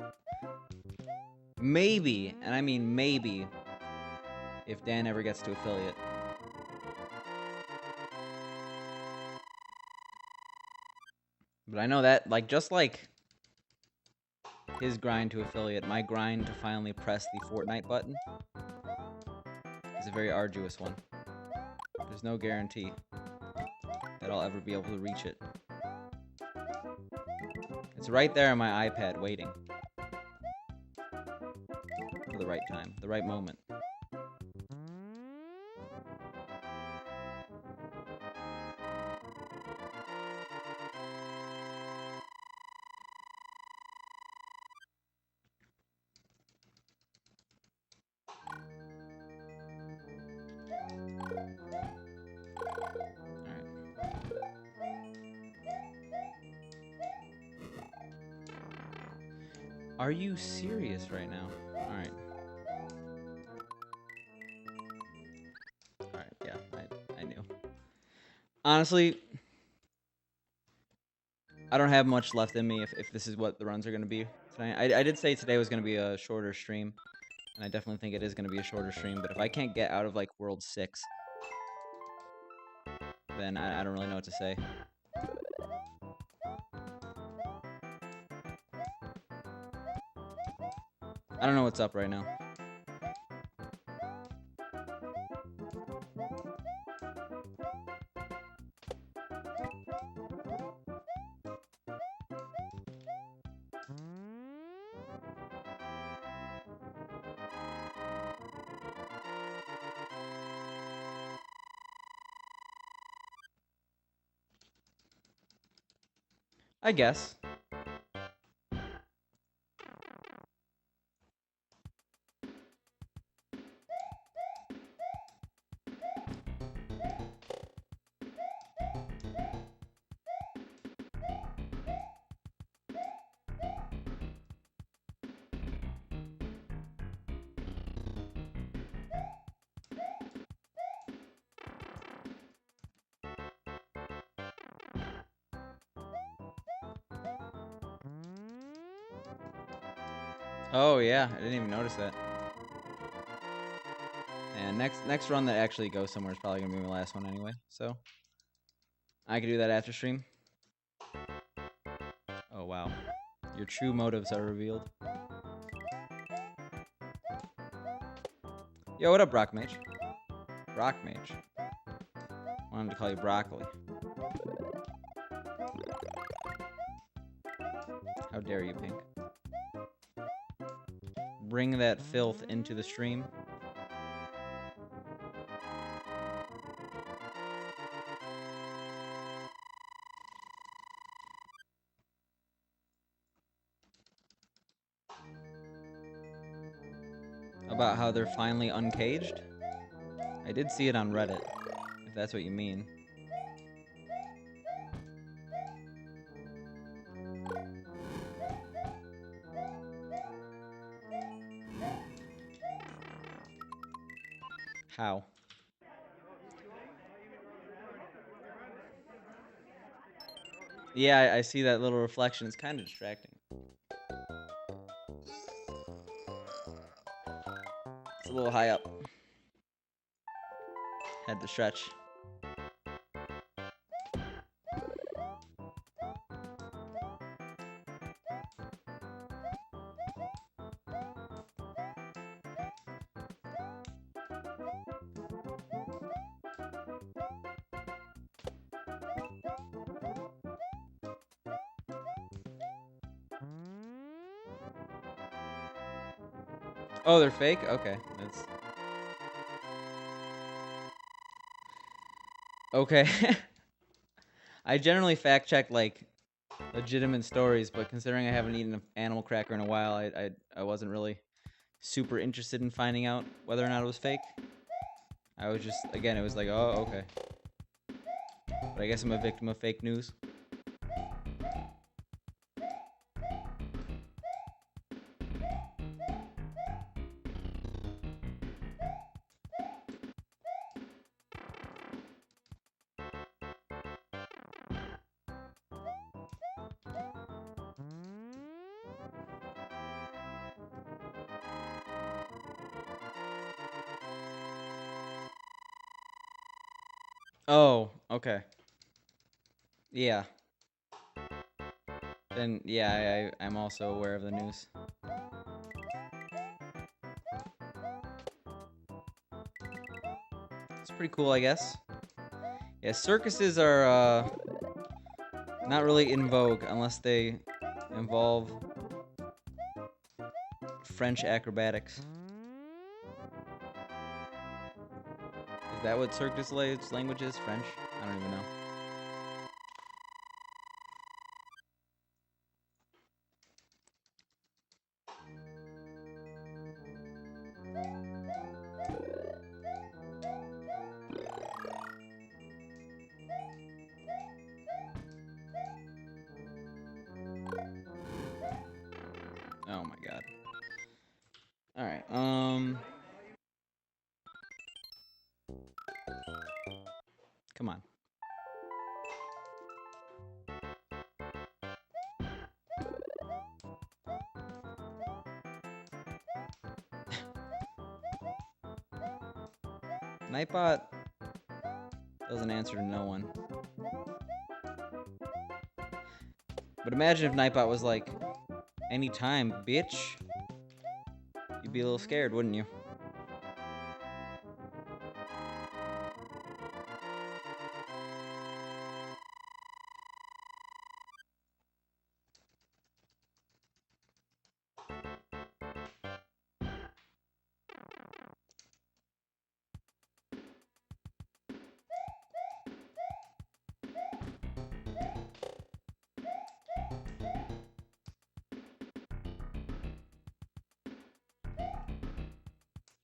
[SPEAKER 1] Maybe, and I mean maybe, if Dan ever gets to affiliate. But I know that, like, just like his grind to affiliate, my grind to finally press the Fortnite button is a very arduous one. There's no guarantee that I'll ever be able to reach it. It's right there on my iPad waiting. For the right time, the right moment. Are you serious right now? Alright. Alright, yeah, I knew. Honestly, I don't have much left in me if this is what the runs are going to be tonight. I did say today was going to be a shorter stream, and I definitely think it is going to be a shorter stream, but if I can't get out of, like, World 6, then I don't really know what to say. I don't know what's up right now. I guess. Oh yeah, I didn't even notice that. And next run that actually goes somewhere is probably gonna be my last one anyway. So I can do that after stream. Oh wow, your true motives are revealed. Yo, what up, Brock Mage? Brock Mage. Wanted to call you Broccoli. How dare you, Pink? Bring that filth into the stream. About how they're finally uncaged? I did see it on Reddit, if that's what you mean. How? Yeah, I see that little reflection. It's kind of distracting. It's a little high up. Had to stretch. Oh, they're fake? Okay. That's... Okay. I generally fact check, like, legitimate stories, but considering I haven't eaten an animal cracker in a while, I wasn't really super interested in finding out whether or not it was fake. I was just, again, it was like, oh, okay. But I guess I'm a victim of fake news. Oh, okay. Yeah. Then, yeah, I'm also aware of the news. It's pretty cool, I guess. Yeah, circuses are, not really in vogue unless they involve French acrobatics. Is that what Cirque du Soleil's language is? French? I don't even know. Oh my Alright, come on. Nightbot doesn't answer to no one. But imagine if Nightbot was like, anytime, bitch. You'd be a little scared, wouldn't you?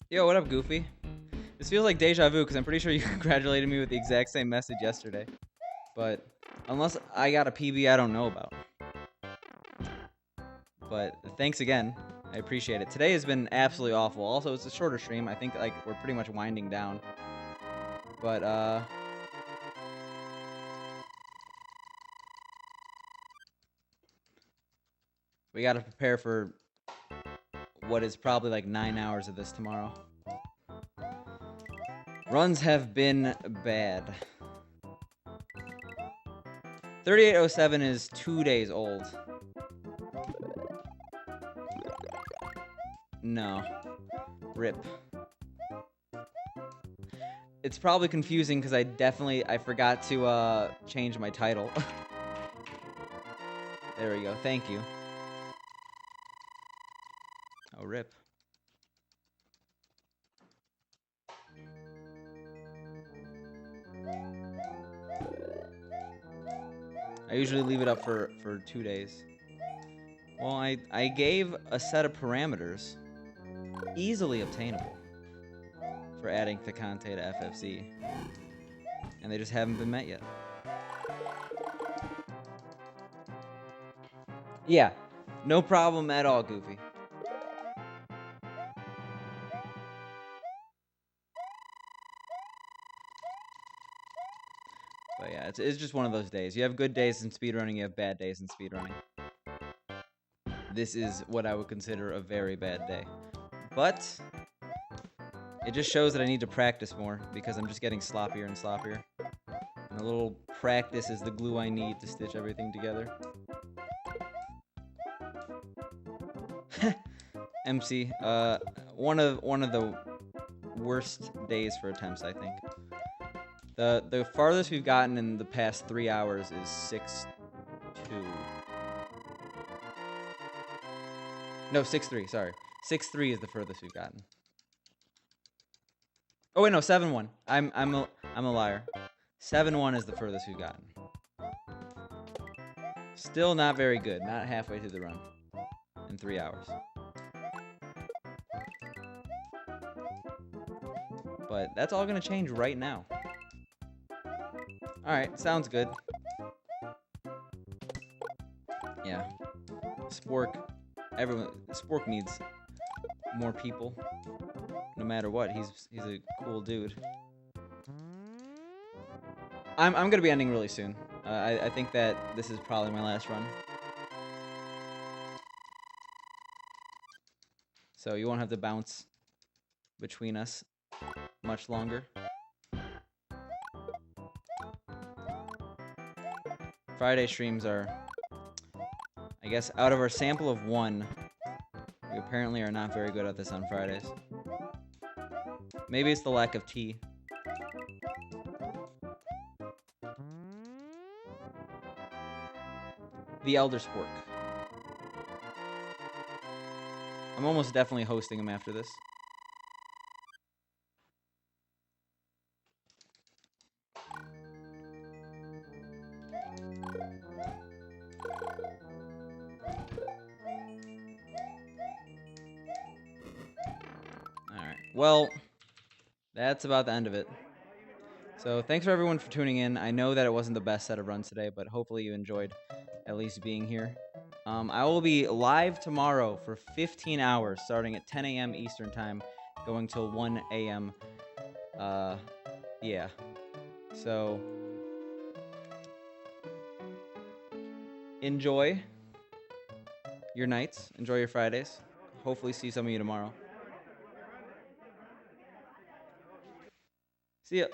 [SPEAKER 1] Yo, what up, Goofy? This feels like deja vu, because I'm pretty sure you congratulated me with the exact same message yesterday. But, unless I got a PB I don't know about. But, thanks again. I appreciate it. Today has been absolutely awful. Also, it's a shorter stream. I think, like, we're pretty much winding down. But, we gotta prepare for what is probably like 9 hours of this tomorrow. Runs have been bad. 3807 is 2 days old. No. RIP. It's probably confusing because I forgot to change my title. There we go. Thank you. Oh, RIP. I usually leave it up for 2 days. Well, I gave a set of parameters easily obtainable for adding Picante to FFC, and they just haven't been met yet. Yeah, no problem at all, Goofy. But yeah, it's just one of those days. You have good days in speedrunning, you have bad days in speedrunning. This is what I would consider a very bad day. But it just shows that I need to practice more because I'm just getting sloppier and sloppier. And a little practice is the glue I need to stitch everything together. MC, one of the worst days for attempts, I think. The farthest we've gotten in the past 3 hours is 6-2. No, 6-3, sorry. 6-3 is the furthest we've gotten. Oh wait, no, 7-1. I'm a liar. 7-1 is the furthest we've gotten. Still not very good. Not halfway through the run. In 3 hours. But that's all gonna change right now. Alright, sounds good. Yeah. Spork. Spork needs more people. No matter what, he's a cool dude. I'm gonna be ending really soon. I think that this is probably my last run. So you won't have to bounce between us much longer. Friday streams are, I guess, out of our sample of 1, we apparently are not very good at this on Fridays. Maybe it's the lack of tea. The Elder Spork. I'm almost definitely hosting him after this. Alright, well, that's about the end of it. So thanks for everyone for tuning in. I know that it wasn't the best set of runs today, but hopefully you enjoyed at least being here. I will be live tomorrow for 15 hours, starting at 10 a.m. Eastern Time, going till 1 a.m. Yeah. So, enjoy your nights. Enjoy your Fridays. Hopefully see some of you tomorrow. See ya.